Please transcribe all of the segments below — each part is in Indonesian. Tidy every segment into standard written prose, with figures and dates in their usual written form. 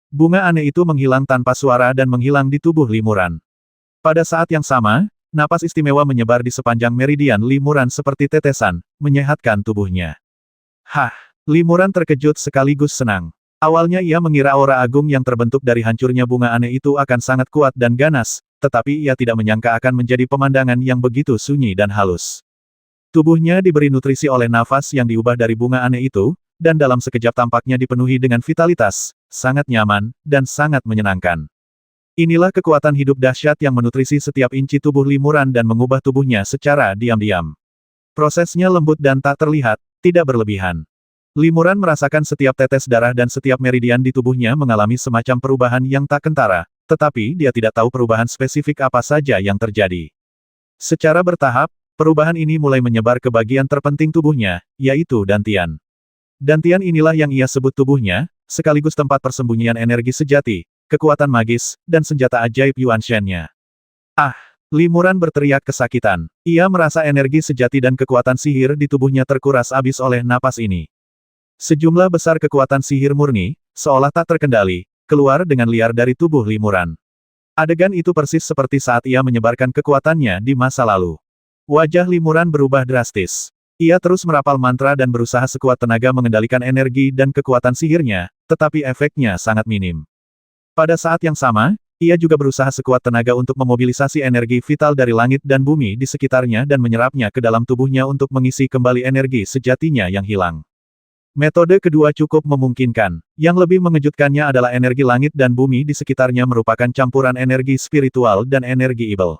Bunga aneh itu menghilang tanpa suara dan menghilang di tubuh Limuran. Pada saat yang sama, napas istimewa menyebar di sepanjang meridian Limuran seperti tetesan, menyehatkan tubuhnya. Hah! Limuran terkejut sekaligus senang. Awalnya ia mengira aura agung yang terbentuk dari hancurnya bunga aneh itu akan sangat kuat dan ganas, tetapi ia tidak menyangka akan menjadi pemandangan yang begitu sunyi dan halus. Tubuhnya diberi nutrisi oleh nafas yang diubah dari bunga aneh itu, dan dalam sekejap tampaknya dipenuhi dengan vitalitas, sangat nyaman, dan sangat menyenangkan. Inilah kekuatan hidup dahsyat yang menutrisi setiap inci tubuh Limuran dan mengubah tubuhnya secara diam-diam. Prosesnya lembut dan tak terlihat, tidak berlebihan. Limuran merasakan setiap tetes darah dan setiap meridian di tubuhnya mengalami semacam perubahan yang tak kentara, tetapi dia tidak tahu perubahan spesifik apa saja yang terjadi. Secara bertahap, perubahan ini mulai menyebar ke bagian terpenting tubuhnya, yaitu dantian. Dantian inilah yang ia sebut tubuhnya, sekaligus tempat persembunyian energi sejati, kekuatan magis, dan senjata ajaib Yuan Shen-nya. Ah! Limuran berteriak kesakitan. Ia merasa energi sejati dan kekuatan sihir di tubuhnya terkuras habis oleh napas ini. Sejumlah besar kekuatan sihir murni, seolah tak terkendali, keluar dengan liar dari tubuh Limuran. Adegan itu persis seperti saat ia menyebarkan kekuatannya di masa lalu. Wajah Limuran berubah drastis. Ia terus merapal mantra dan berusaha sekuat tenaga mengendalikan energi dan kekuatan sihirnya, tetapi efeknya sangat minim. Pada saat yang sama, ia juga berusaha sekuat tenaga untuk memobilisasi energi vital dari langit dan bumi di sekitarnya dan menyerapnya ke dalam tubuhnya untuk mengisi kembali energi sejatinya yang hilang. Metode kedua cukup memungkinkan. Yang lebih mengejutkannya adalah energi langit dan bumi di sekitarnya merupakan campuran energi spiritual dan energi ibel.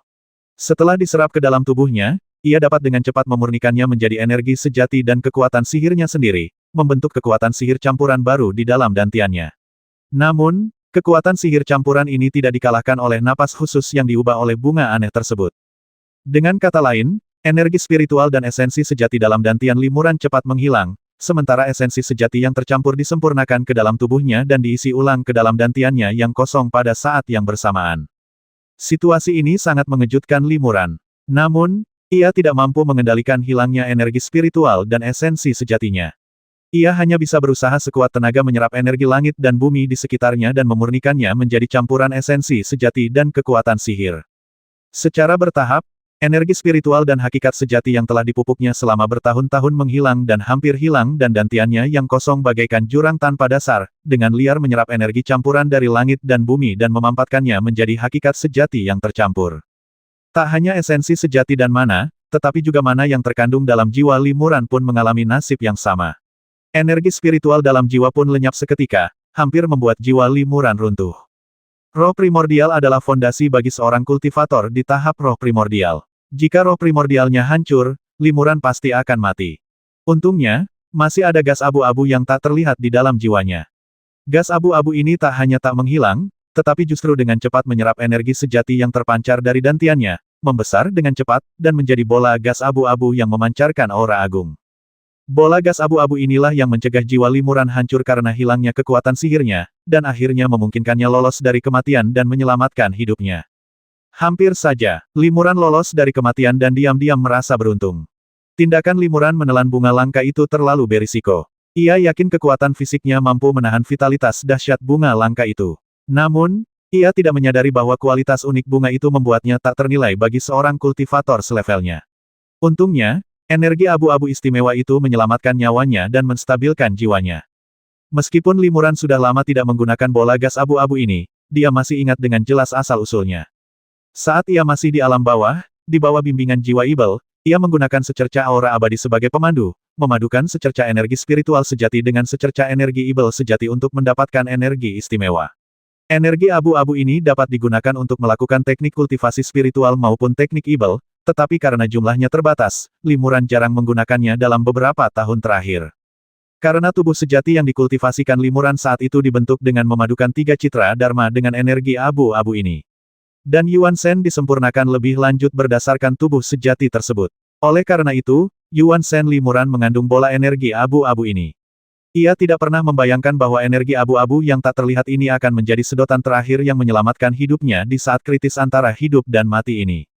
Setelah diserap ke dalam tubuhnya, ia dapat dengan cepat memurnikannya menjadi energi sejati dan kekuatan sihirnya sendiri, membentuk kekuatan sihir campuran baru di dalam dantiannya. Namun, kekuatan sihir campuran ini tidak dikalahkan oleh napas khusus yang diubah oleh bunga aneh tersebut. Dengan kata lain, energi spiritual dan esensi sejati dalam dantian Limuran cepat menghilang, sementara esensi sejati yang tercampur disempurnakan ke dalam tubuhnya dan diisi ulang ke dalam dantiannya yang kosong pada saat yang bersamaan. Situasi ini sangat mengejutkan Limuran. Namun, ia tidak mampu mengendalikan hilangnya energi spiritual dan esensi sejatinya. Ia hanya bisa berusaha sekuat tenaga menyerap energi langit dan bumi di sekitarnya dan memurnikannya menjadi campuran esensi sejati dan kekuatan sihir. Secara bertahap, energi spiritual dan hakikat sejati yang telah dipupuknya selama bertahun-tahun menghilang dan hampir hilang dan dantiannya yang kosong bagaikan jurang tanpa dasar, dengan liar menyerap energi campuran dari langit dan bumi dan memampatkannya menjadi hakikat sejati yang tercampur. Tak hanya esensi sejati dan mana, tetapi juga mana yang terkandung dalam jiwa Limuran pun mengalami nasib yang sama. Energi spiritual dalam jiwa pun lenyap seketika, hampir membuat jiwa Limuran runtuh. Roh primordial adalah fondasi bagi seorang kultivator di tahap roh primordial. Jika roh primordialnya hancur, Limuran pasti akan mati. Untungnya, masih ada gas abu-abu yang tak terlihat di dalam jiwanya. Gas abu-abu ini tak hanya tak menghilang, tetapi justru dengan cepat menyerap energi sejati yang terpancar dari dantiannya, membesar dengan cepat, dan menjadi bola gas abu-abu yang memancarkan aura agung. Bola gas abu-abu inilah yang mencegah jiwa Limuran hancur karena hilangnya kekuatan sihirnya, dan akhirnya memungkinkannya lolos dari kematian dan menyelamatkan hidupnya. Hampir saja, Limuran lolos dari kematian dan diam-diam merasa beruntung. Tindakan Limuran menelan bunga langka itu terlalu berisiko. Ia yakin kekuatan fisiknya mampu menahan vitalitas dahsyat bunga langka itu. Namun, ia tidak menyadari bahwa kualitas unik bunga itu membuatnya tak ternilai bagi seorang kultivator selevelnya. Untungnya, energi abu-abu istimewa itu menyelamatkan nyawanya dan menstabilkan jiwanya. Meskipun Limuran sudah lama tidak menggunakan bola gas abu-abu ini, dia masih ingat dengan jelas asal-usulnya. Saat ia masih di alam bawah, di bawah bimbingan jiwa ibel, ia menggunakan secerca aura abadi sebagai pemandu, memadukan secerca energi spiritual sejati dengan secerca energi ibel sejati untuk mendapatkan energi istimewa. Energi abu-abu ini dapat digunakan untuk melakukan teknik kultivasi spiritual maupun teknik ibel, tetapi karena jumlahnya terbatas, Limuran jarang menggunakannya dalam beberapa tahun terakhir. Karena tubuh sejati yang dikultivasikan Limuran saat itu dibentuk dengan memadukan 3 citra dharma dengan energi abu-abu ini. Dan Yuan Shen disempurnakan lebih lanjut berdasarkan tubuh sejati tersebut. Oleh karena itu, Yuan Shen Limuran mengandung bola energi abu-abu ini. Ia tidak pernah membayangkan bahwa energi abu-abu yang tak terlihat ini akan menjadi sedotan terakhir yang menyelamatkan hidupnya di saat kritis antara hidup dan mati ini.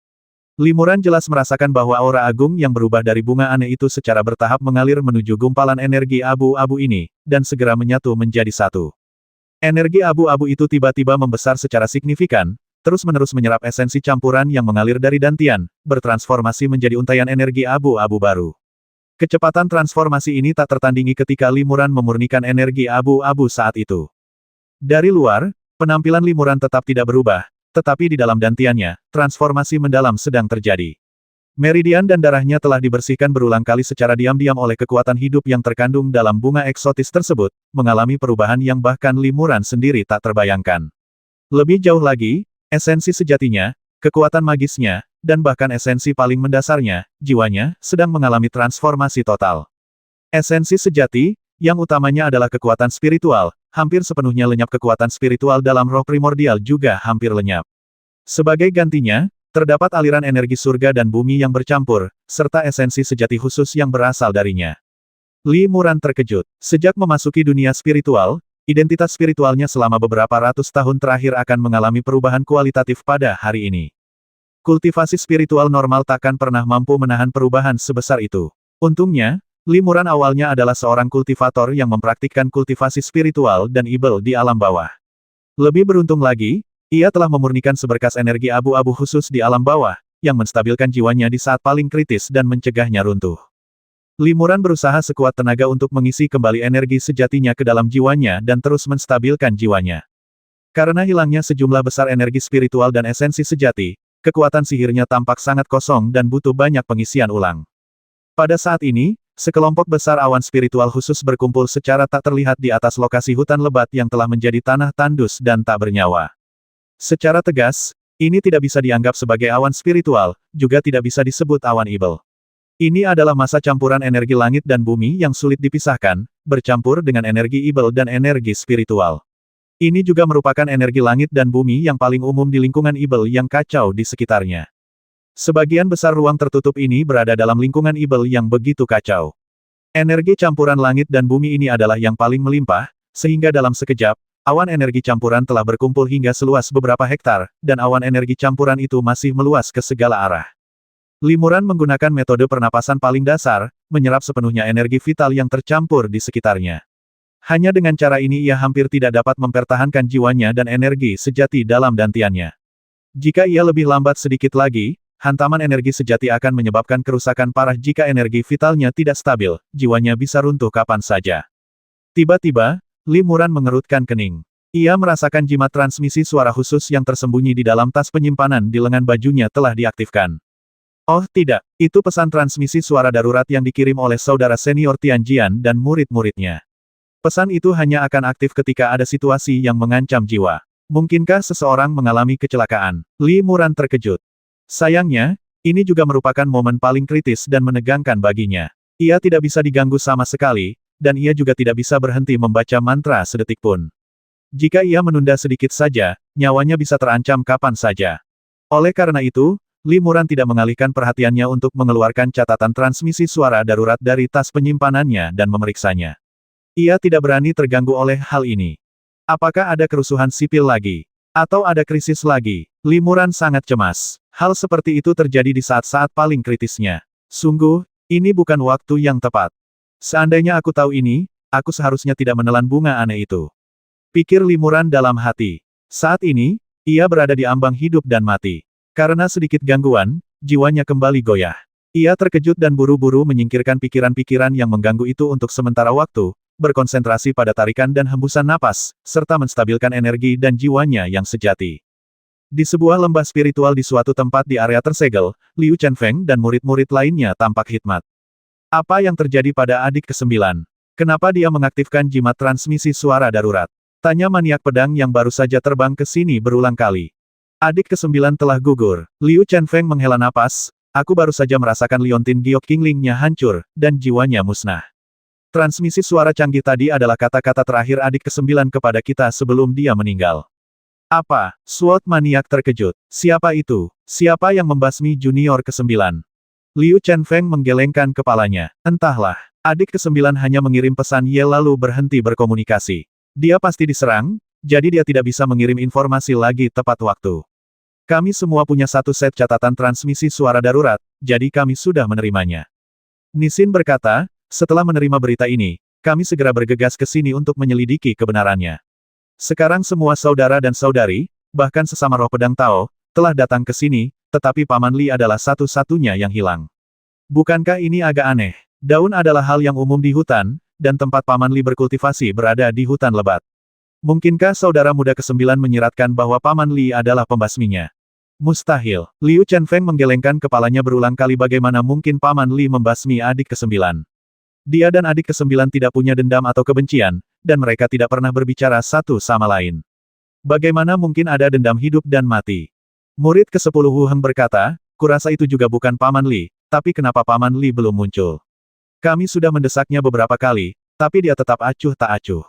Limuran jelas merasakan bahwa aura agung yang berubah dari bunga aneh itu secara bertahap mengalir menuju gumpalan energi abu-abu ini, dan segera menyatu menjadi satu. Energi abu-abu itu tiba-tiba membesar secara signifikan, terus-menerus menyerap esensi campuran yang mengalir dari dantian, bertransformasi menjadi untaian energi abu-abu baru. Kecepatan transformasi ini tak tertandingi ketika Limuran memurnikan energi abu-abu saat itu. Dari luar, penampilan Limuran tetap tidak berubah, tetapi di dalam dantiannya, transformasi mendalam sedang terjadi. Meridian dan darahnya telah dibersihkan berulang kali secara diam-diam oleh kekuatan hidup yang terkandung dalam bunga eksotis tersebut, mengalami perubahan yang bahkan Limuran sendiri tak terbayangkan. Lebih jauh lagi, esensi sejatinya, kekuatan magisnya, dan bahkan esensi paling mendasarnya, jiwanya, sedang mengalami transformasi total. Esensi sejati, yang utamanya adalah kekuatan spiritual, hampir sepenuhnya lenyap. Kekuatan spiritual dalam roh primordial juga hampir lenyap. Sebagai gantinya, terdapat aliran energi surga dan bumi yang bercampur, serta esensi sejati khusus yang berasal darinya. Limuran terkejut. Sejak memasuki dunia spiritual, identitas spiritualnya selama beberapa ratus tahun terakhir akan mengalami perubahan kualitatif pada hari ini. Kultivasi spiritual normal takkan pernah mampu menahan perubahan sebesar itu. Untungnya, Limuran awalnya adalah seorang kultivator yang mempraktikkan kultivasi spiritual dan ibel di alam bawah. Lebih beruntung lagi, ia telah memurnikan seberkas energi abu-abu khusus di alam bawah, yang menstabilkan jiwanya di saat paling kritis dan mencegahnya runtuh. Limuran berusaha sekuat tenaga untuk mengisi kembali energi sejatinya ke dalam jiwanya dan terus menstabilkan jiwanya. Karena hilangnya sejumlah besar energi spiritual dan esensi sejati, kekuatan sihirnya tampak sangat kosong dan butuh banyak pengisian ulang. Pada saat ini, sekelompok besar awan spiritual khusus berkumpul secara tak terlihat di atas lokasi hutan lebat yang telah menjadi tanah tandus dan tak bernyawa. Secara tegas, ini tidak bisa dianggap sebagai awan spiritual, juga tidak bisa disebut awan ibel. Ini adalah masa campuran energi langit dan bumi yang sulit dipisahkan, bercampur dengan energi ibel dan energi spiritual. Ini juga merupakan energi langit dan bumi yang paling umum di lingkungan ibel yang kacau di sekitarnya. Sebagian besar ruang tertutup ini berada dalam lingkungan ibel yang begitu kacau. Energi campuran langit dan bumi ini adalah yang paling melimpah, sehingga dalam sekejap, awan energi campuran telah berkumpul hingga seluas beberapa hektar, dan awan energi campuran itu masih meluas ke segala arah. Limuran menggunakan metode pernapasan paling dasar, menyerap sepenuhnya energi vital yang tercampur di sekitarnya. Hanya dengan cara ini ia hampir tidak dapat mempertahankan jiwanya dan energi sejati dalam dantiannya. Jika ia lebih lambat sedikit lagi, hantaman energi sejati akan menyebabkan kerusakan parah. Jika energi vitalnya tidak stabil, jiwanya bisa runtuh kapan saja. Tiba-tiba, Limuran mengerutkan kening. Ia merasakan jimat transmisi suara khusus yang tersembunyi di dalam tas penyimpanan di lengan bajunya telah diaktifkan. Oh tidak, itu pesan transmisi suara darurat yang dikirim oleh saudara senior Tianjian dan murid-muridnya. Pesan itu hanya akan aktif ketika ada situasi yang mengancam jiwa. Mungkinkah seseorang mengalami kecelakaan? Limuran terkejut. Sayangnya, ini juga merupakan momen paling kritis dan menegangkan baginya. Ia tidak bisa diganggu sama sekali, dan ia juga tidak bisa berhenti membaca mantra sedetik pun. Jika ia menunda sedikit saja, nyawanya bisa terancam kapan saja. Oleh karena itu, Limuran tidak mengalihkan perhatiannya untuk mengeluarkan catatan transmisi suara darurat dari tas penyimpanannya dan memeriksanya. Ia tidak berani terganggu oleh hal ini. Apakah ada kerusuhan sipil lagi? Atau ada krisis lagi? Limuran sangat cemas. Hal seperti itu terjadi di saat-saat paling kritisnya. Sungguh, ini bukan waktu yang tepat. Seandainya aku tahu ini, aku seharusnya tidak menelan bunga aneh itu. Pikir Limuran dalam hati. Saat ini, ia berada di ambang hidup dan mati. Karena sedikit gangguan, jiwanya kembali goyah. Ia terkejut dan buru-buru menyingkirkan pikiran-pikiran yang mengganggu itu untuk sementara waktu, berkonsentrasi pada tarikan dan hembusan napas, serta menstabilkan energi dan jiwanya yang sejati. Di sebuah lembah spiritual di suatu tempat di area tersegel, Liu Chenfeng dan murid-murid lainnya tampak hikmat. Apa yang terjadi pada adik ke-9? Kenapa dia mengaktifkan jimat transmisi suara darurat? Tanya maniak pedang yang baru saja terbang ke sini berulang kali. Adik ke-9 telah gugur. Liu Chenfeng menghela napas, aku baru saja merasakan liontin giok Qinglingnya hancur, dan jiwanya musnah. Transmisi suara canggih tadi adalah kata-kata terakhir adik ke-9 kepada kita sebelum dia meninggal. Apa? SWOT maniak terkejut. Siapa itu? Siapa yang membasmi junior ke-9? Liu Chenfeng menggelengkan kepalanya. Entahlah. Adik ke-9 hanya mengirim pesan Ye lalu berhenti berkomunikasi. Dia pasti diserang, jadi dia tidak bisa mengirim informasi lagi tepat waktu. Kami semua punya satu set catatan transmisi suara darurat, jadi kami sudah menerimanya. Nisin berkata, setelah menerima berita ini, kami segera bergegas ke sini untuk menyelidiki kebenarannya. Sekarang semua saudara dan saudari, bahkan sesama roh pedang Tao, telah datang ke sini, tetapi Paman Li adalah satu-satunya yang hilang. Bukankah ini agak aneh? Daun adalah hal yang umum di hutan, dan tempat Paman Li berkultivasi berada di hutan lebat. Mungkinkah saudara muda ke-9 menyiratkan bahwa Paman Li adalah pembasminya? Mustahil. Liu Chenfeng menggelengkan kepalanya berulang kali bagaimana mungkin Paman Li membasmi adik ke-9. Dia dan adik ke-9 tidak punya dendam atau kebencian, dan mereka tidak pernah berbicara satu sama lain. Bagaimana mungkin ada dendam hidup dan mati? Murid ke-10 Wu Heng berkata, kurasa itu juga bukan Paman Li, tapi kenapa Paman Li belum muncul? Kami sudah mendesaknya beberapa kali, tapi dia tetap acuh tak acuh.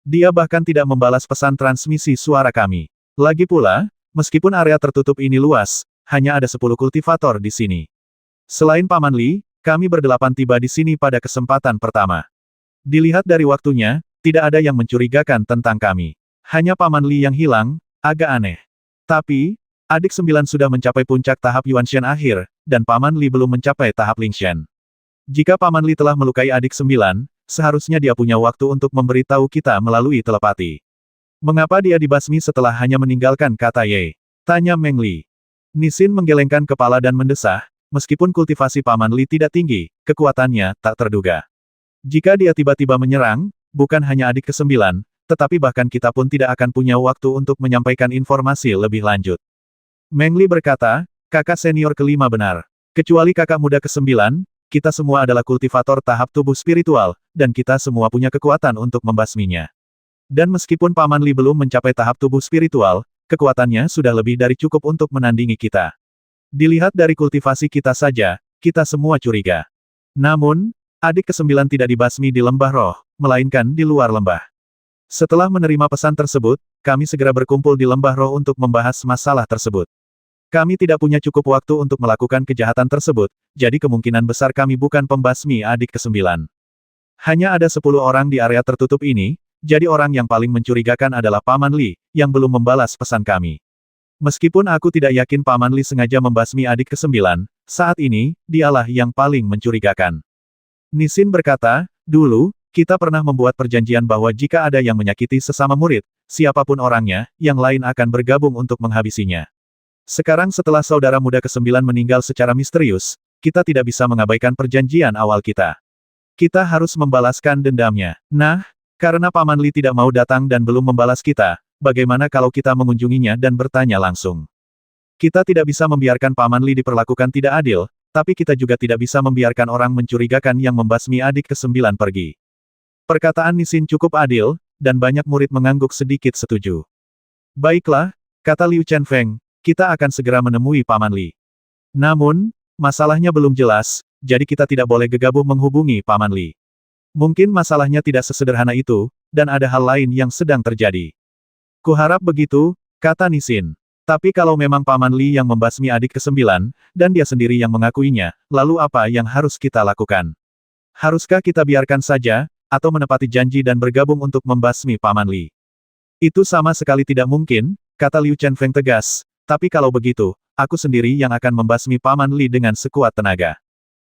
Dia bahkan tidak membalas pesan transmisi suara kami. Lagi pula, meskipun area tertutup ini luas, hanya ada 10 kultivator di sini. Selain Paman Li, kami berdelapan tiba di sini pada kesempatan pertama. Dilihat dari waktunya, tidak ada yang mencurigakan tentang kami. Hanya Paman Li yang hilang, agak aneh. Tapi, adik 9 sudah mencapai puncak tahap Yuanshan akhir, dan Paman Li belum mencapai tahap Lingshan. Jika Paman Li telah melukai adik 9, seharusnya dia punya waktu untuk memberitahu kita melalui telepati. Mengapa dia dibasmi setelah hanya meninggalkan kata Ye? Tanya Meng Li. Nisin menggelengkan kepala dan mendesah, meskipun kultivasi Paman Li tidak tinggi, kekuatannya tak terduga. Jika dia tiba-tiba menyerang, bukan hanya adik ke-9, tetapi bahkan kita pun tidak akan punya waktu untuk menyampaikan informasi lebih lanjut. Meng Li berkata, kakak senior ke-5 benar. Kecuali kakak muda ke-9, kita semua adalah kultivator tahap tubuh spiritual, dan kita semua punya kekuatan untuk membasminya. Dan meskipun Paman Li belum mencapai tahap tubuh spiritual, kekuatannya sudah lebih dari cukup untuk menandingi kita. Dilihat dari kultivasi kita saja, kita semua curiga. Namun, adik ke-9 tidak dibasmi di lembah roh, melainkan di luar lembah. Setelah menerima pesan tersebut, kami segera berkumpul di lembah roh untuk membahas masalah tersebut. Kami tidak punya cukup waktu untuk melakukan kejahatan tersebut, jadi kemungkinan besar kami bukan pembasmi adik ke-9. Hanya ada 10 orang di area tertutup ini, jadi orang yang paling mencurigakan adalah Paman Li, yang belum membalas pesan kami. Meskipun aku tidak yakin Paman Li sengaja membasmi adik ke-9, saat ini, dialah yang paling mencurigakan. Nisin berkata, dulu, kita pernah membuat perjanjian bahwa jika ada yang menyakiti sesama murid, siapapun orangnya, yang lain akan bergabung untuk menghabisinya. Sekarang setelah saudara muda ke-9 meninggal secara misterius, kita tidak bisa mengabaikan perjanjian awal kita. Kita harus membalaskan dendamnya. Nah, karena Paman Li tidak mau datang dan belum membalas kita, bagaimana kalau kita mengunjunginya dan bertanya langsung? Kita tidak bisa membiarkan Paman Li diperlakukan tidak adil, tapi kita juga tidak bisa membiarkan orang mencurigakan yang membasmi adik ke-9 pergi. Perkataan Nisin cukup adil, dan banyak murid mengangguk sedikit setuju. Baiklah, kata Liu Chenfeng, kita akan segera menemui Paman Li. Namun, masalahnya belum jelas, jadi kita tidak boleh gegabah menghubungi Paman Li. Mungkin masalahnya tidak sesederhana itu, dan ada hal lain yang sedang terjadi. Kuharap begitu, kata Nisin. Tapi kalau memang Paman Li yang membasmi adik ke-9, dan dia sendiri yang mengakuinya, lalu apa yang harus kita lakukan? Haruskah kita biarkan saja, atau menepati janji dan bergabung untuk membasmi Paman Li? Itu sama sekali tidak mungkin, kata Liu Chenfeng tegas, tapi kalau begitu, aku sendiri yang akan membasmi Paman Li dengan sekuat tenaga.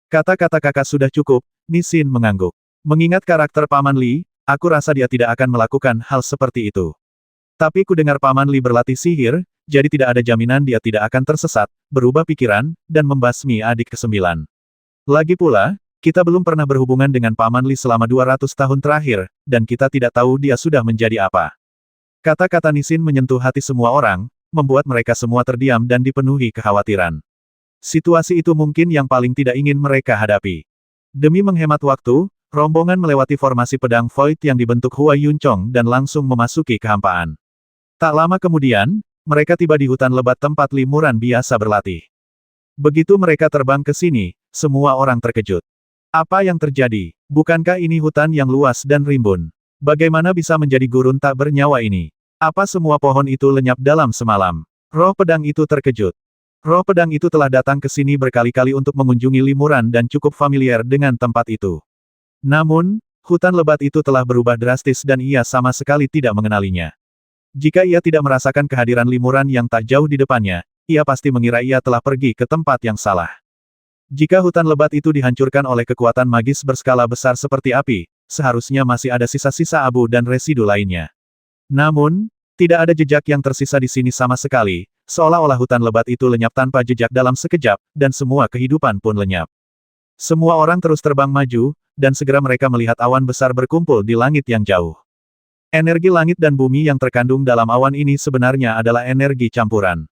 Kata-kata kakak sudah cukup, Nisin mengangguk. Mengingat karakter Paman Li, aku rasa dia tidak akan melakukan hal seperti itu. Tapi ku dengar Paman Li berlatih sihir, jadi tidak ada jaminan dia tidak akan tersesat, berubah pikiran, dan membasmi adik ke-9. Lagi pula, kita belum pernah berhubungan dengan Paman Li selama 200 tahun terakhir, dan kita tidak tahu dia sudah menjadi apa. Kata-kata Nisin menyentuh hati semua orang, membuat mereka semua terdiam dan dipenuhi kekhawatiran. Situasi itu mungkin yang paling tidak ingin mereka hadapi. Demi menghemat waktu, rombongan melewati formasi pedang Void yang dibentuk Hua Yunchong dan langsung memasuki kehampaan. Tak lama kemudian, mereka tiba di hutan lebat tempat limuran biasa berlatih. Begitu mereka terbang ke sini, semua orang terkejut. Apa yang terjadi? Bukankah ini hutan yang luas dan rimbun? Bagaimana bisa menjadi gurun tak bernyawa ini? Apa semua pohon itu lenyap dalam semalam? Roh pedang itu terkejut. Roh pedang itu telah datang ke sini berkali-kali untuk mengunjungi limuran dan cukup familiar dengan tempat itu. Namun, hutan lebat itu telah berubah drastis dan ia sama sekali tidak mengenalinya. Jika ia tidak merasakan kehadiran limuran yang tak jauh di depannya, ia pasti mengira ia telah pergi ke tempat yang salah. Jika hutan lebat itu dihancurkan oleh kekuatan magis berskala besar seperti api, seharusnya masih ada sisa-sisa abu dan residu lainnya. Namun, tidak ada jejak yang tersisa di sini sama sekali, seolah-olah hutan lebat itu lenyap tanpa jejak dalam sekejap, dan semua kehidupan pun lenyap. Semua orang terus terbang maju, dan segera mereka melihat awan besar berkumpul di langit yang jauh. Energi langit dan bumi yang terkandung dalam awan ini sebenarnya adalah energi campuran.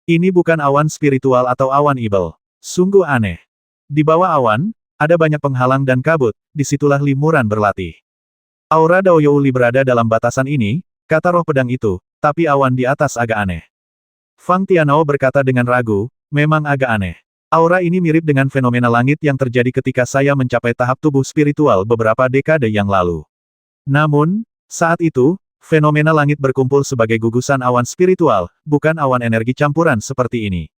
Ini bukan awan spiritual atau awan ibel. Sungguh aneh. Di bawah awan, ada banyak penghalang dan kabut, disitulah limuran berlatih. Aura Dao Youli berada dalam batasan ini, kata roh pedang itu, tapi awan di atas agak aneh. Fang Tianao berkata dengan ragu, memang agak aneh. Aura ini mirip dengan fenomena langit yang terjadi ketika saya mencapai tahap tubuh spiritual beberapa dekade yang lalu. Namun, saat itu, fenomena langit berkumpul sebagai gugusan awan spiritual, bukan awan energi campuran seperti ini.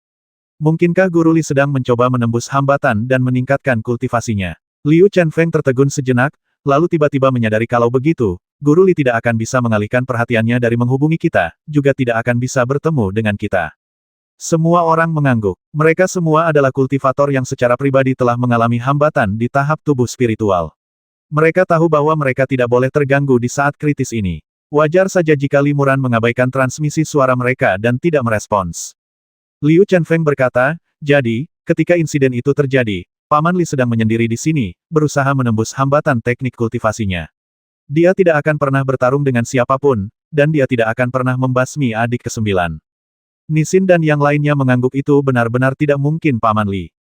Mungkinkah Guru Li sedang mencoba menembus hambatan dan meningkatkan kultivasinya? Liu Chenfeng tertegun sejenak, lalu tiba-tiba menyadari kalau begitu, Guru Li tidak akan bisa mengalihkan perhatiannya dari menghubungi kita, juga tidak akan bisa bertemu dengan kita. Semua orang mengangguk. Mereka semua adalah kultivator yang secara pribadi telah mengalami hambatan di tahap tubuh spiritual. Mereka tahu bahwa mereka tidak boleh terganggu di saat kritis ini. Wajar saja jika limuran mengabaikan transmisi suara mereka dan tidak merespons. Liu Chenfeng berkata, jadi, ketika insiden itu terjadi, Paman Li sedang menyendiri di sini, berusaha menembus hambatan teknik kultivasinya. Dia tidak akan pernah bertarung dengan siapapun, dan dia tidak akan pernah membasmi adik ke-9. Nisin dan yang lainnya mengangguk itu benar-benar tidak mungkin Paman Li.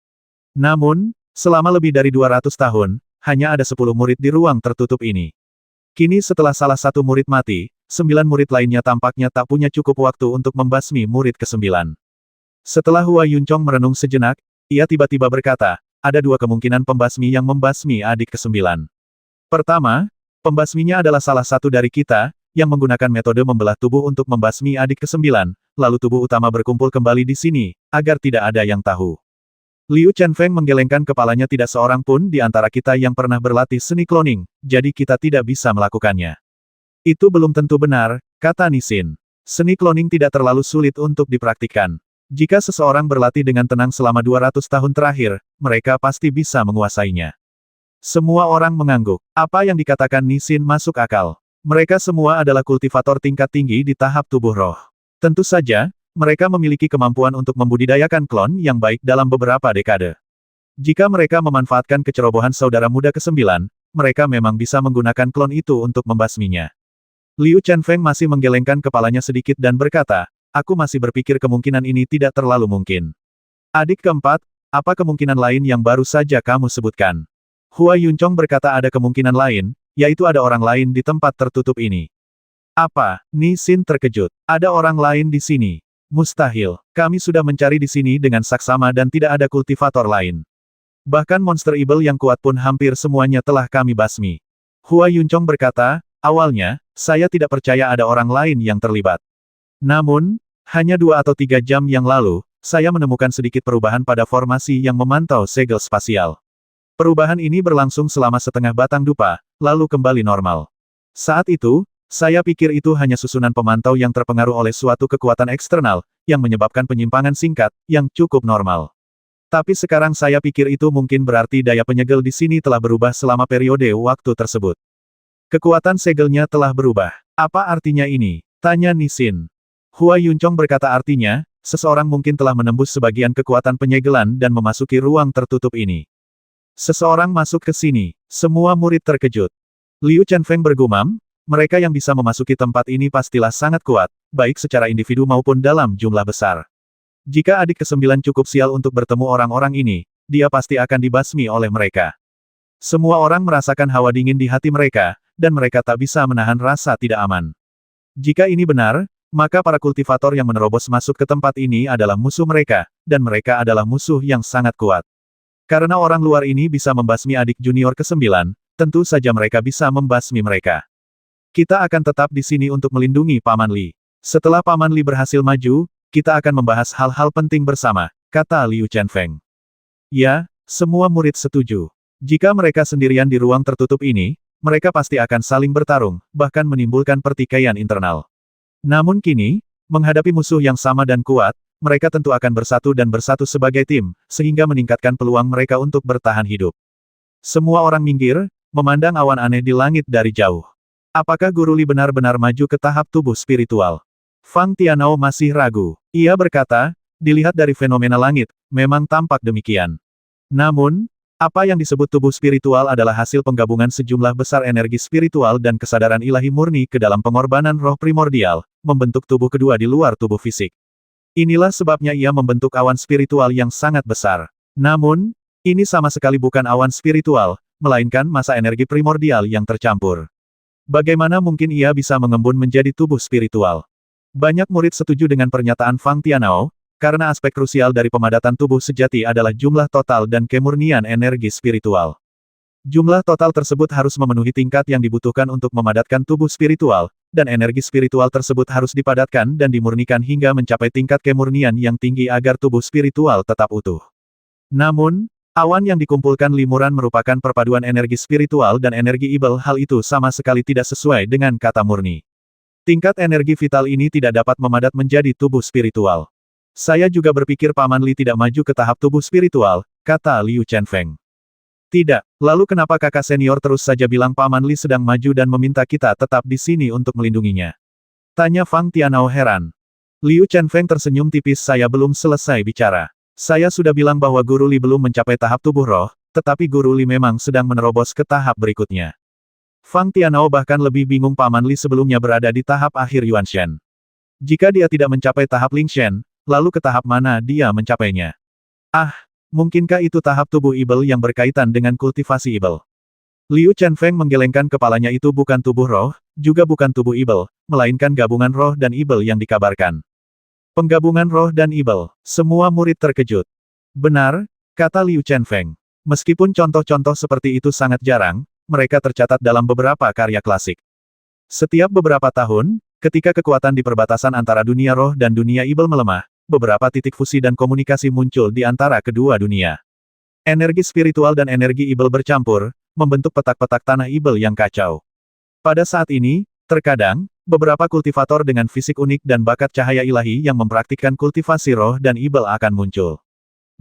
Namun, selama lebih dari 200 tahun, hanya ada 10 murid di ruang tertutup ini. Kini setelah salah satu murid mati, 9 murid lainnya tampaknya tak punya cukup waktu untuk membasmi murid ke-9. Setelah Hua Yunchong merenung sejenak, ia tiba-tiba berkata, ada dua kemungkinan pembasmi yang membasmi adik ke-9. Pertama, pembasminya adalah salah satu dari kita, yang menggunakan metode membelah tubuh untuk membasmi adik ke-9, lalu tubuh utama berkumpul kembali di sini, agar tidak ada yang tahu. Liu Chenfeng menggelengkan kepalanya, tidak seorang pun di antara kita yang pernah berlatih seni cloning, jadi kita tidak bisa melakukannya. Itu belum tentu benar, kata Nisin. Seni cloning tidak terlalu sulit untuk dipraktikkan. Jika seseorang berlatih dengan tenang selama 200 tahun terakhir, mereka pasti bisa menguasainya. Semua orang mengangguk. Apa yang dikatakan Nisin masuk akal. Mereka semua adalah kultivator tingkat tinggi di tahap tubuh roh. Tentu saja, mereka memiliki kemampuan untuk membudidayakan klon yang baik dalam beberapa dekade. Jika mereka memanfaatkan kecerobohan saudara muda ke-9, mereka memang bisa menggunakan klon itu untuk membasminya. Liu Chenfeng masih menggelengkan kepalanya sedikit dan berkata, aku masih berpikir kemungkinan ini tidak terlalu mungkin. Adik keempat, apa kemungkinan lain yang baru saja kamu sebutkan? Hua Yunchong berkata ada kemungkinan lain, yaitu ada orang lain di tempat tertutup ini. Apa? Nisin terkejut. Ada orang lain di sini. Mustahil. Kami sudah mencari di sini dengan saksama dan tidak ada kultivator lain. Bahkan monster evil yang kuat pun hampir semuanya telah kami basmi. Hua Yunchong berkata, awalnya, saya tidak percaya ada orang lain yang terlibat. Namun, hanya 2 atau 3 jam yang lalu, saya menemukan sedikit perubahan pada formasi yang memantau segel spasial. Perubahan ini berlangsung selama setengah batang dupa, lalu kembali normal. Saat itu, saya pikir itu hanya susunan pemantau yang terpengaruh oleh suatu kekuatan eksternal, yang menyebabkan penyimpangan singkat, yang cukup normal. Tapi sekarang saya pikir itu mungkin berarti daya penyegel di sini telah berubah selama periode waktu tersebut. Kekuatan segelnya telah berubah. Apa artinya ini? Tanya Nisin. Hua Yunchong berkata artinya, seseorang mungkin telah menembus sebagian kekuatan penyegelan dan memasuki ruang tertutup ini. Seseorang masuk ke sini. Semua murid terkejut. Liu Chenfeng bergumam, mereka yang bisa memasuki tempat ini pastilah sangat kuat, baik secara individu maupun dalam jumlah besar. Jika adik ke-9 cukup sial untuk bertemu orang-orang ini, dia pasti akan dibasmi oleh mereka. Semua orang merasakan hawa dingin di hati mereka, dan mereka tak bisa menahan rasa tidak aman. Jika ini benar, maka para kultivator yang menerobos masuk ke tempat ini adalah musuh mereka, dan mereka adalah musuh yang sangat kuat. Karena orang luar ini bisa membasmi adik junior ke-9, tentu saja mereka bisa membasmi mereka. Kita akan tetap di sini untuk melindungi Paman Li. Setelah Paman Li berhasil maju, kita akan membahas hal-hal penting bersama, kata Liu Chenfeng. Ya, semua murid setuju. Jika mereka sendirian di ruang tertutup ini, mereka pasti akan saling bertarung, bahkan menimbulkan pertikaian internal. Namun kini, menghadapi musuh yang sama dan kuat, mereka tentu akan bersatu sebagai tim, sehingga meningkatkan peluang mereka untuk bertahan hidup. Semua orang minggir, memandang awan aneh di langit dari jauh. Apakah Guru Li benar-benar maju ke tahap tubuh spiritual? Fang Tianao masih ragu. Ia berkata, dilihat dari fenomena langit, memang tampak demikian. Namun, apa yang disebut tubuh spiritual adalah hasil penggabungan sejumlah besar energi spiritual dan kesadaran ilahi murni ke dalam pengorbanan roh primordial, membentuk tubuh kedua di luar tubuh fisik. Inilah sebabnya ia membentuk awan spiritual yang sangat besar. Namun, ini sama sekali bukan awan spiritual, melainkan massa energi primordial yang tercampur. Bagaimana mungkin ia bisa mengembun menjadi tubuh spiritual? Banyak murid setuju dengan pernyataan Fang Tianao, karena aspek krusial dari pemadatan tubuh sejati adalah jumlah total dan kemurnian energi spiritual. Jumlah total tersebut harus memenuhi tingkat yang dibutuhkan untuk memadatkan tubuh spiritual, dan energi spiritual tersebut harus dipadatkan dan dimurnikan hingga mencapai tingkat kemurnian yang tinggi agar tubuh spiritual tetap utuh. Namun, awan yang dikumpulkan limuran merupakan perpaduan energi spiritual dan energi ibel. Hal itu sama sekali tidak sesuai dengan kata murni. Tingkat energi vital ini tidak dapat memadat menjadi tubuh spiritual. Saya juga berpikir Paman Li tidak maju ke tahap tubuh spiritual, kata Liu Chenfeng. Tidak, lalu kenapa kakak senior terus saja bilang Paman Li sedang maju dan meminta kita tetap di sini untuk melindunginya? Tanya Fang Tianao heran. Liu Chenfeng tersenyum tipis. Saya belum selesai bicara. Saya sudah bilang bahwa Guru Li belum mencapai tahap tubuh roh, tetapi Guru Li memang sedang menerobos ke tahap berikutnya. Fang Tianao bahkan lebih bingung. Paman Li sebelumnya berada di tahap akhir Yuanshen. Jika dia tidak mencapai tahap Lingshen, lalu ke tahap mana dia mencapainya? Ah, mungkinkah itu tahap tubuh ibel yang berkaitan dengan kultivasi ibel? Liu Chenfeng menggelengkan kepalanya. Itu bukan tubuh roh, juga bukan tubuh ibel, melainkan gabungan roh dan ibel yang dikabarkan. Penggabungan roh dan ibel. Semua murid terkejut. Benar, kata Liu Chenfeng. Meskipun contoh-contoh seperti itu sangat jarang, mereka tercatat dalam beberapa karya klasik. Setiap beberapa tahun, ketika kekuatan di perbatasan antara dunia roh dan dunia ibel melemah, beberapa titik fusi dan komunikasi muncul di antara kedua dunia. Energi spiritual dan energi ibel bercampur, membentuk petak-petak tanah ibel yang kacau. Pada saat ini, terkadang, beberapa kultivator dengan fisik unik dan bakat cahaya ilahi yang mempraktikkan kultivasi roh dan ibel akan muncul.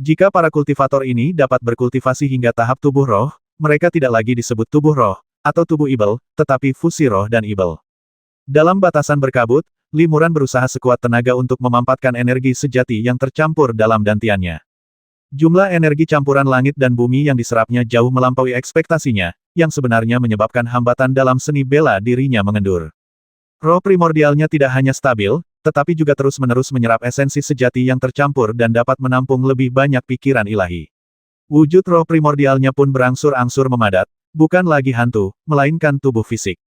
Jika para kultivator ini dapat berkultivasi hingga tahap tubuh roh, mereka tidak lagi disebut tubuh roh, atau tubuh ibel, tetapi fusi roh dan ibel. Dalam batasan berkabut, Limuran berusaha sekuat tenaga untuk memampatkan energi sejati yang tercampur dalam dantiannya. Jumlah energi campuran langit dan bumi yang diserapnya jauh melampaui ekspektasinya, yang sebenarnya menyebabkan hambatan dalam seni bela dirinya mengendur. Roh primordialnya tidak hanya stabil, tetapi juga terus-menerus menyerap esensi sejati yang tercampur dan dapat menampung lebih banyak pikiran ilahi. Wujud roh primordialnya pun berangsur-angsur memadat, bukan lagi hantu, melainkan tubuh fisik.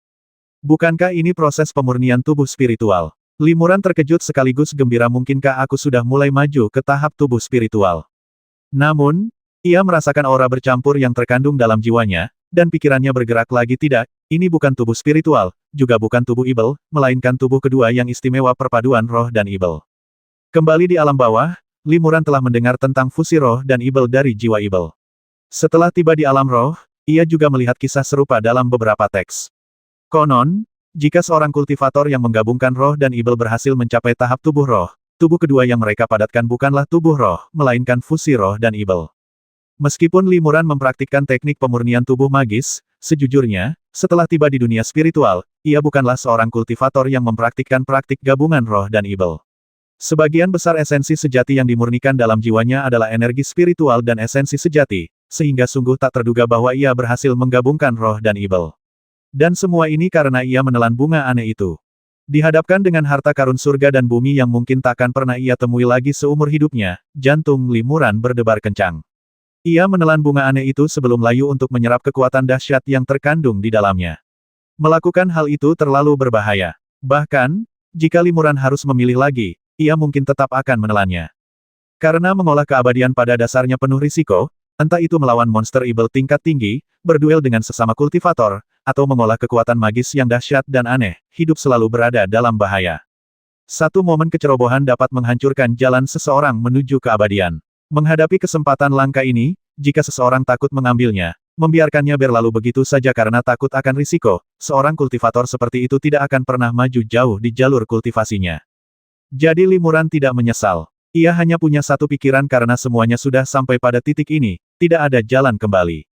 Bukankah ini proses pemurnian tubuh spiritual? Limuran terkejut sekaligus gembira. Mungkinkah aku sudah mulai maju ke tahap tubuh spiritual? Namun, ia merasakan aura bercampur yang terkandung dalam jiwanya, dan pikirannya bergerak lagi. Tidak, ini bukan tubuh spiritual, juga bukan tubuh ibel, melainkan tubuh kedua yang istimewa perpaduan roh dan ibel. Kembali di alam bawah, Limuran telah mendengar tentang fusi roh dan ibel dari jiwa ibel. Setelah tiba di alam roh, ia juga melihat kisah serupa dalam beberapa teks. Konon, jika seorang kultivator yang menggabungkan roh dan ibel berhasil mencapai tahap tubuh roh, tubuh kedua yang mereka padatkan bukanlah tubuh roh, melainkan fusi roh dan ibel. Meskipun Limuran mempraktikkan teknik pemurnian tubuh magis, sejujurnya, setelah tiba di dunia spiritual, ia bukanlah seorang kultivator yang mempraktikkan praktik gabungan roh dan ibel. Sebagian besar esensi sejati yang dimurnikan dalam jiwanya adalah energi spiritual dan esensi sejati, sehingga sungguh tak terduga bahwa ia berhasil menggabungkan roh dan ibel. Dan semua ini karena ia menelan bunga aneh itu. Dihadapkan dengan harta karun surga dan bumi yang mungkin takkan pernah ia temui lagi seumur hidupnya, jantung Limuran berdebar kencang. Ia menelan bunga aneh itu sebelum layu untuk menyerap kekuatan dahsyat yang terkandung di dalamnya. Melakukan hal itu terlalu berbahaya. Bahkan, jika Limuran harus memilih lagi, ia mungkin tetap akan menelannya. Karena mengolah keabadian pada dasarnya penuh risiko, entah itu melawan monster ibel tingkat tinggi, berduel dengan sesama kultivator, atau mengolah kekuatan magis yang dahsyat dan aneh, hidup selalu berada dalam bahaya. Satu momen kecerobohan dapat menghancurkan jalan seseorang menuju keabadian. Menghadapi kesempatan langka ini, jika seseorang takut mengambilnya, membiarkannya berlalu begitu saja karena takut akan risiko, seorang kultivator seperti itu tidak akan pernah maju jauh di jalur kultivasinya. Jadi Limuran tidak menyesal. Ia hanya punya satu pikiran karena semuanya sudah sampai pada titik ini, tidak ada jalan kembali.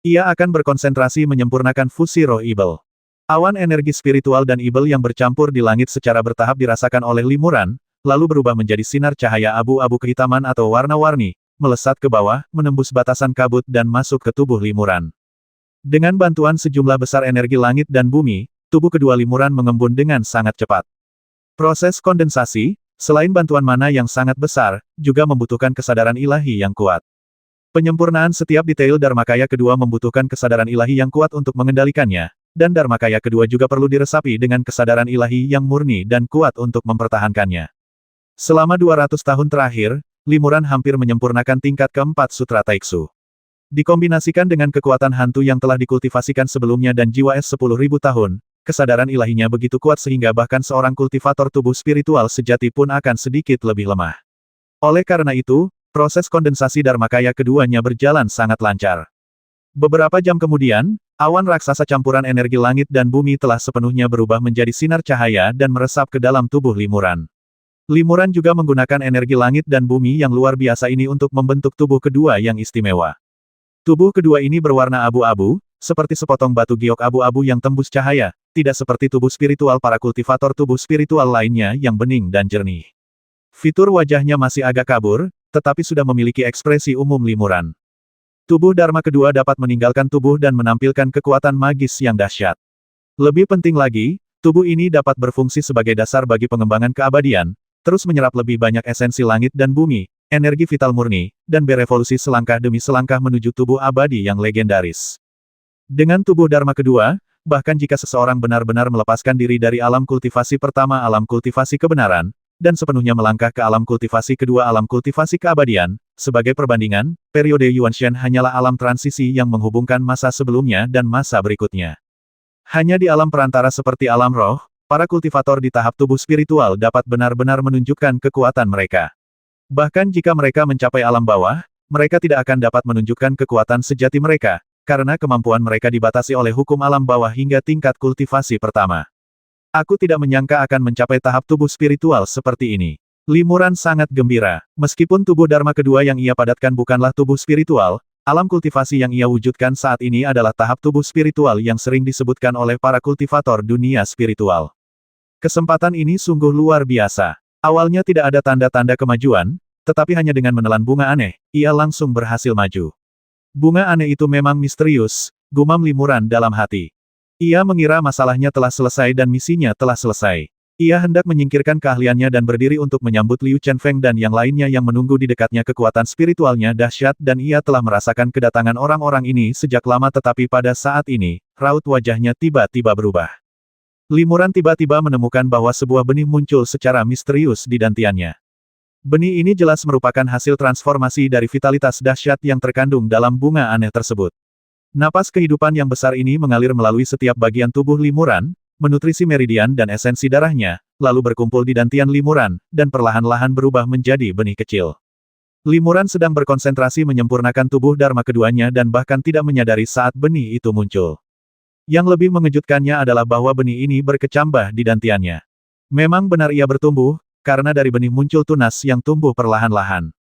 Ia akan berkonsentrasi menyempurnakan fusi roh ibel. Awan energi spiritual dan ibel yang bercampur di langit secara bertahap dirasakan oleh Limuran, lalu berubah menjadi sinar cahaya abu-abu kehitaman atau warna-warni, melesat ke bawah, menembus batasan kabut dan masuk ke tubuh Limuran. Dengan bantuan sejumlah besar energi langit dan bumi, tubuh kedua Limuran mengembun dengan sangat cepat. Proses kondensasi, selain bantuan mana yang sangat besar, juga membutuhkan kesadaran ilahi yang kuat. Penyempurnaan setiap detail Dharmakaya kedua membutuhkan kesadaran ilahi yang kuat untuk mengendalikannya, dan Dharmakaya kedua juga perlu diresapi dengan kesadaran ilahi yang murni dan kuat untuk mempertahankannya. Selama 200 tahun terakhir, Limuran hampir menyempurnakan tingkat keempat Sutra Taiksu. Dikombinasikan dengan kekuatan hantu yang telah dikultivasikan sebelumnya dan jiwa es 10.000 tahun, kesadaran ilahinya begitu kuat sehingga bahkan seorang kultivator tubuh spiritual sejati pun akan sedikit lebih lemah. Oleh karena itu, proses kondensasi Dharmakaya keduanya berjalan sangat lancar. Beberapa jam kemudian, awan raksasa campuran energi langit dan bumi telah sepenuhnya berubah menjadi sinar cahaya dan meresap ke dalam tubuh Limuran. Limuran juga menggunakan energi langit dan bumi yang luar biasa ini untuk membentuk tubuh kedua yang istimewa. Tubuh kedua ini berwarna abu-abu, seperti sepotong batu giok abu-abu yang tembus cahaya, tidak seperti tubuh spiritual para kultivator tubuh spiritual lainnya yang bening dan jernih. Fitur wajahnya masih agak kabur, tetapi sudah memiliki ekspresi umum Limuran. Tubuh Dharma kedua dapat meninggalkan tubuh dan menampilkan kekuatan magis yang dahsyat. Lebih penting lagi, tubuh ini dapat berfungsi sebagai dasar bagi pengembangan keabadian, terus menyerap lebih banyak esensi langit dan bumi, energi vital murni, dan berevolusi selangkah demi selangkah menuju tubuh abadi yang legendaris. Dengan tubuh Dharma kedua, bahkan jika seseorang benar-benar melepaskan diri dari alam kultivasi pertama alam kultivasi kebenaran, dan sepenuhnya melangkah ke alam kultivasi kedua alam kultivasi keabadian, sebagai perbandingan, periode Yuanshan hanyalah alam transisi yang menghubungkan masa sebelumnya dan masa berikutnya. Hanya di alam perantara seperti alam roh, para kultivator di tahap tubuh spiritual dapat benar-benar menunjukkan kekuatan mereka. Bahkan jika mereka mencapai alam bawah, mereka tidak akan dapat menunjukkan kekuatan sejati mereka, karena kemampuan mereka dibatasi oleh hukum alam bawah hingga tingkat kultivasi pertama. Aku tidak menyangka akan mencapai tahap tubuh spiritual seperti ini. Limuran sangat gembira. Meskipun tubuh Dharma kedua yang ia padatkan bukanlah tubuh spiritual, alam kultivasi yang ia wujudkan saat ini adalah tahap tubuh spiritual yang sering disebutkan oleh para kultivator dunia spiritual. Kesempatan ini sungguh luar biasa. Awalnya tidak ada tanda-tanda kemajuan, tetapi hanya dengan menelan bunga aneh, ia langsung berhasil maju. Bunga aneh itu memang misterius, gumam Limuran dalam hati. Ia mengira masalahnya telah selesai dan misinya telah selesai. Ia hendak menyingkirkan keahliannya dan berdiri untuk menyambut Liu Chenfeng dan yang lainnya yang menunggu di dekatnya kekuatan spiritualnya dahsyat dan ia telah merasakan kedatangan orang-orang ini sejak lama tetapi pada saat ini, raut wajahnya tiba-tiba berubah. Limuran tiba-tiba menemukan bahwa sebuah benih muncul secara misterius di dantiannya. Benih ini jelas merupakan hasil transformasi dari vitalitas dahsyat yang terkandung dalam bunga aneh tersebut. Napas kehidupan yang besar ini mengalir melalui setiap bagian tubuh Limuran, menutrisi meridian dan esensi darahnya, lalu berkumpul di dantian Limuran, dan perlahan-lahan berubah menjadi benih kecil. Limuran sedang berkonsentrasi menyempurnakan tubuh Dharma keduanya dan bahkan tidak menyadari saat benih itu muncul. Yang lebih mengejutkannya adalah bahwa benih ini berkecambah di dantiannya. Memang benar ia bertumbuh, karena dari benih muncul tunas yang tumbuh perlahan-lahan.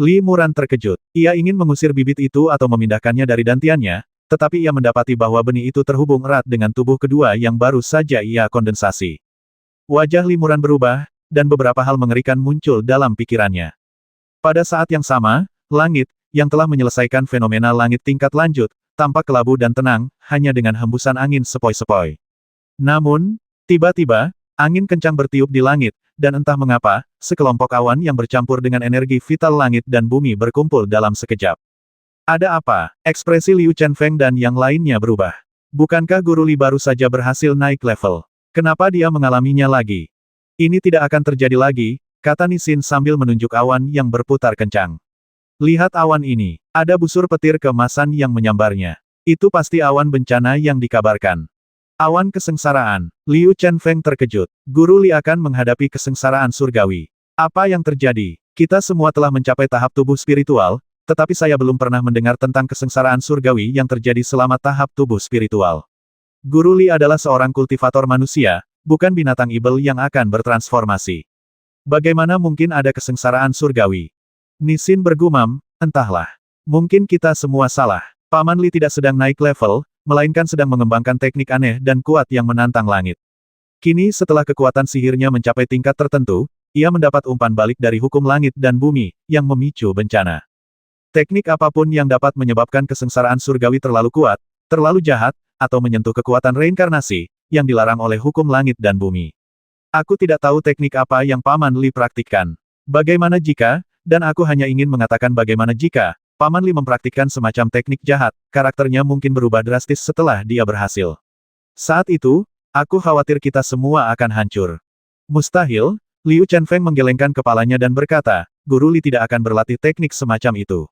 Limuran terkejut. Ia ingin mengusir bibit itu atau memindahkannya dari dantiannya, tetapi ia mendapati bahwa benih itu terhubung erat dengan tubuh kedua yang baru saja ia kondensasi. Wajah Limuran berubah, dan beberapa hal mengerikan muncul dalam pikirannya. Pada saat yang sama, langit, yang telah menyelesaikan fenomena langit tingkat lanjut, tampak kelabu dan tenang, hanya dengan hembusan angin sepoi-sepoi. Namun, tiba-tiba, angin kencang bertiup di langit, dan entah mengapa, sekelompok awan yang bercampur dengan energi vital langit dan bumi berkumpul dalam sekejap. Ada apa? Ekspresi Liu Chenfeng dan yang lainnya berubah. Bukankah Guru Li baru saja berhasil naik level? Kenapa dia mengalaminya lagi? Ini tidak akan terjadi lagi, kata Nisin sambil menunjuk awan yang berputar kencang. Lihat awan ini. Ada busur petir keemasan yang menyambarnya. Itu pasti awan bencana yang dikabarkan. Awan kesengsaraan. Liu Chenfeng terkejut. Guru Li akan menghadapi kesengsaraan surgawi. Apa yang terjadi? Kita semua telah mencapai tahap tubuh spiritual, tetapi saya belum pernah mendengar tentang kesengsaraan surgawi yang terjadi selama tahap tubuh spiritual. Guru Li adalah seorang kultivator manusia, bukan binatang ibel yang akan bertransformasi. Bagaimana mungkin ada kesengsaraan surgawi? Nisin bergumam, entahlah. Mungkin kita semua salah. Paman Li tidak sedang naik level, melainkan sedang mengembangkan teknik aneh dan kuat yang menantang langit. Kini setelah kekuatan sihirnya mencapai tingkat tertentu, ia mendapat umpan balik dari hukum langit dan bumi, yang memicu bencana. Teknik apapun yang dapat menyebabkan kesengsaraan surgawi terlalu kuat, terlalu jahat, atau menyentuh kekuatan reinkarnasi, yang dilarang oleh hukum langit dan bumi. Aku tidak tahu teknik apa yang Paman Li praktikkan. Bagaimana jika, dan aku hanya ingin mengatakan bagaimana jika, Paman Li mempraktikkan semacam teknik jahat, karakternya mungkin berubah drastis setelah dia berhasil. Saat itu, aku khawatir kita semua akan hancur. Mustahil, Liu Chenfeng menggelengkan kepalanya dan berkata, Guru Li tidak akan berlatih teknik semacam itu.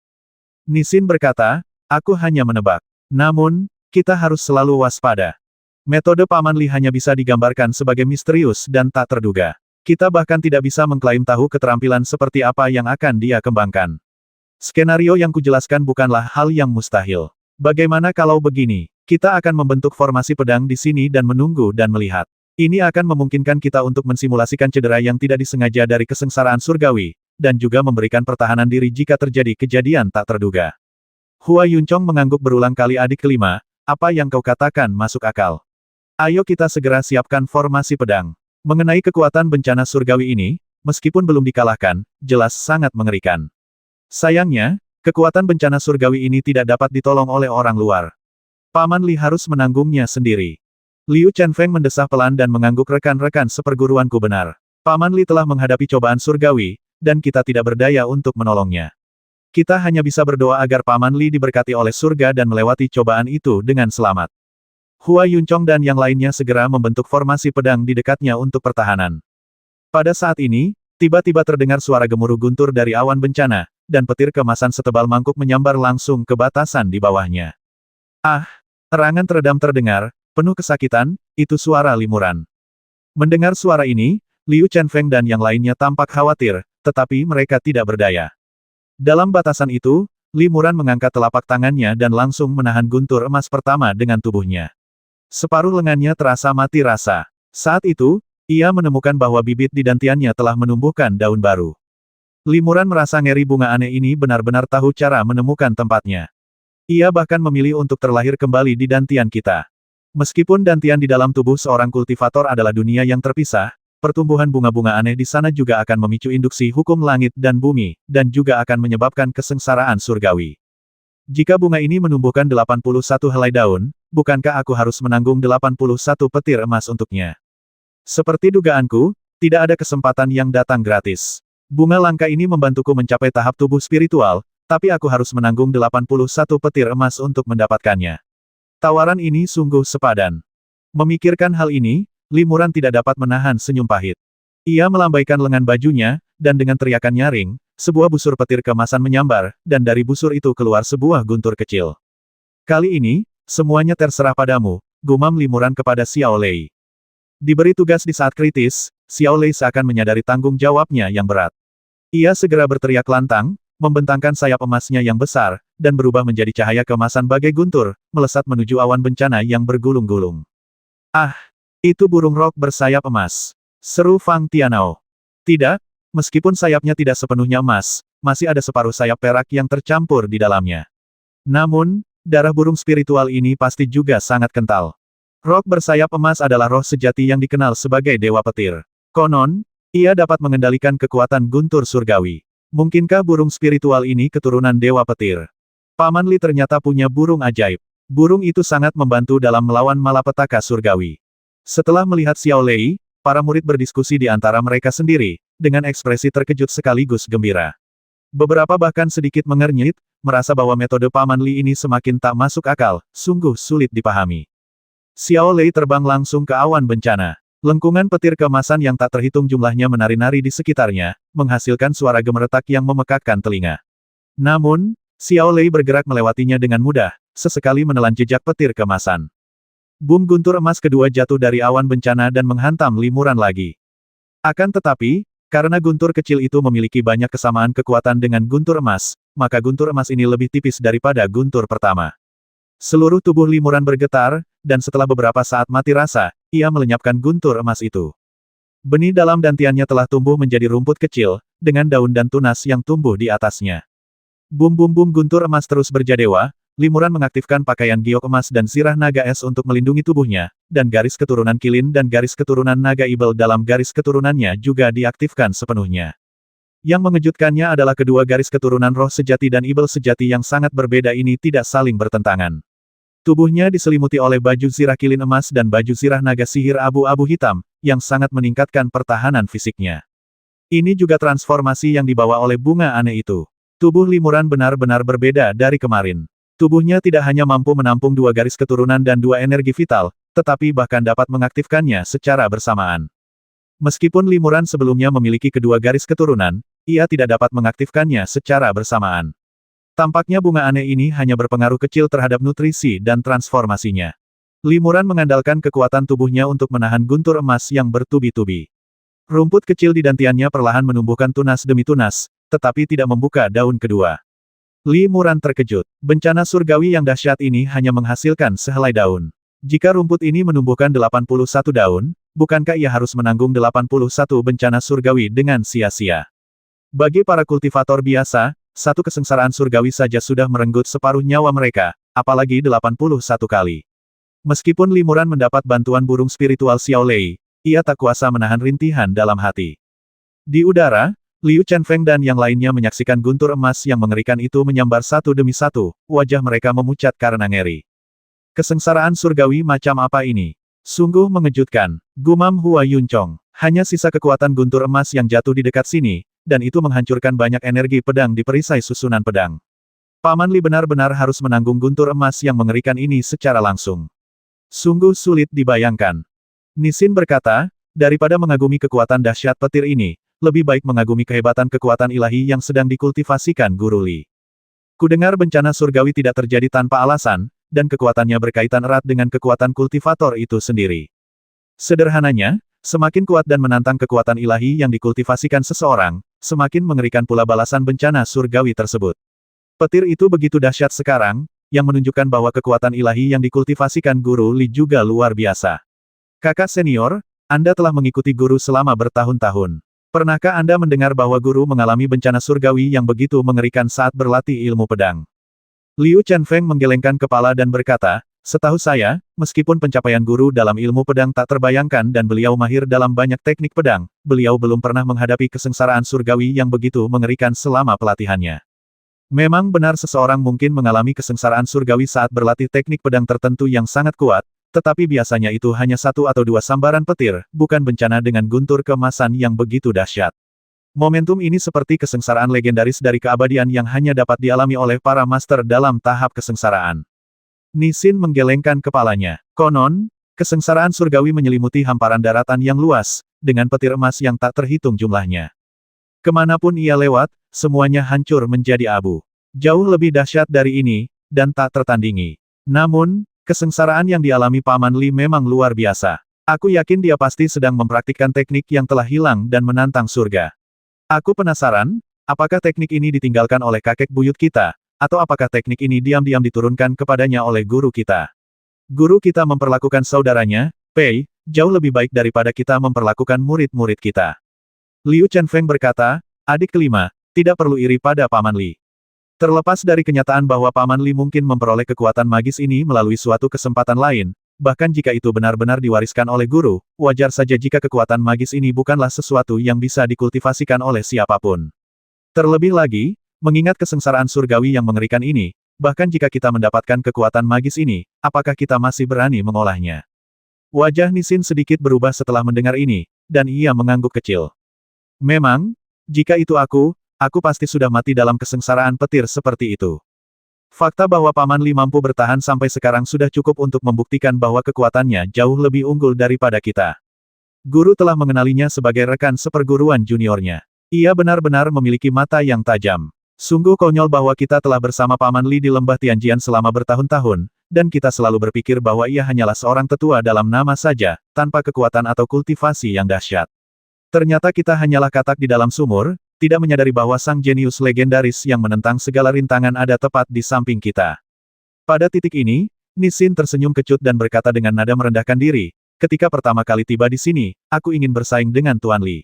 Nisin berkata, aku hanya menebak. Namun, kita harus selalu waspada. Metode Paman Li hanya bisa digambarkan sebagai misterius dan tak terduga. Kita bahkan tidak bisa mengklaim tahu keterampilan seperti apa yang akan dia kembangkan. Skenario yang kujelaskan bukanlah hal yang mustahil. Bagaimana kalau begini? Kita akan membentuk formasi pedang di sini dan menunggu dan melihat. Ini akan memungkinkan kita untuk mensimulasikan cedera yang tidak disengaja dari kesengsaraan surgawi, dan juga memberikan pertahanan diri jika terjadi kejadian tak terduga. Hua Yuncong mengangguk berulang kali adik kelima, apa yang kau katakan masuk akal. Ayo kita segera siapkan formasi pedang. Mengenai kekuatan bencana surgawi ini, meskipun belum dikalahkan, jelas sangat mengerikan. Sayangnya, kekuatan bencana surgawi ini tidak dapat ditolong oleh orang luar. Paman Li harus menanggungnya sendiri. Liu Chenfeng mendesah pelan dan mengangguk rekan-rekan seperguruanku benar. Paman Li telah menghadapi cobaan surgawi, dan kita tidak berdaya untuk menolongnya. Kita hanya bisa berdoa agar Paman Li diberkati oleh surga dan melewati cobaan itu dengan selamat. Hua Yuncong dan yang lainnya segera membentuk formasi pedang di dekatnya untuk pertahanan. Pada saat ini, tiba-tiba terdengar suara gemuruh guntur dari awan bencana, dan petir kemasan setebal mangkuk menyambar langsung ke batasan di bawahnya. Ah! Erangan teredam terdengar, penuh kesakitan, itu suara limuran. Mendengar suara ini, Liu Chenfeng dan yang lainnya tampak khawatir, tetapi mereka tidak berdaya. Dalam batasan itu, limuran mengangkat telapak tangannya dan langsung menahan guntur emas pertama dengan tubuhnya. Separuh lengannya terasa mati rasa. Saat itu, ia menemukan bahwa bibit di dantiannya telah menumbuhkan daun baru. Limuran merasa ngeri bunga aneh ini benar-benar tahu cara menemukan tempatnya. Ia bahkan memilih untuk terlahir kembali di dantian kita. Meskipun dantian di dalam tubuh seorang kultivator adalah dunia yang terpisah, pertumbuhan bunga-bunga aneh di sana juga akan memicu induksi hukum langit dan bumi, dan juga akan menyebabkan kesengsaraan surgawi. Jika bunga ini menumbuhkan 81 helai daun, bukankah aku harus menanggung 81 petir emas untuknya? Seperti dugaanku, tidak ada kesempatan yang datang gratis. Bunga langka ini membantuku mencapai tahap tubuh spiritual, tapi aku harus menanggung 81 petir emas untuk mendapatkannya. Tawaran ini sungguh sepadan. Memikirkan hal ini, limuran tidak dapat menahan senyum pahit. Ia melambaikan lengan bajunya, dan dengan teriakan nyaring, sebuah busur petir kemasan menyambar, dan dari busur itu keluar sebuah guntur kecil. Kali ini, semuanya terserah padamu, gumam limuran kepada Xiao Lei. Diberi tugas di saat kritis, Xiao Lei seakan menyadari tanggung jawabnya yang berat. Ia segera berteriak lantang, membentangkan sayap emasnya yang besar, dan berubah menjadi cahaya kemasan bagai guntur, melesat menuju awan bencana yang bergulung-gulung. Ah! Itu burung rok bersayap emas. Seru Fang Tianao. Tidak, meskipun sayapnya tidak sepenuhnya emas, masih ada separuh sayap perak yang tercampur di dalamnya. Namun, darah burung spiritual ini pasti juga sangat kental. Rok bersayap emas adalah roh sejati yang dikenal sebagai Dewa Petir. Konon, ia dapat mengendalikan kekuatan guntur surgawi. Mungkinkah burung spiritual ini keturunan Dewa Petir? Paman Li ternyata punya burung ajaib. Burung itu sangat membantu dalam melawan malapetaka surgawi. Setelah melihat Xiao Lei, para murid berdiskusi di antara mereka sendiri, dengan ekspresi terkejut sekaligus gembira. Beberapa bahkan sedikit mengernyit, merasa bahwa metode Paman Li ini semakin tak masuk akal, sungguh sulit dipahami. Xiao Lei terbang langsung ke awan bencana. Lengkungan petir kemasan yang tak terhitung jumlahnya menari-nari di sekitarnya, menghasilkan suara gemeretak yang memekakkan telinga. Namun, Xiao Lei bergerak melewatinya dengan mudah, sesekali menelan jejak petir kemasan. Bum guntur emas kedua jatuh dari awan bencana dan menghantam limuran lagi. Akan tetapi, karena guntur kecil itu memiliki banyak kesamaan kekuatan dengan guntur emas, maka guntur emas ini lebih tipis daripada guntur pertama. Seluruh tubuh limuran bergetar, dan setelah beberapa saat mati rasa, ia melenyapkan guntur emas itu. Benih dalam dantiannya telah tumbuh menjadi rumput kecil, dengan daun dan tunas yang tumbuh di atasnya. Bum bum bum guntur emas terus berjadewa, Limuran mengaktifkan pakaian giok emas dan zirah naga es untuk melindungi tubuhnya, dan garis keturunan kilin dan garis keturunan naga ibel dalam garis keturunannya juga diaktifkan sepenuhnya. Yang mengejutkannya adalah kedua garis keturunan roh sejati dan ibel sejati yang sangat berbeda ini tidak saling bertentangan. Tubuhnya diselimuti oleh baju zirah kilin emas dan baju zirah naga sihir abu-abu hitam, yang sangat meningkatkan pertahanan fisiknya. Ini juga transformasi yang dibawa oleh bunga aneh itu. Tubuh Limuran benar-benar berbeda dari kemarin. Tubuhnya tidak hanya mampu menampung dua garis keturunan dan dua energi vital, tetapi bahkan dapat mengaktifkannya secara bersamaan. Meskipun Limuran sebelumnya memiliki kedua garis keturunan, ia tidak dapat mengaktifkannya secara bersamaan. Tampaknya bunga aneh ini hanya berpengaruh kecil terhadap nutrisi dan transformasinya. Limuran mengandalkan kekuatan tubuhnya untuk menahan guntur emas yang bertubi-tubi. Rumput kecil di dantiannya perlahan menumbuhkan tunas demi tunas, tetapi tidak membuka daun kedua. Limuran terkejut. Bencana surgawi yang dahsyat ini hanya menghasilkan sehelai daun. Jika rumput ini menumbuhkan 81 daun, bukankah ia harus menanggung 81 bencana surgawi dengan sia-sia? Bagi para kultivator biasa, satu kesengsaraan surgawi saja sudah merenggut separuh nyawa mereka, apalagi 81 kali. Meskipun Limuran mendapat bantuan burung spiritual Xiao Lei, ia tak kuasa menahan rintihan dalam hati. Di udara, Liu Chenfeng dan yang lainnya menyaksikan guntur emas yang mengerikan itu menyambar satu demi satu, wajah mereka memucat karena ngeri. Kesengsaraan surgawi macam apa ini? Sungguh mengejutkan, gumam Hua Yunchong. Hanya sisa kekuatan guntur emas yang jatuh di dekat sini, dan itu menghancurkan banyak energi pedang di perisai susunan pedang. Paman Li benar-benar harus menanggung guntur emas yang mengerikan ini secara langsung. Sungguh sulit dibayangkan. Nisin berkata, daripada mengagumi kekuatan dahsyat petir ini, lebih baik mengagumi kehebatan kekuatan ilahi yang sedang dikultivasikan Guru Li. Kudengar bencana surgawi tidak terjadi tanpa alasan, dan kekuatannya berkaitan erat dengan kekuatan kultivator itu sendiri. Sederhananya, semakin kuat dan menantang kekuatan ilahi yang dikultivasikan seseorang, semakin mengerikan pula balasan bencana surgawi tersebut. Petir itu begitu dahsyat sekarang, yang menunjukkan bahwa kekuatan ilahi yang dikultivasikan Guru Li juga luar biasa. Kakak senior, Anda telah mengikuti Guru selama bertahun-tahun. Pernahkah Anda mendengar bahwa Guru mengalami bencana surgawi yang begitu mengerikan saat berlatih ilmu pedang? Liu Chenfeng menggelengkan kepala dan berkata, setahu saya, meskipun pencapaian Guru dalam ilmu pedang tak terbayangkan dan beliau mahir dalam banyak teknik pedang, beliau belum pernah menghadapi kesengsaraan surgawi yang begitu mengerikan selama pelatihannya. Memang benar seseorang mungkin mengalami kesengsaraan surgawi saat berlatih teknik pedang tertentu yang sangat kuat, tetapi biasanya itu hanya satu atau dua sambaran petir, bukan bencana dengan guntur keemasan yang begitu dahsyat. Momentum ini seperti kesengsaraan legendaris dari keabadian yang hanya dapat dialami oleh para master dalam tahap kesengsaraan. Nisin menggelengkan kepalanya. Konon, kesengsaraan surgawi menyelimuti hamparan daratan yang luas, dengan petir emas yang tak terhitung jumlahnya. Kemanapun ia lewat, semuanya hancur menjadi abu. Jauh lebih dahsyat dari ini, dan tak tertandingi. Namun, kesengsaraan yang dialami Paman Li memang luar biasa. Aku yakin dia pasti sedang mempraktikkan teknik yang telah hilang dan menantang surga. Aku penasaran, apakah teknik ini ditinggalkan oleh kakek buyut kita, atau apakah teknik ini diam-diam diturunkan kepadanya oleh guru kita? Guru kita memperlakukan saudaranya, Pei, jauh lebih baik daripada kita memperlakukan murid-murid kita. Liu Chenfeng berkata, adik kelima, tidak perlu iri pada Paman Li. Terlepas dari kenyataan bahwa Paman Li mungkin memperoleh kekuatan magis ini melalui suatu kesempatan lain, bahkan jika itu benar-benar diwariskan oleh guru, wajar saja jika kekuatan magis ini bukanlah sesuatu yang bisa dikultivasikan oleh siapapun. Terlebih lagi, mengingat kesengsaraan surgawi yang mengerikan ini, bahkan jika kita mendapatkan kekuatan magis ini, apakah kita masih berani mengolahnya? Wajah Nisin sedikit berubah setelah mendengar ini, dan ia mengangguk kecil. Memang, jika itu aku pasti sudah mati dalam kesengsaraan petir seperti itu. Fakta bahwa Paman Li mampu bertahan sampai sekarang sudah cukup untuk membuktikan bahwa kekuatannya jauh lebih unggul daripada kita. Guru telah mengenalinya sebagai rekan seperguruan juniornya. Ia benar-benar memiliki mata yang tajam. Sungguh konyol bahwa kita telah bersama Paman Li di lembah Tianjian selama bertahun-tahun, dan kita selalu berpikir bahwa ia hanyalah seorang tetua dalam nama saja, tanpa kekuatan atau kultivasi yang dahsyat. Ternyata kita hanyalah katak di dalam sumur, tidak menyadari bahwa sang jenius legendaris yang menentang segala rintangan ada tepat di samping kita. Pada titik ini, Nisin tersenyum kecut dan berkata dengan nada merendahkan diri, ketika pertama kali tiba di sini, aku ingin bersaing dengan Tuan Li.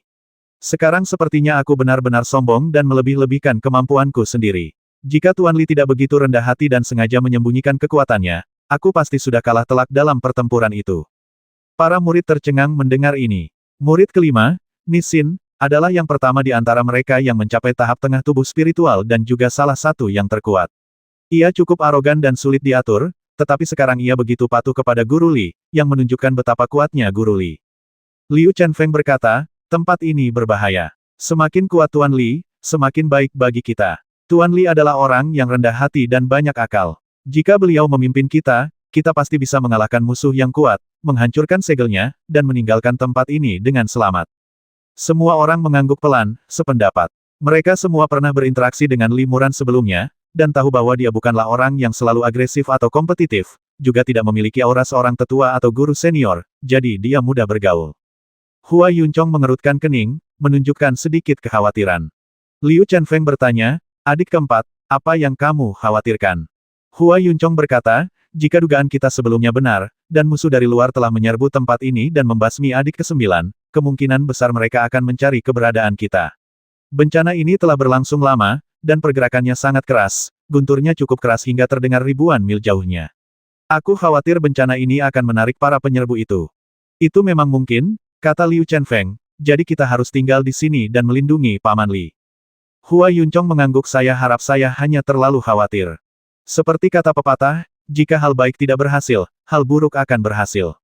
Sekarang sepertinya aku benar-benar sombong dan melebih-lebihkan kemampuanku sendiri. Jika Tuan Li tidak begitu rendah hati dan sengaja menyembunyikan kekuatannya, aku pasti sudah kalah telak dalam pertempuran itu. Para murid tercengang mendengar ini. Murid kelima, Nissin, adalah yang pertama di antara mereka yang mencapai tahap tengah tubuh spiritual dan juga salah satu yang terkuat. Ia cukup arogan dan sulit diatur, tetapi sekarang ia begitu patuh kepada Guru Li, yang menunjukkan betapa kuatnya Guru Li. Liu Chenfeng berkata, tempat ini berbahaya. Semakin kuat Tuan Li, semakin baik bagi kita. Tuan Li adalah orang yang rendah hati dan banyak akal. Jika beliau memimpin kita, kita pasti bisa mengalahkan musuh yang kuat, menghancurkan segelnya, dan meninggalkan tempat ini dengan selamat. Semua orang mengangguk pelan, sependapat. Mereka semua pernah berinteraksi dengan Li Muran sebelumnya, dan tahu bahwa dia bukanlah orang yang selalu agresif atau kompetitif, juga tidak memiliki aura seorang tetua atau guru senior, jadi dia mudah bergaul. Hua Yunchong mengerutkan kening, menunjukkan sedikit kekhawatiran. Liu Chenfeng bertanya, adik keempat, apa yang kamu khawatirkan? Hua Yunchong berkata, jika dugaan kita sebelumnya benar, dan musuh dari luar telah menyerbu tempat ini dan membasmi adik kesembilan, kemungkinan besar mereka akan mencari keberadaan kita. Bencana ini telah berlangsung lama, dan pergerakannya sangat keras, gunturnya cukup keras hingga terdengar ribuan mil jauhnya. Aku khawatir bencana ini akan menarik para penyerbu itu. Itu memang mungkin, kata Liu Chenfeng, jadi kita harus tinggal di sini dan melindungi Paman Li. Hua Yunchong mengangguk, saya harap saya hanya terlalu khawatir. Seperti kata pepatah, jika hal baik tidak berhasil, hal buruk akan berhasil.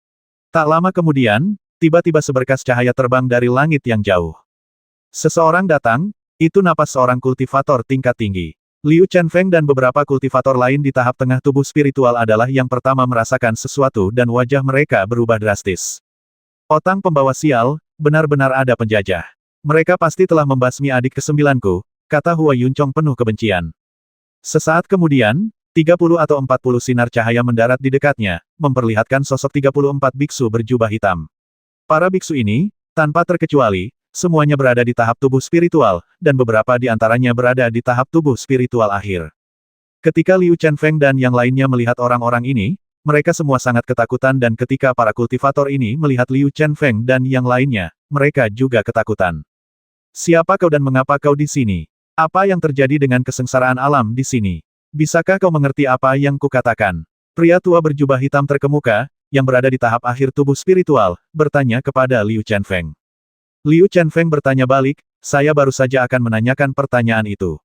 Tak lama kemudian, tiba-tiba seberkas cahaya terbang dari langit yang jauh. Seseorang datang, itu napas seorang kultivator tingkat tinggi. Liu Chenfeng dan beberapa kultivator lain di tahap tengah tubuh spiritual adalah yang pertama merasakan sesuatu dan wajah mereka berubah drastis. Otang pembawa sial, benar-benar ada penjajah. Mereka pasti telah membasmi adik kesembilanku, kata Hua Yunchong penuh kebencian. Sesaat kemudian, 30 atau 40 sinar cahaya mendarat di dekatnya, memperlihatkan sosok 34 biksu berjubah hitam. Para biksu ini, tanpa terkecuali, semuanya berada di tahap tubuh spiritual, dan beberapa di antaranya berada di tahap tubuh spiritual akhir. Ketika Liu Chenfeng dan yang lainnya melihat orang-orang ini, mereka semua sangat ketakutan dan ketika para kultivator ini melihat Liu Chenfeng dan yang lainnya, mereka juga ketakutan. Siapa kau dan mengapa kau di sini? Apa yang terjadi dengan kesengsaraan alam di sini? Bisakah kau mengerti apa yang kukatakan? Pria tua berjubah hitam terkemuka, yang berada di tahap akhir tubuh spiritual, bertanya kepada Liu Chenfeng. Liu Chenfeng bertanya balik, saya baru saja akan menanyakan pertanyaan itu.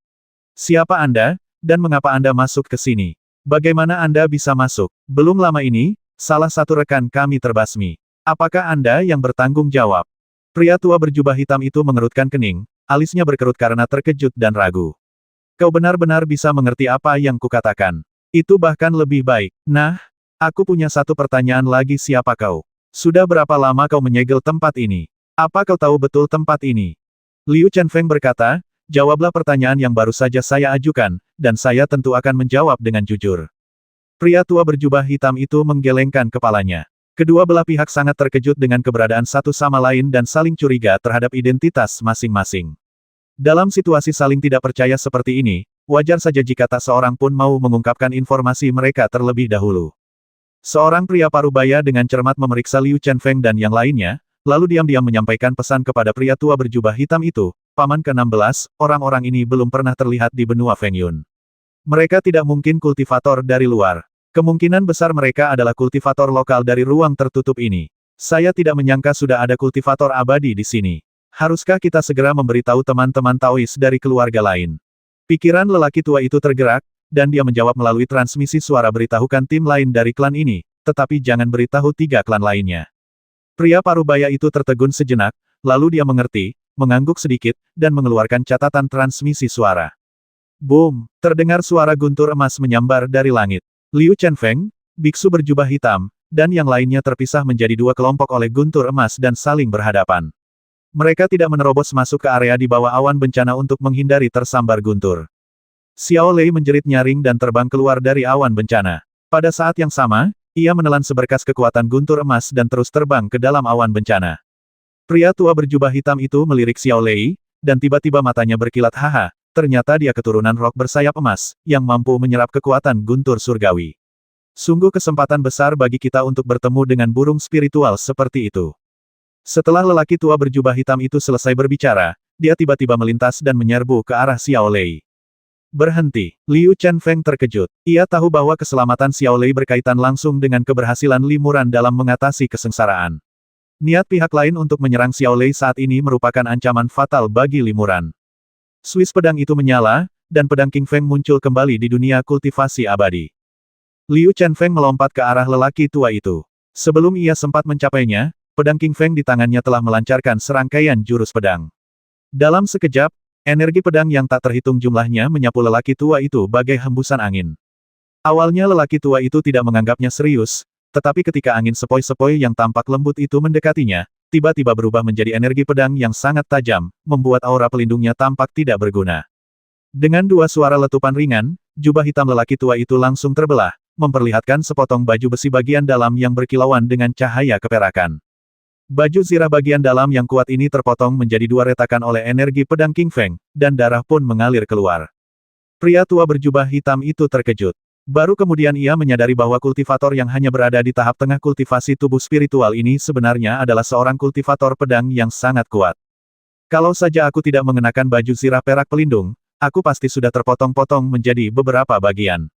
Siapa Anda, dan mengapa Anda masuk ke sini? Bagaimana Anda bisa masuk? Belum lama ini, salah satu rekan kami terbasmi. Apakah Anda yang bertanggung jawab? Pria tua berjubah hitam itu mengerutkan kening, alisnya berkerut karena terkejut dan ragu. Kau benar-benar bisa mengerti apa yang kukatakan. Itu bahkan lebih baik. Nah, aku punya satu pertanyaan lagi, siapa kau? Sudah berapa lama kau menyegel tempat ini? Apa kau tahu betul tempat ini? Liu Chenfeng berkata, jawablah pertanyaan yang baru saja saya ajukan, dan saya tentu akan menjawab dengan jujur. Pria tua berjubah hitam itu menggelengkan kepalanya. Kedua belah pihak sangat terkejut dengan keberadaan satu sama lain dan saling curiga terhadap identitas masing-masing. Dalam situasi saling tidak percaya seperti ini, wajar saja jika tak seorang pun mau mengungkapkan informasi mereka terlebih dahulu. Seorang pria parubaya dengan cermat memeriksa Liu Chenfeng dan yang lainnya, lalu diam-diam menyampaikan pesan kepada pria tua berjubah hitam itu, Paman ke-16, orang-orang ini belum pernah terlihat di benua Fengyun. Mereka tidak mungkin kultivator dari luar. Kemungkinan besar mereka adalah kultivator lokal dari ruang tertutup ini. Saya tidak menyangka sudah ada kultivator abadi di sini. Haruskah kita segera memberitahu teman-teman Taois dari keluarga lain? Pikiran lelaki tua itu tergerak, dan dia menjawab melalui transmisi suara, beritahukan tim lain dari klan ini, tetapi jangan beritahu 3 klan lainnya. Pria parubaya itu tertegun sejenak, lalu dia mengerti, mengangguk sedikit, dan mengeluarkan catatan transmisi suara. Boom! Terdengar suara guntur emas menyambar dari langit. Liu Chenfeng, biksu berjubah hitam, dan yang lainnya terpisah menjadi 2 kelompok oleh guntur emas dan saling berhadapan. Mereka tidak menerobos masuk ke area di bawah awan bencana untuk menghindari tersambar guntur. Xiao Lei menjerit nyaring dan terbang keluar dari awan bencana. Pada saat yang sama, ia menelan seberkas kekuatan guntur emas dan terus terbang ke dalam awan bencana. Pria tua berjubah hitam itu melirik Xiao Lei, dan tiba-tiba matanya berkilat, haha. Ternyata dia keturunan rok bersayap emas, yang mampu menyerap kekuatan guntur surgawi. Sungguh kesempatan besar bagi kita untuk bertemu dengan burung spiritual seperti itu. Setelah lelaki tua berjubah hitam itu selesai berbicara, dia tiba-tiba melintas dan menyerbu ke arah Xiao Lei. Berhenti. Liu Chenfeng terkejut. Ia tahu bahwa keselamatan Xiao Lei berkaitan langsung dengan keberhasilan Limuran dalam mengatasi kesengsaraan. Niat pihak lain untuk menyerang Xiao Lei saat ini merupakan ancaman fatal bagi Limuran. Swiss pedang itu menyala, dan pedang King Feng muncul kembali di dunia kultivasi abadi. Liu Chenfeng melompat ke arah lelaki tua itu. Sebelum ia sempat mencapainya, pedang King Feng di tangannya telah melancarkan serangkaian jurus pedang. Dalam sekejap, energi pedang yang tak terhitung jumlahnya menyapu lelaki tua itu bagai hembusan angin. Awalnya lelaki tua itu tidak menganggapnya serius, tetapi ketika angin sepoi-sepoi yang tampak lembut itu mendekatinya, tiba-tiba berubah menjadi energi pedang yang sangat tajam, membuat aura pelindungnya tampak tidak berguna. Dengan dua suara letupan ringan, jubah hitam lelaki tua itu langsung terbelah, memperlihatkan sepotong baju besi bagian dalam yang berkilauan dengan cahaya keperakan. Baju zirah bagian dalam yang kuat ini terpotong menjadi dua retakan oleh energi pedang King Feng, dan darah pun mengalir keluar. Pria tua berjubah hitam itu terkejut. Baru kemudian ia menyadari bahwa kultivator yang hanya berada di tahap tengah kultivasi tubuh spiritual ini sebenarnya adalah seorang kultivator pedang yang sangat kuat. Kalau saja aku tidak mengenakan baju zirah perak pelindung, aku pasti sudah terpotong-potong menjadi beberapa bagian.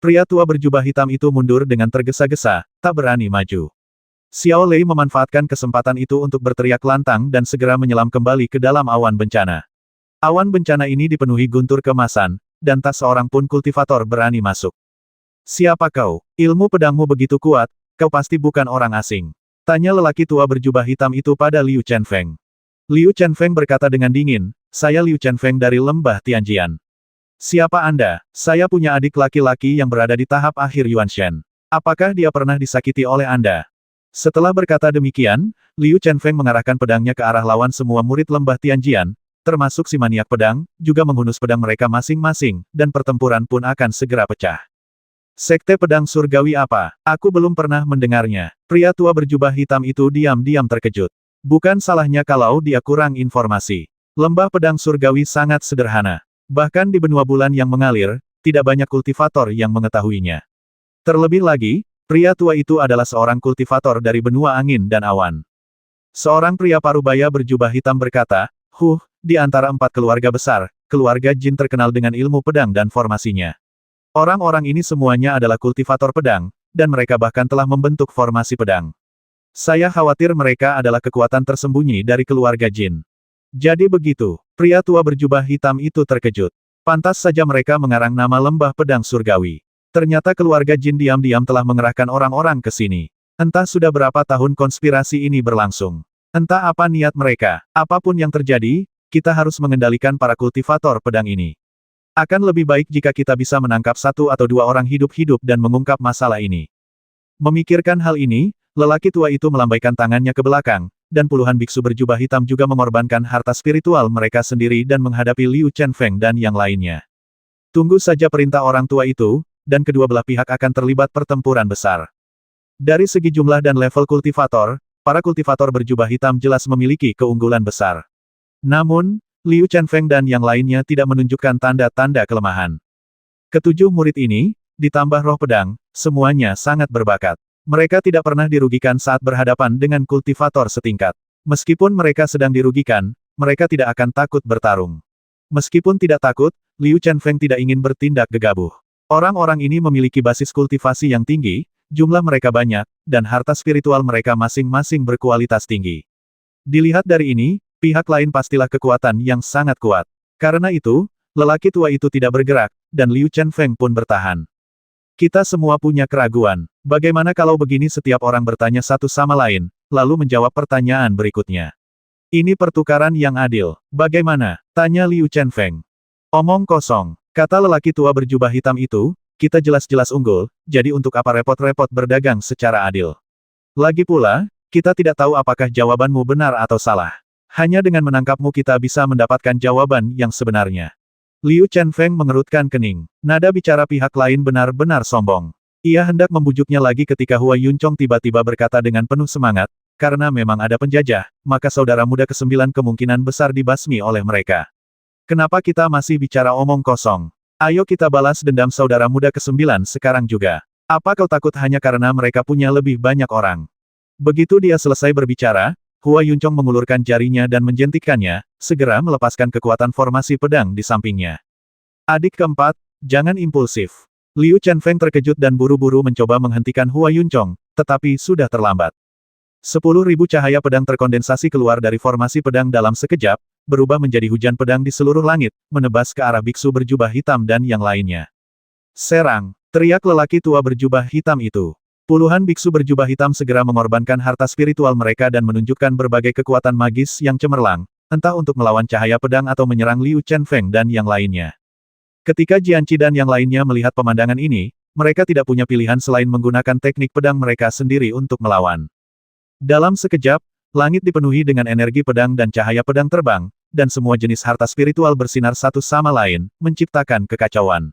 Pria tua berjubah hitam itu mundur dengan tergesa-gesa, tak berani maju. Xiao Lei memanfaatkan kesempatan itu untuk berteriak lantang dan segera menyelam kembali ke dalam awan bencana. Awan bencana ini dipenuhi guntur kemasan, dan tak seorang pun kultivator berani masuk. Siapa kau? Ilmu pedangmu begitu kuat, kau pasti bukan orang asing. Tanya lelaki tua berjubah hitam itu pada Liu Chenfeng. Liu Chenfeng berkata dengan dingin, saya Liu Chenfeng dari lembah Tianjian. Siapa Anda? Saya punya adik laki-laki yang berada di tahap akhir Yuanshen. Apakah dia pernah disakiti oleh Anda? Setelah berkata demikian, Liu Chenfeng mengarahkan pedangnya ke arah lawan semua murid lembah Tianjian, termasuk si maniak pedang, juga menghunus pedang mereka masing-masing, dan pertempuran pun akan segera pecah. Sekte pedang surgawi apa? Aku belum pernah mendengarnya. Pria tua berjubah hitam itu diam-diam terkejut. Bukan salahnya kalau dia kurang informasi. Lembah pedang surgawi sangat sederhana. Bahkan di benua bulan yang mengalir, tidak banyak kultivator yang mengetahuinya. Terlebih lagi, pria tua itu adalah seorang kultivator dari benua angin dan awan. Seorang pria parubaya berjubah hitam berkata, di antara 4 keluarga besar, keluarga Jin terkenal dengan ilmu pedang dan formasinya. Orang-orang ini semuanya adalah kultivator pedang, dan mereka bahkan telah membentuk formasi pedang. Saya khawatir mereka adalah kekuatan tersembunyi dari keluarga Jin. Jadi begitu, pria tua berjubah hitam itu terkejut. Pantas saja mereka mengarang nama lembah pedang surgawi. Ternyata keluarga Jin diam-diam telah mengerahkan orang-orang ke sini. Entah sudah berapa tahun konspirasi ini berlangsung. Entah apa niat mereka, apapun yang terjadi, kita harus mengendalikan para kultivator pedang ini. Akan lebih baik jika kita bisa menangkap 1 atau 2 orang hidup-hidup dan mengungkap masalah ini. Memikirkan hal ini, lelaki tua itu melambaikan tangannya ke belakang, dan puluhan biksu berjubah hitam juga mengorbankan harta spiritual mereka sendiri dan menghadapi Liu Chenfeng dan yang lainnya. Tunggu saja perintah orang tua itu, dan kedua belah pihak akan terlibat pertempuran besar. Dari segi jumlah dan level kultivator, para kultivator berjubah hitam jelas memiliki keunggulan besar. Namun, Liu Chenfeng dan yang lainnya tidak menunjukkan tanda-tanda kelemahan. Ketujuh murid ini, ditambah roh pedang, semuanya sangat berbakat. Mereka tidak pernah dirugikan saat berhadapan dengan kultivator setingkat. Meskipun mereka sedang dirugikan, mereka tidak akan takut bertarung. Meskipun tidak takut, Liu Chenfeng tidak ingin bertindak gegabah. Orang-orang ini memiliki basis kultivasi yang tinggi, jumlah mereka banyak, dan harta spiritual mereka masing-masing berkualitas tinggi. Dilihat dari ini, pihak lain pastilah kekuatan yang sangat kuat. Karena itu, lelaki tua itu tidak bergerak, dan Liu Chenfeng pun bertahan. Kita semua punya keraguan. Bagaimana kalau begini setiap orang bertanya satu sama lain, lalu menjawab pertanyaan berikutnya? Ini pertukaran yang adil. Bagaimana? Tanya Liu Chenfeng. Omong kosong, kata lelaki tua berjubah hitam itu, kita jelas-jelas unggul, jadi untuk apa repot-repot berdagang secara adil? Lagi pula, kita tidak tahu apakah jawabanmu benar atau salah. Hanya dengan menangkapmu kita bisa mendapatkan jawaban yang sebenarnya. Liu Chenfeng mengerutkan kening. Nada bicara pihak lain benar-benar sombong. Ia hendak membujuknya lagi ketika Hua Yunchong tiba-tiba berkata dengan penuh semangat, karena memang ada penjajah, maka saudara muda ke-9 kemungkinan besar dibasmi oleh mereka. Kenapa kita masih bicara omong kosong? Ayo kita balas dendam saudara muda ke-9 sekarang juga. Apa kau takut hanya karena mereka punya lebih banyak orang? Begitu dia selesai berbicara, Hua Yunchong mengulurkan jarinya dan menjentikkannya, segera melepaskan kekuatan formasi pedang di sampingnya. Adik keempat, jangan impulsif. Liu Chenfeng terkejut dan buru-buru mencoba menghentikan Hua Yuncong, tetapi sudah terlambat. 10.000 cahaya pedang terkondensasi keluar dari formasi pedang dalam sekejap, berubah menjadi hujan pedang di seluruh langit, menebas ke arah biksu berjubah hitam dan yang lainnya. Serang! Teriak lelaki tua berjubah hitam itu. Puluhan biksu berjubah hitam segera mengorbankan harta spiritual mereka dan menunjukkan berbagai kekuatan magis yang cemerlang, entah untuk melawan cahaya pedang atau menyerang Liu Chenfeng dan yang lainnya. Ketika Jianqi dan yang lainnya melihat pemandangan ini, mereka tidak punya pilihan selain menggunakan teknik pedang mereka sendiri untuk melawan. Dalam sekejap, langit dipenuhi dengan energi pedang dan cahaya pedang terbang, dan semua jenis harta spiritual bersinar satu sama lain, menciptakan kekacauan.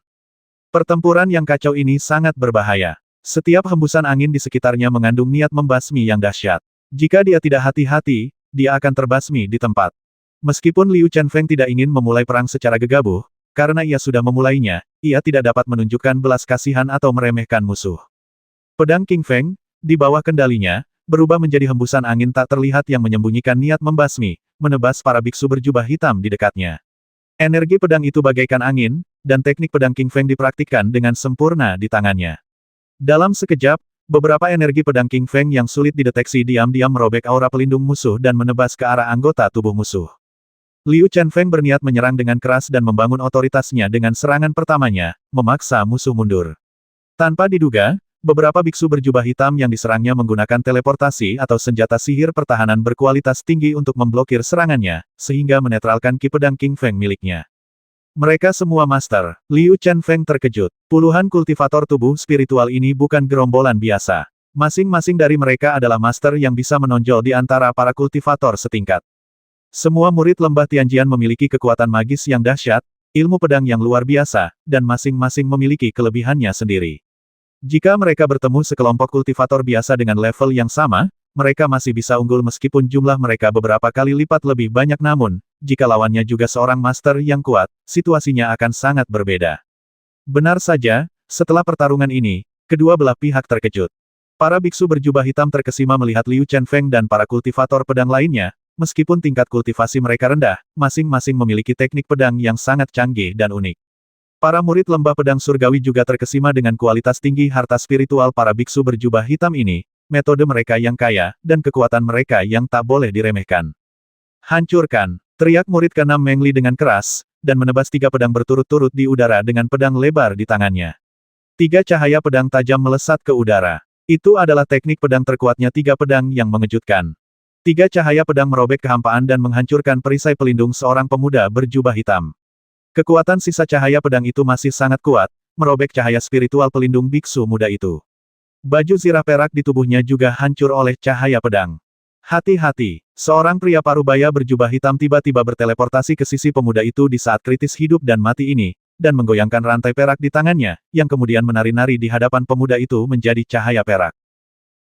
Pertempuran yang kacau ini sangat berbahaya. Setiap hembusan angin di sekitarnya mengandung niat membasmi yang dahsyat. Jika dia tidak hati-hati, dia akan terbasmi di tempat. Meskipun Liu Chenfeng tidak ingin memulai perang secara gegabah, karena ia sudah memulainya, ia tidak dapat menunjukkan belas kasihan atau meremehkan musuh. Pedang King Feng, di bawah kendalinya, berubah menjadi hembusan angin tak terlihat yang menyembunyikan niat membasmi, menebas para biksu berjubah hitam di dekatnya. Energi pedang itu bagaikan angin, dan teknik pedang King Feng dipraktikkan dengan sempurna di tangannya. Dalam sekejap, beberapa energi pedang King Feng yang sulit dideteksi diam-diam merobek aura pelindung musuh dan menebas ke arah anggota tubuh musuh. Liu Chenfeng berniat menyerang dengan keras dan membangun otoritasnya dengan serangan pertamanya, memaksa musuh mundur. Tanpa diduga, beberapa biksu berjubah hitam yang diserangnya menggunakan teleportasi atau senjata sihir pertahanan berkualitas tinggi untuk memblokir serangannya, sehingga menetralkan ki pedang King Feng miliknya. Mereka semua master. Liu Chenfeng terkejut. Puluhan kultivator tubuh spiritual ini bukan gerombolan biasa. Masing-masing dari mereka adalah master yang bisa menonjol di antara para kultivator setingkat. Semua murid lembah Tianjian memiliki kekuatan magis yang dahsyat, ilmu pedang yang luar biasa, dan masing-masing memiliki kelebihannya sendiri. Jika mereka bertemu sekelompok kultivator biasa dengan level yang sama, mereka masih bisa unggul meskipun jumlah mereka beberapa kali lipat lebih banyak namun, jika lawannya juga seorang master yang kuat, situasinya akan sangat berbeda. Benar saja, setelah pertarungan ini, kedua belah pihak terkejut. Para biksu berjubah hitam terkesima melihat Liu Chenfeng dan para kultivator pedang lainnya, meskipun tingkat kultivasi mereka rendah, masing-masing memiliki teknik pedang yang sangat canggih dan unik. Para murid lembah pedang surgawi juga terkesima dengan kualitas tinggi harta spiritual para biksu berjubah hitam ini, metode mereka yang kaya, dan kekuatan mereka yang tak boleh diremehkan. Hancurkan! Teriak murid ke-6 Meng Li dengan keras, dan menebas 3 pedang berturut-turut di udara dengan pedang lebar di tangannya. 3 cahaya pedang tajam melesat ke udara. Itu adalah teknik pedang terkuatnya 3 pedang yang mengejutkan. 3 cahaya pedang merobek kehampaan dan menghancurkan perisai pelindung seorang pemuda berjubah hitam. Kekuatan sisa cahaya pedang itu masih sangat kuat, merobek cahaya spiritual pelindung biksu muda itu. Baju zirah perak di tubuhnya juga hancur oleh cahaya pedang. Hati-hati, seorang pria parubaya berjubah hitam tiba-tiba berteleportasi ke sisi pemuda itu di saat kritis hidup dan mati ini, dan menggoyangkan rantai perak di tangannya, yang kemudian menari-nari di hadapan pemuda itu menjadi cahaya perak.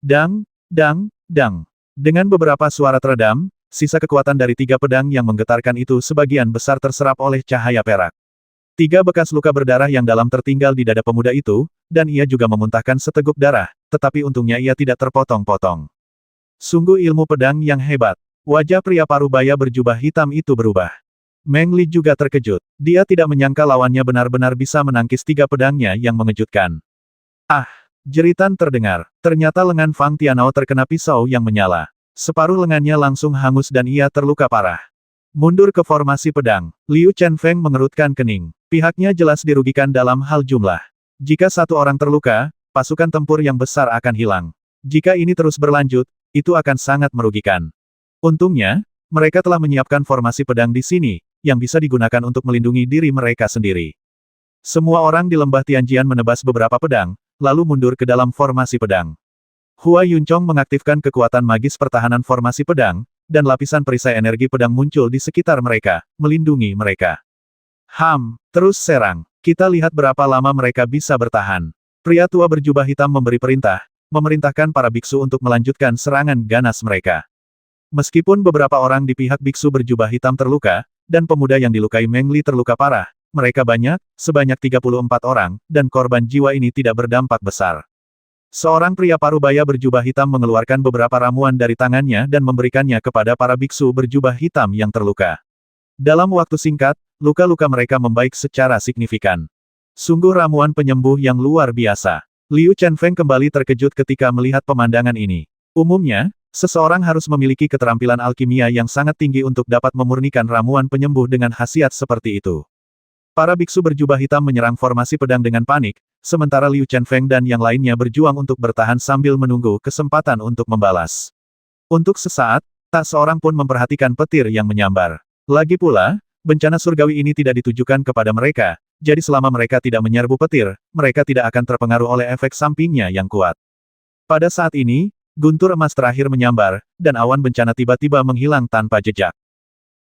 Dang, dang, dang. Dengan beberapa suara teredam, sisa kekuatan dari 3 pedang yang menggetarkan itu sebagian besar terserap oleh cahaya perak. 3 bekas luka berdarah yang dalam tertinggal di dada pemuda itu, dan ia juga memuntahkan seteguk darah, tetapi untungnya ia tidak terpotong-potong. Sungguh ilmu pedang yang hebat. Wajah pria parubaya berjubah hitam itu berubah. Meng Li juga terkejut. Dia tidak menyangka lawannya benar-benar bisa menangkis 3 pedangnya yang mengejutkan. Ah! Jeritan terdengar. Ternyata lengan Fang Tianao terkena pisau yang menyala. Separuh lengannya langsung hangus dan ia terluka parah. Mundur ke formasi pedang. Liu Chenfeng mengerutkan kening. Pihaknya jelas dirugikan dalam hal jumlah. Jika 1 orang terluka, pasukan tempur yang besar akan hilang. Jika ini terus berlanjut, itu akan sangat merugikan. Untungnya, mereka telah menyiapkan formasi pedang di sini, yang bisa digunakan untuk melindungi diri mereka sendiri. Semua orang di lembah Tianjian menebas beberapa pedang, lalu mundur ke dalam formasi pedang. Hua Yuncong mengaktifkan kekuatan magis pertahanan formasi pedang, dan lapisan perisai energi pedang muncul di sekitar mereka, melindungi mereka. Terus serang. Kita lihat berapa lama mereka bisa bertahan. Pria tua berjubah hitam memberi perintah, memerintahkan para biksu untuk melanjutkan serangan ganas mereka. Meskipun beberapa orang di pihak biksu berjubah hitam terluka, dan pemuda yang dilukai Meng Li terluka parah, mereka banyak, sebanyak 34 orang, dan korban jiwa ini tidak berdampak besar. Seorang pria parubaya berjubah hitam mengeluarkan beberapa ramuan dari tangannya dan memberikannya kepada para biksu berjubah hitam yang terluka. Dalam waktu singkat, luka-luka mereka membaik secara signifikan. Sungguh ramuan penyembuh yang luar biasa. Liu Chenfeng kembali terkejut ketika melihat pemandangan ini. Umumnya, seseorang harus memiliki keterampilan alkimia yang sangat tinggi untuk dapat memurnikan ramuan penyembuh dengan khasiat seperti itu. Para biksu berjubah hitam menyerang formasi pedang dengan panik, sementara Liu Chenfeng dan yang lainnya berjuang untuk bertahan sambil menunggu kesempatan untuk membalas. Untuk sesaat, tak seorang pun memperhatikan petir yang menyambar. Lagi pula, bencana surgawi ini tidak ditujukan kepada mereka, jadi selama mereka tidak menyerbu petir, mereka tidak akan terpengaruh oleh efek sampingnya yang kuat. Pada saat ini, guntur emas terakhir menyambar, dan awan bencana tiba-tiba menghilang tanpa jejak.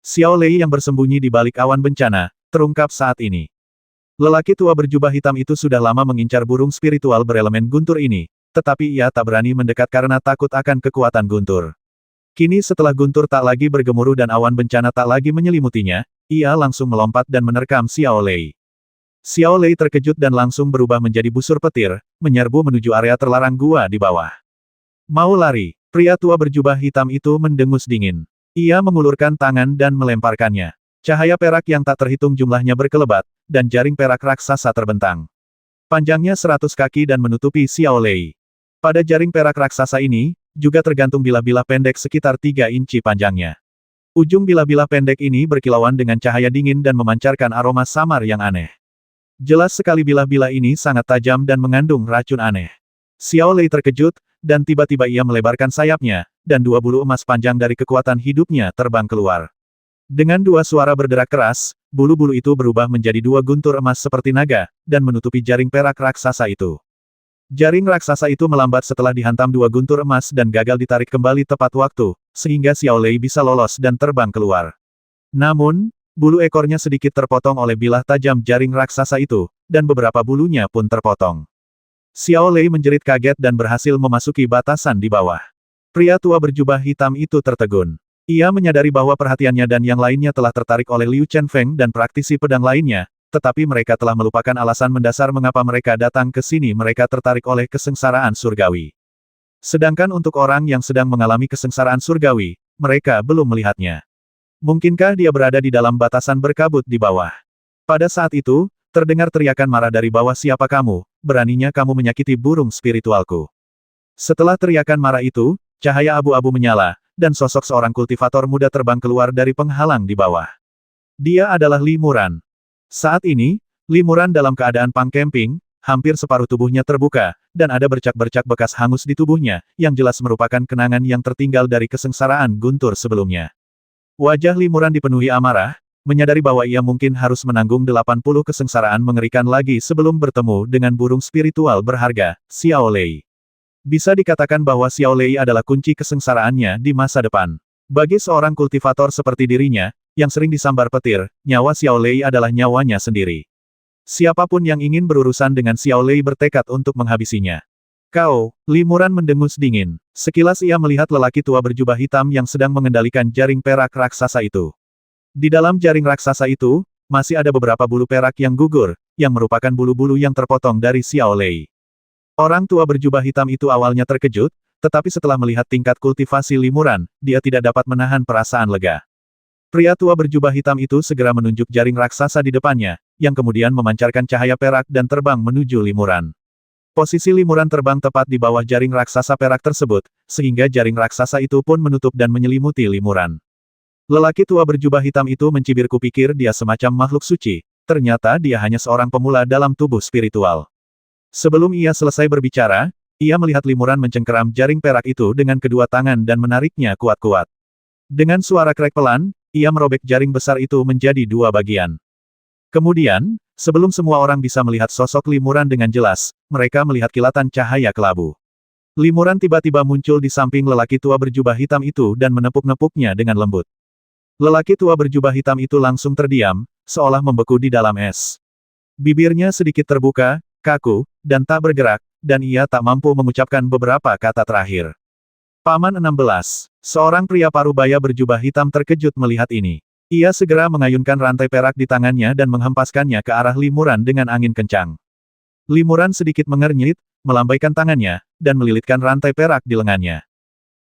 Xiao Lei yang bersembunyi di balik awan bencana, terungkap saat ini. Lelaki tua berjubah hitam itu sudah lama mengincar burung spiritual berelemen guntur ini, tetapi ia tak berani mendekat karena takut akan kekuatan guntur. Kini setelah guntur tak lagi bergemuruh dan awan bencana tak lagi menyelimutinya, ia langsung melompat dan menerkam Xiao Lei. Xiao Lei terkejut dan langsung berubah menjadi busur petir, menyerbu menuju area terlarang gua di bawah. Mau lari, pria tua berjubah hitam itu mendengus dingin. Ia mengulurkan tangan dan melemparkannya. Cahaya perak yang tak terhitung jumlahnya berkelebat, dan jaring perak raksasa terbentang. Panjangnya 100 kaki dan menutupi Xiao Lei. Pada jaring perak raksasa ini, juga tergantung bilah-bilah pendek sekitar 3 inci panjangnya. Ujung bilah-bilah pendek ini berkilauan dengan cahaya dingin dan memancarkan aroma samar yang aneh. Jelas sekali bilah-bilah ini sangat tajam dan mengandung racun aneh. Xiao Lei terkejut, dan tiba-tiba ia melebarkan sayapnya, dan 2 bulu emas panjang dari kekuatan hidupnya terbang keluar. Dengan 2 suara berderak keras, bulu-bulu itu berubah menjadi 2 guntur emas seperti naga, dan menutupi jaring perak raksasa itu. Jaring raksasa itu melambat setelah dihantam 2 guntur emas dan gagal ditarik kembali tepat waktu, sehingga Xiao Lei bisa lolos dan terbang keluar. Namun, bulu ekornya sedikit terpotong oleh bilah tajam jaring raksasa itu, dan beberapa bulunya pun terpotong. Xiao Lei menjerit kaget dan berhasil memasuki batasan di bawah. Pria tua berjubah hitam itu tertegun. Ia menyadari bahwa perhatiannya dan yang lainnya telah tertarik oleh Liu Chenfeng dan praktisi pedang lainnya, tetapi mereka telah melupakan alasan mendasar mengapa mereka datang ke sini. Mereka tertarik oleh kesengsaraan surgawi. Sedangkan untuk orang yang sedang mengalami kesengsaraan surgawi, mereka belum melihatnya. Mungkinkah dia berada di dalam batasan berkabut di bawah? Pada saat itu, terdengar teriakan marah dari bawah. Siapa kamu? Beraninya kamu menyakiti burung spiritualku. Setelah teriakan marah itu, cahaya abu-abu menyala, dan sosok seorang kultivator muda terbang keluar dari penghalang di bawah. Dia adalah Li Muran. Saat ini, Li Muran dalam keadaan pangkemping, hampir separuh tubuhnya terbuka, dan ada bercak-bercak bekas hangus di tubuhnya, yang jelas merupakan kenangan yang tertinggal dari kesengsaraan guntur sebelumnya. Wajah Li Muran dipenuhi amarah, menyadari bahwa ia mungkin harus menanggung 80 kesengsaraan mengerikan lagi sebelum bertemu dengan burung spiritual berharga, Xiao Lei. Bisa dikatakan bahwa Xiao Lei adalah kunci kesengsaraannya di masa depan. Bagi seorang kultivator seperti dirinya, yang sering disambar petir, nyawa Xiao Lei adalah nyawanya sendiri. Siapapun yang ingin berurusan dengan Xiao Lei bertekad untuk menghabisinya. Kau, Li Muran mendengus dingin. Sekilas ia melihat lelaki tua berjubah hitam yang sedang mengendalikan jaring perak raksasa itu. Di dalam jaring raksasa itu, masih ada beberapa bulu perak yang gugur, yang merupakan bulu-bulu yang terpotong dari Xiao Lei. Orang tua berjubah hitam itu awalnya terkejut, tetapi setelah melihat tingkat kultivasi Li Muran, dia tidak dapat menahan perasaan lega. Pria tua berjubah hitam itu segera menunjuk jaring raksasa di depannya, yang kemudian memancarkan cahaya perak dan terbang menuju Li Muran. Posisi Li Muran terbang tepat di bawah jaring raksasa perak tersebut, sehingga jaring raksasa itu pun menutup dan menyelimuti Li Muran. Lelaki tua berjubah hitam itu mencibir. Kupikir dia semacam makhluk suci, ternyata dia hanya seorang pemula dalam tubuh spiritual. Sebelum ia selesai berbicara, ia melihat Li Muran mencengkeram jaring perak itu dengan kedua tangan dan menariknya kuat-kuat. Dengan suara krek pelan, ia merobek jaring besar itu menjadi 2 bagian. Kemudian, sebelum semua orang bisa melihat sosok Li Muran dengan jelas, mereka melihat kilatan cahaya kelabu. Li Muran tiba-tiba muncul di samping lelaki tua berjubah hitam itu dan menepuk-nepuknya dengan lembut. Lelaki tua berjubah hitam itu langsung terdiam, seolah membeku di dalam es. Bibirnya sedikit terbuka, kaku, dan tak bergerak, dan ia tak mampu mengucapkan beberapa kata terakhir. Paman 16. Seorang pria parubaya berjubah hitam terkejut melihat ini. Ia segera mengayunkan rantai perak di tangannya dan menghempaskannya ke arah Li Muran dengan angin kencang. Li Muran sedikit mengernyit, melambaikan tangannya, dan melilitkan rantai perak di lengannya.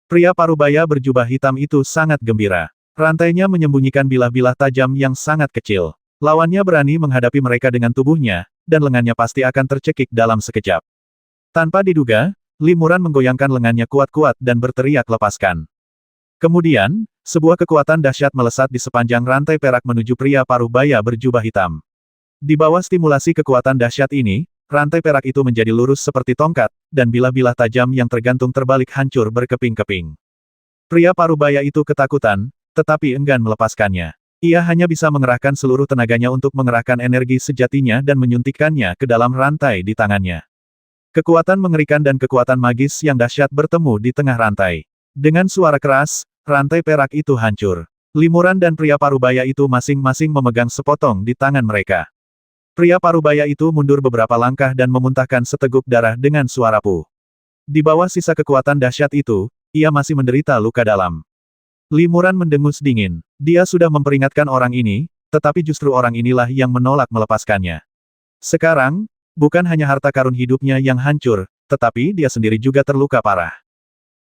Pria parubaya berjubah hitam itu sangat gembira. Rantainya menyembunyikan bilah-bilah tajam yang sangat kecil. Lawannya berani menghadapi mereka dengan tubuhnya, dan lengannya pasti akan tercekik dalam sekejap. Tanpa diduga, Limuran menggoyangkan lengannya kuat-kuat dan berteriak lepaskan. Kemudian, sebuah kekuatan dahsyat melesat di sepanjang rantai perak menuju pria paruh baya berjubah hitam. Di bawah stimulasi kekuatan dahsyat ini, rantai perak itu menjadi lurus seperti tongkat, dan bilah-bilah tajam yang tergantung terbalik hancur berkeping-keping. Pria paruh baya itu ketakutan, tetapi enggan melepaskannya. Ia hanya bisa mengerahkan seluruh tenaganya untuk mengerahkan energi sejatinya dan menyuntikkannya ke dalam rantai di tangannya. Kekuatan mengerikan dan kekuatan magis yang dahsyat bertemu di tengah rantai. Dengan suara keras, rantai perak itu hancur. Limuran dan pria parubaya itu masing-masing memegang sepotong di tangan mereka. Pria parubaya itu mundur beberapa langkah dan memuntahkan seteguk darah dengan suara puh. Di bawah sisa kekuatan dahsyat itu, ia masih menderita luka dalam. Limuran mendengus dingin. Dia sudah memperingatkan orang ini, tetapi justru orang inilah yang menolak melepaskannya. Sekarang, bukan hanya harta karun hidupnya yang hancur, tetapi dia sendiri juga terluka parah.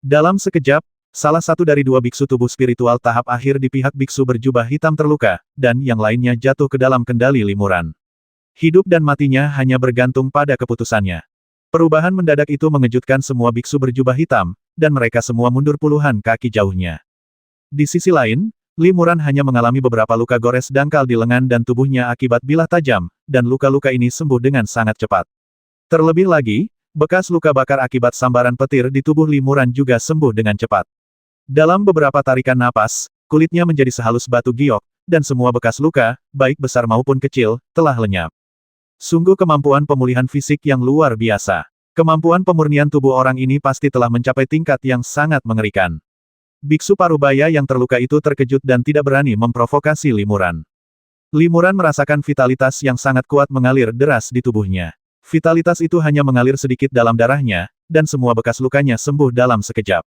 Dalam sekejap, salah satu dari dua biksu tubuh spiritual tahap akhir di pihak biksu berjubah hitam terluka, dan yang lainnya jatuh ke dalam kendali Limuran. Hidup dan matinya hanya bergantung pada keputusannya. Perubahan mendadak itu mengejutkan semua biksu berjubah hitam, dan mereka semua mundur puluhan kaki jauhnya. Di sisi lain, Limuran hanya mengalami beberapa luka gores dangkal di lengan dan tubuhnya akibat bilah tajam, dan luka-luka ini sembuh dengan sangat cepat. Terlebih lagi, bekas luka bakar akibat sambaran petir di tubuh Limuran juga sembuh dengan cepat. Dalam beberapa tarikan napas, kulitnya menjadi sehalus batu giok, dan semua bekas luka, baik besar maupun kecil, telah lenyap. Sungguh kemampuan pemulihan fisik yang luar biasa. Kemampuan pemurnian tubuh orang ini pasti telah mencapai tingkat yang sangat mengerikan. Biksu parubaya yang terluka itu terkejut dan tidak berani memprovokasi Limuran. Limuran merasakan vitalitas yang sangat kuat mengalir deras di tubuhnya. Vitalitas itu hanya mengalir sedikit dalam darahnya, dan semua bekas lukanya sembuh dalam sekejap.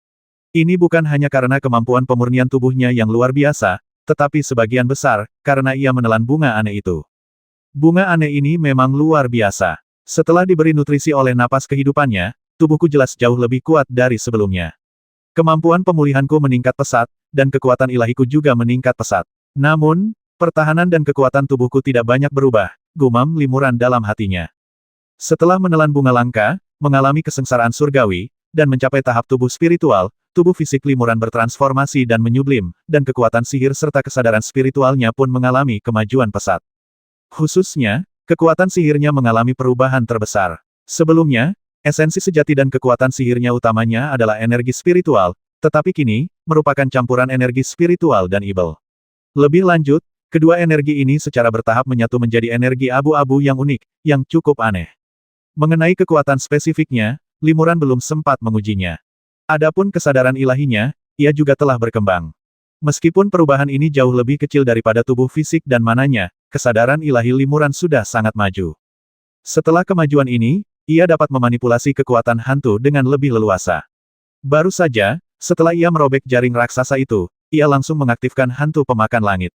Ini bukan hanya karena kemampuan pemurnian tubuhnya yang luar biasa, tetapi sebagian besar, karena ia menelan bunga aneh itu. Bunga aneh ini memang luar biasa. Setelah diberi nutrisi oleh napas kehidupannya, tubuhku jelas jauh lebih kuat dari sebelumnya. Kemampuan pemulihanku meningkat pesat, dan kekuatan ilahiku juga meningkat pesat. Namun, pertahanan dan kekuatan tubuhku tidak banyak berubah, gumam Limuran dalam hatinya. Setelah menelan bunga langka, mengalami kesengsaraan surgawi, dan mencapai tahap tubuh spiritual, tubuh fisik Limuran bertransformasi dan menyublim, dan kekuatan sihir serta kesadaran spiritualnya pun mengalami kemajuan pesat. Khususnya, kekuatan sihirnya mengalami perubahan terbesar. Sebelumnya, esensi sejati dan kekuatan sihirnya utamanya adalah energi spiritual, tetapi kini, merupakan campuran energi spiritual dan ibel. Lebih lanjut, kedua energi ini secara bertahap menyatu menjadi energi abu-abu yang unik, yang cukup aneh. Mengenai kekuatan spesifiknya, Limuran belum sempat mengujinya. Adapun kesadaran ilahinya, ia juga telah berkembang. Meskipun perubahan ini jauh lebih kecil daripada tubuh fisik dan mananya, kesadaran ilahi Limuran sudah sangat maju. Setelah kemajuan ini, ia dapat memanipulasi kekuatan hantu dengan lebih leluasa. Baru saja, setelah ia merobek jaring raksasa itu, ia langsung mengaktifkan hantu pemakan langit.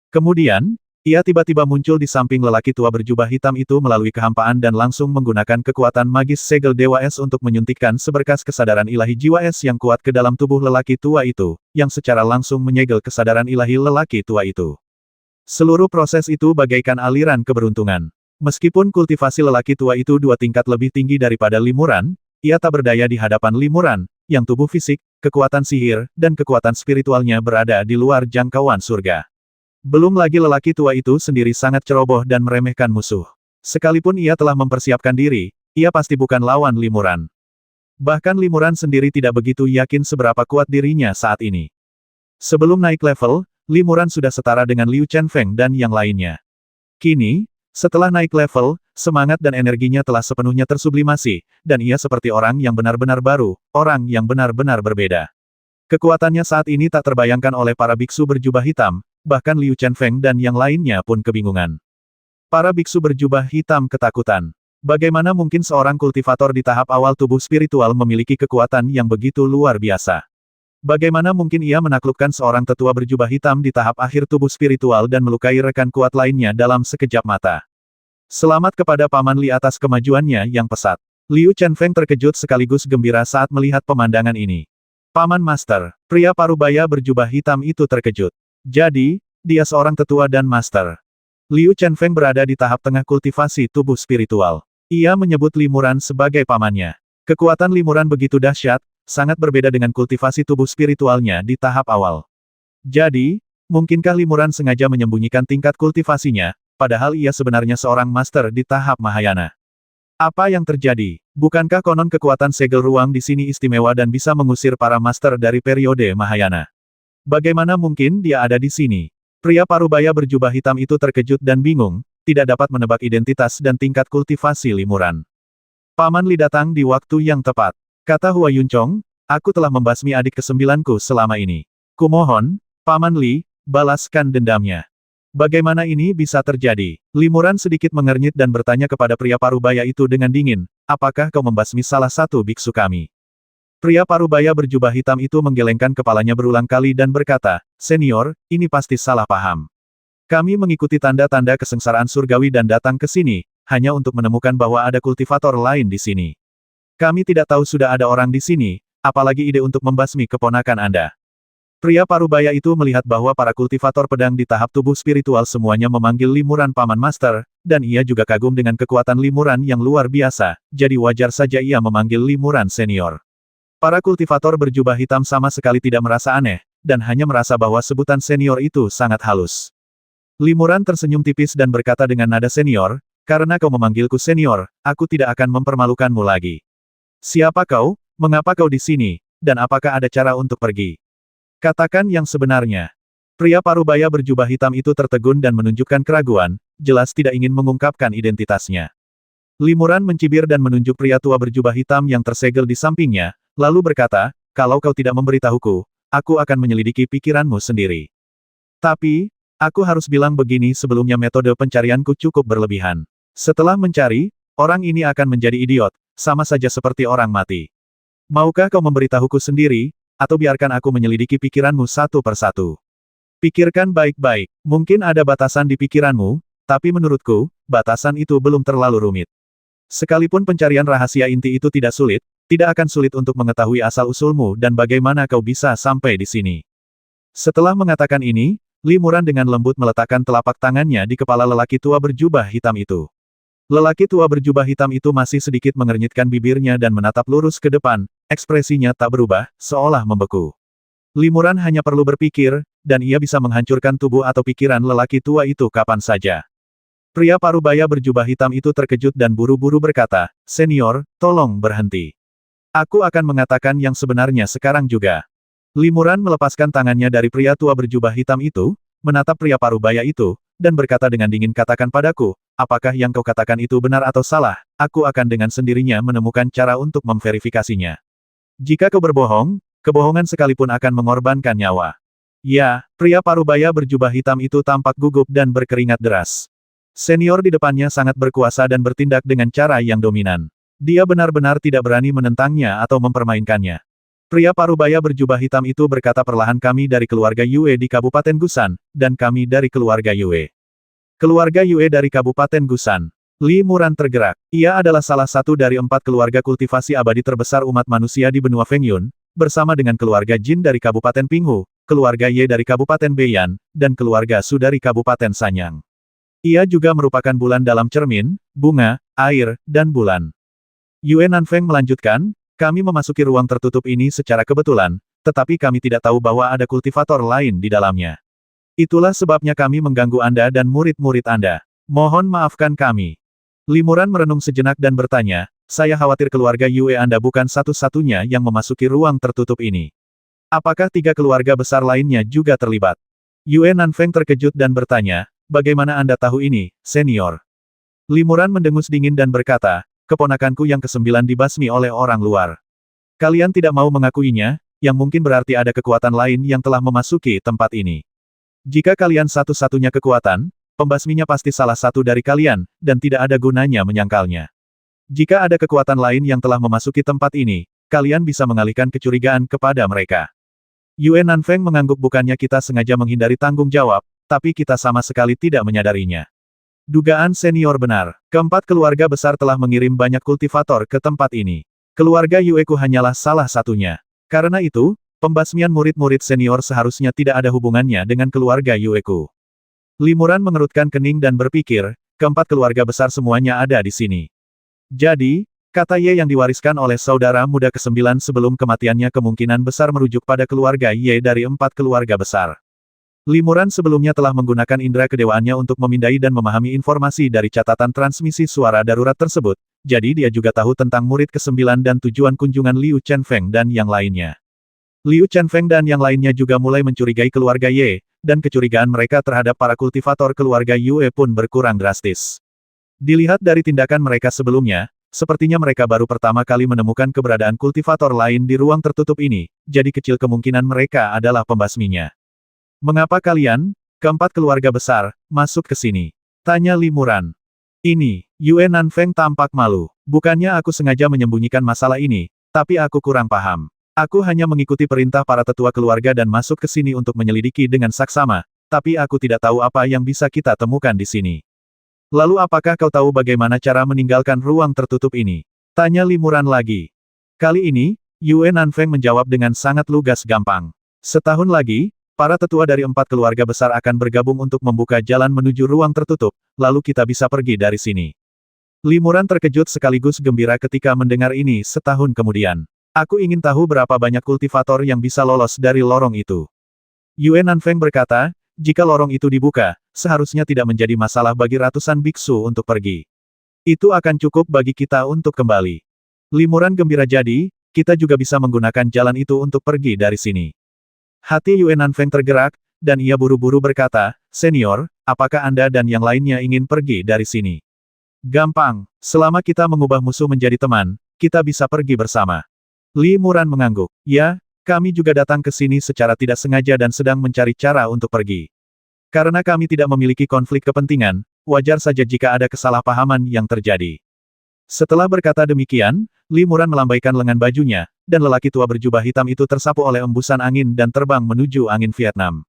Kemudian, ia tiba-tiba muncul di samping lelaki tua berjubah hitam itu melalui kehampaan dan langsung menggunakan kekuatan magis segel Dewa Es untuk menyuntikkan seberkas kesadaran ilahi jiwa es yang kuat ke dalam tubuh lelaki tua itu, yang secara langsung menyegel kesadaran ilahi lelaki tua itu. Seluruh proses itu bagaikan aliran keberuntungan. Meskipun kultivasi lelaki tua itu 2 tingkat lebih tinggi daripada Limuran, ia tak berdaya di hadapan Limuran, yang tubuh fisik, kekuatan sihir, dan kekuatan spiritualnya berada di luar jangkauan surga. Belum lagi lelaki tua itu sendiri sangat ceroboh dan meremehkan musuh. Sekalipun ia telah mempersiapkan diri, ia pasti bukan lawan Limuran. Bahkan Limuran sendiri tidak begitu yakin seberapa kuat dirinya saat ini. Sebelum naik level, Limuran sudah setara dengan Liu Chenfeng dan yang lainnya. Kini, setelah naik level, semangat dan energinya telah sepenuhnya tersublimasi, dan ia seperti orang yang benar-benar baru, orang yang benar-benar berbeda. Kekuatannya saat ini tak terbayangkan oleh para biksu berjubah hitam, bahkan Liu Chenfeng dan yang lainnya pun kebingungan. Para biksu berjubah hitam ketakutan. Bagaimana mungkin seorang kultivator di tahap awal tubuh spiritual memiliki kekuatan yang begitu luar biasa? Bagaimana mungkin ia menaklukkan seorang tetua berjubah hitam di tahap akhir tubuh spiritual dan melukai rekan kuat lainnya dalam sekejap mata? Selamat kepada Paman Li atas kemajuannya yang pesat. Liu Chenfeng terkejut sekaligus gembira saat melihat pemandangan ini. Paman Master, pria parubaya berjubah hitam itu terkejut. Jadi, dia seorang tetua dan master. Liu Chenfeng berada di tahap tengah kultivasi tubuh spiritual. Ia menyebut Limuran sebagai pamannya. Kekuatan Limuran begitu dahsyat, sangat berbeda dengan kultivasi tubuh spiritualnya di tahap awal. Jadi, mungkinkah Limuran sengaja menyembunyikan tingkat kultivasinya, padahal ia sebenarnya seorang master di tahap Mahayana? Apa yang terjadi? Bukankah konon kekuatan segel ruang di sini istimewa dan bisa mengusir para master dari periode Mahayana? Bagaimana mungkin dia ada di sini? Pria parubaya berjubah hitam itu terkejut dan bingung, tidak dapat menebak identitas dan tingkat kultivasi Limuran. Paman Li datang di waktu yang tepat. Kata Hua Yunchong, aku telah membasmi adik kesembilanku selama ini. Kumohon, Paman Li, balaskan dendamnya. Bagaimana ini bisa terjadi? Limuran sedikit mengernyit dan bertanya kepada pria parubaya itu dengan dingin, apakah kau membasmi salah satu biksu kami? Pria parubaya berjubah hitam itu menggelengkan kepalanya berulang kali dan berkata, Senior, ini pasti salah paham. Kami mengikuti tanda-tanda kesengsaraan surgawi dan datang ke sini, hanya untuk menemukan bahwa ada kultivator lain di sini. Kami tidak tahu sudah ada orang di sini, apalagi ide untuk membasmi keponakan Anda. Pria parubaya itu melihat bahwa para kultivator pedang di tahap tubuh spiritual semuanya memanggil Limuran Paman Master, dan ia juga kagum dengan kekuatan Limuran yang luar biasa, jadi wajar saja ia memanggil Limuran Senior. Para kultivator berjubah hitam sama sekali tidak merasa aneh, dan hanya merasa bahwa sebutan senior itu sangat halus. Limuran tersenyum tipis dan berkata dengan nada senior, karena kau memanggilku senior, aku tidak akan mempermalukanmu lagi. Siapa kau, mengapa kau di sini, dan apakah ada cara untuk pergi? Katakan yang sebenarnya. Pria parubaya berjubah hitam itu tertegun dan menunjukkan keraguan, jelas tidak ingin mengungkapkan identitasnya. Limuran mencibir dan menunjuk pria tua berjubah hitam yang tersegel di sampingnya, lalu berkata, kalau kau tidak memberitahuku, aku akan menyelidiki pikiranmu sendiri. Tapi, aku harus bilang begini sebelumnya metode pencarianku cukup berlebihan. Setelah mencari, orang ini akan menjadi idiot, sama saja seperti orang mati. Maukah kau memberitahuku sendiri, atau biarkan aku menyelidiki pikiranmu satu persatu? Pikirkan baik-baik, mungkin ada batasan di pikiranmu, tapi menurutku, batasan itu belum terlalu rumit. Sekalipun pencarian rahasia inti itu tidak sulit, tidak akan sulit untuk mengetahui asal-usulmu dan bagaimana kau bisa sampai di sini. Setelah mengatakan ini, Limuran dengan lembut meletakkan telapak tangannya di kepala lelaki tua berjubah hitam itu. Lelaki tua berjubah hitam itu masih sedikit mengernyitkan bibirnya dan menatap lurus ke depan, ekspresinya tak berubah, seolah membeku. Limuran hanya perlu berpikir, dan ia bisa menghancurkan tubuh atau pikiran lelaki tua itu kapan saja. Pria parubaya berjubah hitam itu terkejut dan buru-buru berkata, Senior, tolong berhenti. Aku akan mengatakan yang sebenarnya sekarang juga. Limuran melepaskan tangannya dari pria tua berjubah hitam itu, menatap pria parubaya itu, dan berkata dengan dingin katakan padaku, apakah yang kau katakan itu benar atau salah, aku akan dengan sendirinya menemukan cara untuk memverifikasinya. Jika kau berbohong, kebohongan sekalipun akan mengorbankan nyawa. Ya, pria parubaya berjubah hitam itu tampak gugup dan berkeringat deras. Senior di depannya sangat berkuasa dan bertindak dengan cara yang dominan. Dia benar-benar tidak berani menentangnya atau mempermainkannya. Pria parubaya berjubah hitam itu berkata perlahan kami dari keluarga Yue di Kabupaten Gusan, dan kami dari keluarga Yue. Keluarga Yue dari Kabupaten Gusan. Limuran tergerak. Ia adalah salah satu dari 4 keluarga kultivasi abadi terbesar umat manusia di benua Fengyun, bersama dengan keluarga Jin dari Kabupaten Pinghu, keluarga Ye dari Kabupaten Beiyan, dan keluarga Su dari Kabupaten Sanyang. Ia juga merupakan bulan dalam cermin, bunga, air, dan bulan. Yue Nanfeng melanjutkan, kami memasuki ruang tertutup ini secara kebetulan, tetapi kami tidak tahu bahwa ada kultivator lain di dalamnya. Itulah sebabnya kami mengganggu Anda dan murid-murid Anda. Mohon maafkan kami. Limuran merenung sejenak dan bertanya, saya khawatir keluarga Yue Anda bukan satu-satunya yang memasuki ruang tertutup ini. Apakah 3 keluarga besar lainnya juga terlibat? Yue Nanfeng terkejut dan bertanya, bagaimana Anda tahu ini, senior? Limuran mendengus dingin dan berkata, keponakanku yang ke-9 dibasmi oleh orang luar. Kalian tidak mau mengakuinya, yang mungkin berarti ada kekuatan lain yang telah memasuki tempat ini. Jika kalian satu-satunya kekuatan, pembasminya pasti salah satu dari kalian, dan tidak ada gunanya menyangkalnya. Jika ada kekuatan lain yang telah memasuki tempat ini, kalian bisa mengalihkan kecurigaan kepada mereka. Yue Nanfeng mengangguk bukannya kita sengaja menghindari tanggung jawab, tapi kita sama sekali tidak menyadarinya. Dugaan senior benar. Keempat keluarga besar telah mengirim banyak kultivator ke tempat ini. Keluarga Yueku hanyalah salah satunya. Karena itu, Pembasmian murid-murid senior seharusnya tidak ada hubungannya dengan keluarga Yueku. Limuran mengerutkan kening dan berpikir, keempat keluarga besar semuanya ada di sini. Jadi, kata Ye yang diwariskan oleh saudara muda ke-9 sebelum kematiannya kemungkinan besar merujuk pada keluarga Ye dari 4 keluarga besar. Limuran sebelumnya telah menggunakan indera kedewaannya untuk memindai dan memahami informasi dari catatan transmisi suara darurat tersebut, jadi dia juga tahu tentang murid ke-9 dan tujuan kunjungan Liu Chenfeng dan yang lainnya. Liu Chenfeng dan yang lainnya juga mulai mencurigai keluarga Ye, dan kecurigaan mereka terhadap para kultivator keluarga Yue pun berkurang drastis. Dilihat dari tindakan mereka sebelumnya, sepertinya mereka baru pertama kali menemukan keberadaan kultivator lain di ruang tertutup ini, jadi kecil kemungkinan mereka adalah pembasminya. Mengapa kalian, keempat keluarga besar, masuk ke sini? Tanya Limuran. Ini, Yue Nanfeng tampak malu. Bukannya aku sengaja menyembunyikan masalah ini, tapi aku kurang paham. Aku hanya mengikuti perintah para tetua keluarga dan masuk ke sini untuk menyelidiki dengan saksama, tapi aku tidak tahu apa yang bisa kita temukan di sini. Lalu apakah kau tahu bagaimana cara meninggalkan ruang tertutup ini? Tanya Limuran lagi. Kali ini, Yue Nanfeng menjawab dengan sangat lugas gampang. Setahun lagi, para tetua dari 4 keluarga besar akan bergabung untuk membuka jalan menuju ruang tertutup, lalu kita bisa pergi dari sini. Limuran terkejut sekaligus gembira ketika mendengar ini setahun kemudian. Aku ingin tahu berapa banyak kultivator yang bisa lolos dari lorong itu. Yue Nanfeng berkata, jika lorong itu dibuka, seharusnya tidak menjadi masalah bagi ratusan biksu untuk pergi. Itu akan cukup bagi kita untuk kembali. Limuran gembira jadi, kita juga bisa menggunakan jalan itu untuk pergi dari sini. Hati Yue Nanfeng tergerak, dan ia buru-buru berkata, Senior, apakah Anda dan yang lainnya ingin pergi dari sini? Gampang, selama kita mengubah musuh menjadi teman, kita bisa pergi bersama. Limuran mengangguk. Ya, kami juga datang ke sini secara tidak sengaja dan sedang mencari cara untuk pergi. Karena kami tidak memiliki konflik kepentingan, wajar saja jika ada kesalahpahaman yang terjadi. Setelah berkata demikian, Limuran melambaikan lengan bajunya, dan lelaki tua berjubah hitam itu tersapu oleh embusan angin dan terbang menuju angin Vietnam.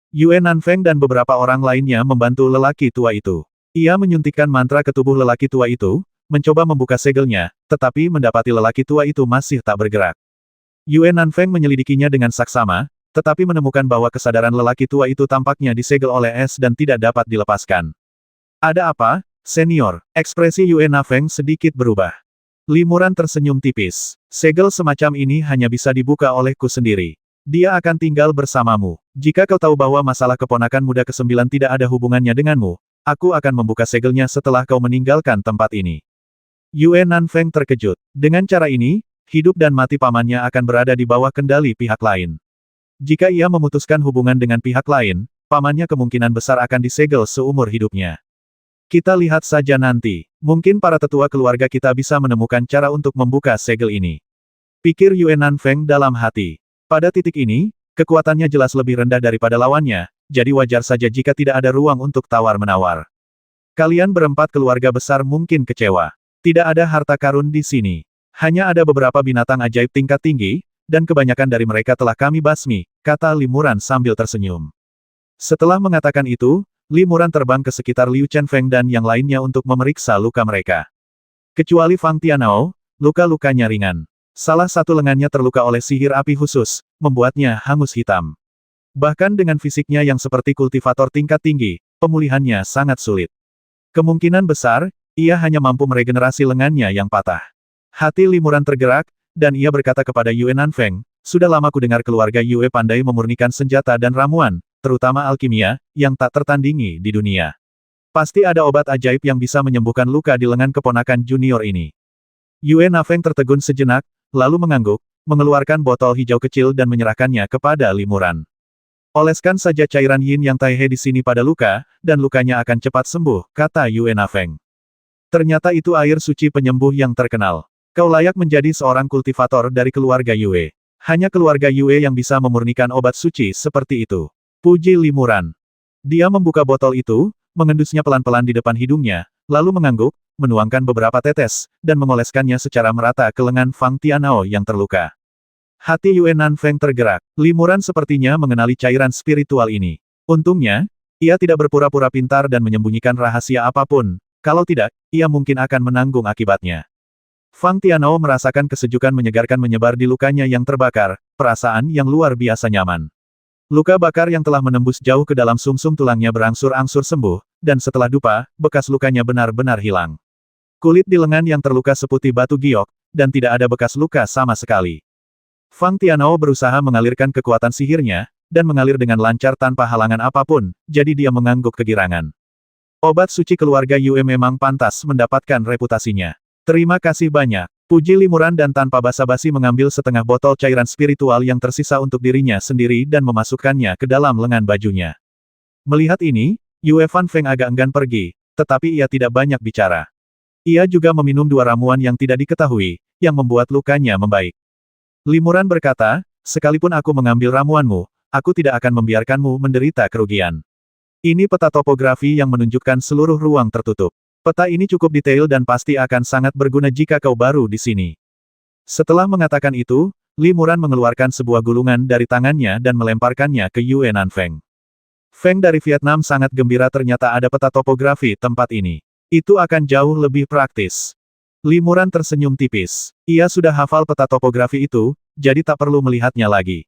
Yue Nanfeng dan beberapa orang lainnya membantu lelaki tua itu. Ia menyuntikkan mantra ke tubuh lelaki tua itu, mencoba membuka segelnya, tetapi mendapati lelaki tua itu masih tak bergerak. Yue Nanfeng menyelidikinya dengan saksama, tetapi menemukan bahwa kesadaran lelaki tua itu tampaknya disegel oleh es dan tidak dapat dilepaskan. Ada apa, senior? Ekspresi Yue Nanfeng sedikit berubah. Limuran tersenyum tipis. Segel semacam ini hanya bisa dibuka olehku sendiri. Dia akan tinggal bersamamu. Jika kau tahu bahwa masalah keponakan muda ke-9 tidak ada hubungannya denganmu, aku akan membuka segelnya setelah kau meninggalkan tempat ini. Yue Nanfeng terkejut. Dengan cara ini, hidup dan mati pamannya akan berada di bawah kendali pihak lain. Jika ia memutuskan hubungan dengan pihak lain, pamannya kemungkinan besar akan disegel seumur hidupnya. Kita lihat saja nanti. Mungkin para tetua keluarga kita bisa menemukan cara untuk membuka segel ini. Pikir Yue Nanfeng dalam hati. Pada titik ini, kekuatannya jelas lebih rendah daripada lawannya, jadi wajar saja jika tidak ada ruang untuk tawar-menawar. Kalian berempat keluarga besar mungkin kecewa. Tidak ada harta karun di sini. Hanya ada beberapa binatang ajaib tingkat tinggi, dan kebanyakan dari mereka telah kami basmi, kata Limuran sambil tersenyum. Setelah mengatakan itu, Limuran terbang ke sekitar Liu Chenfeng dan yang lainnya untuk memeriksa luka mereka. Kecuali Fang Tianao, luka-lukanya ringan. Salah satu lengannya terluka oleh sihir api khusus, membuatnya hangus hitam. Bahkan dengan fisiknya yang seperti kultivator tingkat tinggi, pemulihannya sangat sulit. Kemungkinan besar, ia hanya mampu meregenerasi lengannya yang patah. Hati Limuran tergerak, dan ia berkata kepada Yue Nanfeng, sudah lama ku dengar keluarga Yue pandai memurnikan senjata dan ramuan, terutama alkimia, yang tak tertandingi di dunia. Pasti ada obat ajaib yang bisa menyembuhkan luka di lengan keponakan junior ini. Yue Nanfeng tertegun sejenak, lalu mengangguk, mengeluarkan botol hijau kecil dan menyerahkannya kepada Limuran. Oleskan saja cairan yin yang taihe di sini pada luka, dan lukanya akan cepat sembuh, kata Yue Nanfeng. Ternyata itu air suci penyembuh yang terkenal. Kau layak menjadi seorang kultivator dari keluarga Yue. Hanya keluarga Yue yang bisa memurnikan obat suci seperti itu. Puji Limuran. Dia membuka botol itu, mengendusnya pelan-pelan di depan hidungnya, lalu mengangguk, menuangkan beberapa tetes, dan mengoleskannya secara merata ke lengan Fang Tianao yang terluka. Hati Yue Nanfeng tergerak. Limuran sepertinya mengenali cairan spiritual ini. Untungnya, ia tidak berpura-pura pintar dan menyembunyikan rahasia apapun. Kalau tidak, ia mungkin akan menanggung akibatnya. Fang Tianao merasakan kesejukan menyegarkan menyebar di lukanya yang terbakar, perasaan yang luar biasa nyaman. Luka bakar yang telah menembus jauh ke dalam sumsum tulangnya berangsur-angsur sembuh, dan setelah dupa, bekas lukanya benar-benar hilang. Kulit di lengan yang terluka seputih batu giok, dan tidak ada bekas luka sama sekali. Fang Tianao berusaha mengalirkan kekuatan sihirnya, dan mengalir dengan lancar tanpa halangan apapun, jadi dia mengangguk kegirangan. Obat suci keluarga Yue memang pantas mendapatkan reputasinya. Terima kasih banyak. Puji limuran dan tanpa basa-basi mengambil setengah botol cairan spiritual yang tersisa untuk dirinya sendiri dan memasukkannya ke dalam lengan bajunya. Melihat ini, Yue Fan Feng agak enggan pergi, tetapi ia tidak banyak bicara. Ia juga meminum 2 ramuan yang tidak diketahui, yang membuat lukanya membaik. Limuran berkata, sekalipun aku mengambil ramuanmu, aku tidak akan membiarkanmu menderita kerugian. Ini peta topografi yang menunjukkan seluruh ruang tertutup. Peta ini cukup detail dan pasti akan sangat berguna jika kau baru di sini. Setelah mengatakan itu, Limuran mengeluarkan sebuah gulungan dari tangannya dan melemparkannya ke Yue Nanfeng. Feng dari Vietnam sangat gembira ternyata ada peta topografi tempat ini. Itu akan jauh lebih praktis. Limuran tersenyum tipis. Ia sudah hafal peta topografi itu, jadi tak perlu melihatnya lagi.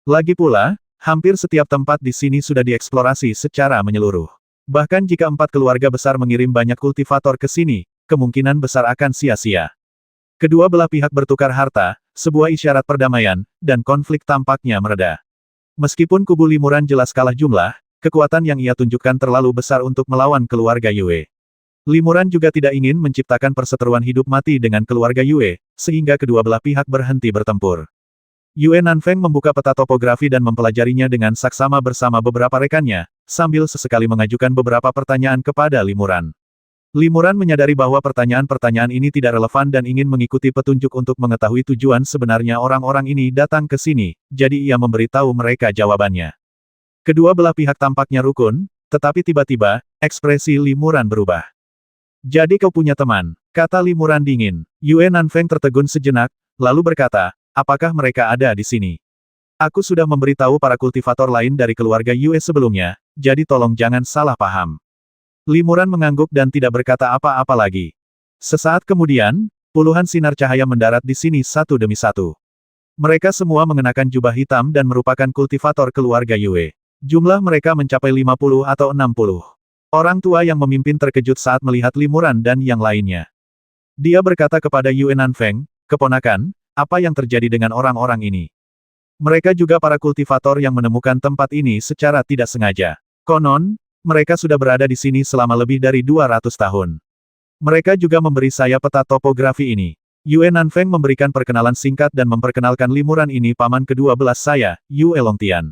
Lagi pula, hampir setiap tempat di sini sudah dieksplorasi secara menyeluruh. Bahkan jika 4 keluarga besar mengirim banyak kultivator ke sini, kemungkinan besar akan sia-sia. Kedua belah pihak bertukar harta, sebuah isyarat perdamaian, dan konflik tampaknya mereda. Meskipun kubu Limuran jelas kalah jumlah, kekuatan yang ia tunjukkan terlalu besar untuk melawan keluarga Yue. Limuran juga tidak ingin menciptakan perseteruan hidup mati dengan keluarga Yue, sehingga kedua belah pihak berhenti bertempur. Yue Nanfeng membuka peta topografi dan mempelajarinya dengan saksama bersama beberapa rekannya, sambil sesekali mengajukan beberapa pertanyaan kepada Limuran. Limuran menyadari bahwa pertanyaan-pertanyaan ini tidak relevan dan ingin mengikuti petunjuk untuk mengetahui tujuan sebenarnya orang-orang ini datang ke sini, jadi ia memberitahu mereka jawabannya. Kedua belah pihak tampaknya rukun, tetapi tiba-tiba, ekspresi Limuran berubah. Jadi kau punya teman, kata Limuran dingin. Yue Nanfeng tertegun sejenak, lalu berkata, apakah mereka ada di sini? Aku sudah memberitahu para kultivator lain dari keluarga Yue sebelumnya, jadi tolong jangan salah paham. Limuran mengangguk dan tidak berkata apa-apa lagi. Sesaat kemudian, puluhan sinar cahaya mendarat di sini satu demi satu. Mereka semua mengenakan jubah hitam dan merupakan kultivator keluarga Yue. Jumlah mereka mencapai 50 atau 60. Orang tua yang memimpin terkejut saat melihat Limuran dan yang lainnya. Dia berkata kepada Yue Nanfeng, keponakan, apa yang terjadi dengan orang-orang ini? Mereka juga para kultivator yang menemukan tempat ini secara tidak sengaja. Konon, mereka sudah berada di sini selama lebih dari 200 tahun. Mereka juga memberi saya peta topografi ini. Yue Nanfeng memberikan perkenalan singkat dan memperkenalkan Limuran ini paman kedua belas saya, Yue Longtian.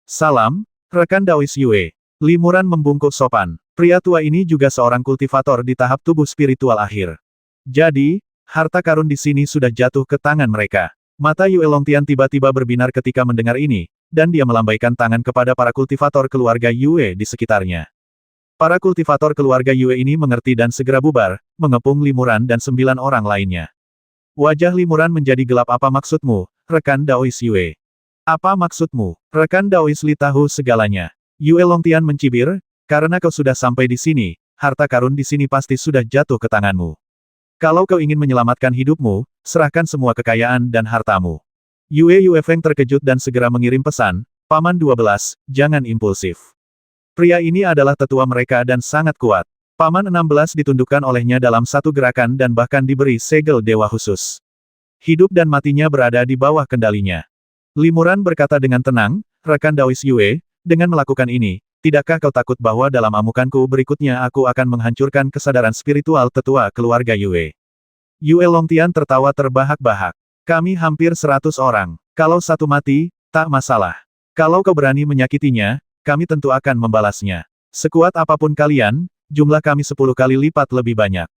Salam, rekan Daois Yue. Limuran membungkuk sopan. Pria tua ini juga seorang kultivator di tahap tubuh spiritual akhir. Jadi, harta karun di sini sudah jatuh ke tangan mereka. Mata Yue Longtian tiba-tiba berbinar ketika mendengar ini, dan dia melambaikan tangan kepada para kultivator keluarga Yue di sekitarnya. Para kultivator keluarga Yue ini mengerti dan segera bubar, mengepung Limuran dan 9 orang lainnya. Wajah Limuran menjadi gelap. Apa maksudmu, rekan Daois Yue? Apa maksudmu? Rekan Daois Li tahu segalanya. Yue Longtian mencibir, karena kau sudah sampai di sini, harta karun di sini pasti sudah jatuh ke tanganmu. Kalau kau ingin menyelamatkan hidupmu, serahkan semua kekayaan dan hartamu. Yue Feng terkejut dan segera mengirim pesan, Paman 12, jangan impulsif. Pria ini adalah tetua mereka dan sangat kuat. Paman 16 ditundukkan olehnya dalam satu gerakan dan bahkan diberi segel dewa khusus. Hidup dan matinya berada di bawah kendalinya. Limuran berkata dengan tenang, rekan Daois Yue, dengan melakukan ini, tidakkah kau takut bahwa dalam amukanku berikutnya aku akan menghancurkan kesadaran spiritual tetua keluarga Yue? Yue Longtian tertawa terbahak-bahak. Kami hampir 100 orang. Kalau satu mati, tak masalah. Kalau kau berani menyakitinya, kami tentu akan membalasnya. Sekuat apapun kalian, jumlah kami 10 kali lipat lebih banyak.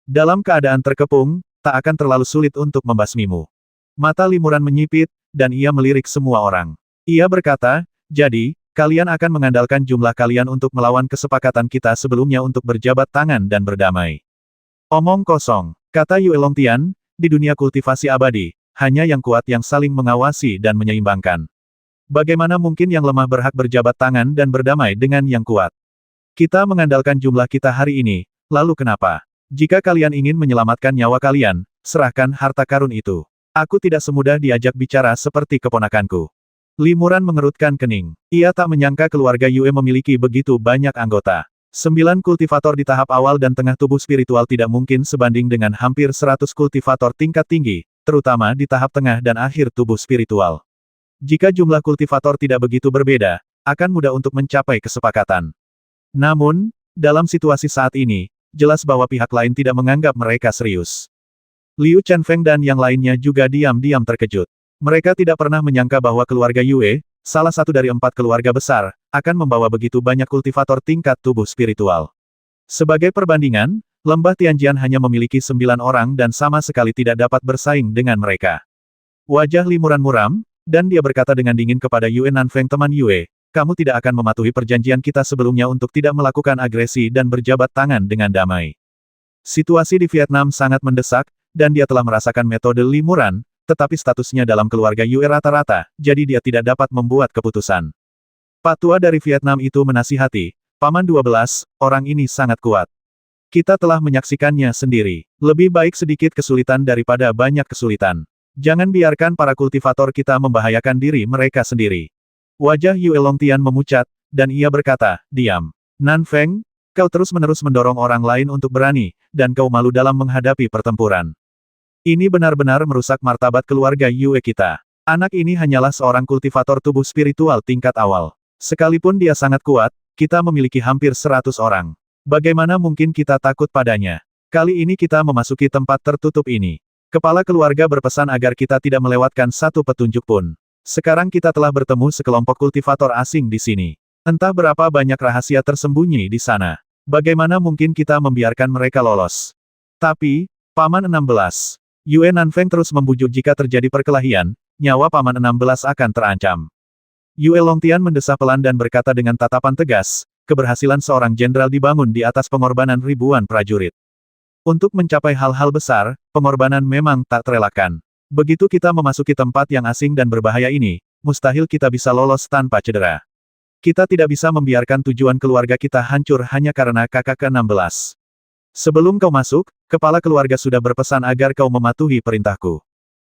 Dalam keadaan terkepung, tak akan terlalu sulit untuk membasmimu. Mata Limuran menyipit, dan ia melirik semua orang. Ia berkata, jadi, kalian akan mengandalkan jumlah kalian untuk melawan kesepakatan kita sebelumnya untuk berjabat tangan dan berdamai. Omong kosong, kata Yue Longtian, di dunia kultivasi abadi, hanya yang kuat yang saling mengawasi dan menyeimbangkan. Bagaimana mungkin yang lemah berhak berjabat tangan dan berdamai dengan yang kuat? Kita mengandalkan jumlah kita hari ini, lalu kenapa? Jika kalian ingin menyelamatkan nyawa kalian, serahkan harta karun itu. Aku tidak semudah diajak bicara seperti keponakanku. Limuran mengerutkan kening. Ia tak menyangka keluarga Yue memiliki begitu banyak anggota. 9 kultivator di tahap awal dan tengah tubuh spiritual tidak mungkin sebanding dengan hampir 100 kultivator tingkat tinggi, terutama di tahap tengah dan akhir tubuh spiritual. Jika jumlah kultivator tidak begitu berbeda, akan mudah untuk mencapai kesepakatan. Namun, dalam situasi saat ini, jelas bahwa pihak lain tidak menganggap mereka serius. Liu Chenfeng dan yang lainnya juga diam-diam terkejut. Mereka tidak pernah menyangka bahwa keluarga Yue, salah satu dari 4 keluarga besar, akan membawa begitu banyak kultivator tingkat tubuh spiritual. Sebagai perbandingan, Lembah Tianjian hanya memiliki 9 orang dan sama sekali tidak dapat bersaing dengan mereka. Wajah Limuran muram, dan dia berkata dengan dingin kepada Yue Nanfeng teman Yue, kamu tidak akan mematuhi perjanjian kita sebelumnya untuk tidak melakukan agresi dan berjabat tangan dengan damai. Situasi di Vietnam sangat mendesak, dan dia telah merasakan metode Limuran, tetapi statusnya dalam keluarga Yue rata-rata, jadi dia tidak dapat membuat keputusan. Pak tua dari Vietnam itu menasihati, Paman 12, orang ini sangat kuat. Kita telah menyaksikannya sendiri. Lebih baik sedikit kesulitan daripada banyak kesulitan. Jangan biarkan para kultivator kita membahayakan diri mereka sendiri. Wajah Yue Longtian memucat, dan ia berkata, diam. Nanfeng, kau terus-menerus mendorong orang lain untuk berani, dan kau malu dalam menghadapi pertempuran. Ini benar-benar merusak martabat keluarga Yue kita. Anak ini hanyalah seorang kultivator tubuh spiritual tingkat awal. Sekalipun dia sangat kuat, kita memiliki hampir 100 orang. Bagaimana mungkin kita takut padanya? Kali ini kita memasuki tempat tertutup ini. Kepala keluarga berpesan agar kita tidak melewatkan satu petunjuk pun. Sekarang kita telah bertemu sekelompok kultivator asing di sini. Entah berapa banyak rahasia tersembunyi di sana. Bagaimana mungkin kita membiarkan mereka lolos? Tapi, Paman 16. Yue Nanfeng terus membujuk jika terjadi perkelahian, nyawa Paman 16 akan terancam. Yue Longtian mendesah pelan dan berkata dengan tatapan tegas, keberhasilan seorang jenderal dibangun di atas pengorbanan ribuan prajurit. Untuk mencapai hal-hal besar, pengorbanan memang tak terelakkan. Begitu kita memasuki tempat yang asing dan berbahaya ini, mustahil kita bisa lolos tanpa cedera. Kita tidak bisa membiarkan tujuan keluarga kita hancur hanya karena kakak ke-16. Sebelum kau masuk, kepala keluarga sudah berpesan agar kau mematuhi perintahku.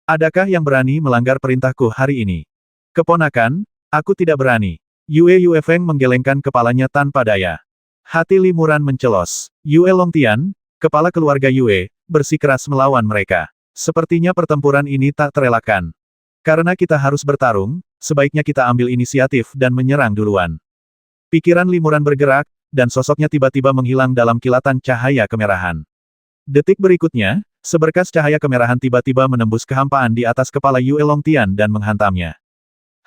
Adakah yang berani melanggar perintahku hari ini? Keponakan, aku tidak berani. Yue Feng menggelengkan kepalanya tanpa daya. Hati Limuran mencelos. Yue Longtian, kepala keluarga Yue, bersikeras melawan mereka. Sepertinya pertempuran ini tak terelakkan. Karena kita harus bertarung, sebaiknya kita ambil inisiatif dan menyerang duluan. Pikiran Limuran bergerak, dan sosoknya tiba-tiba menghilang dalam kilatan cahaya kemerahan. Detik berikutnya, seberkas cahaya kemerahan tiba-tiba menembus kehampaan di atas kepala Yue Longtian dan menghantamnya.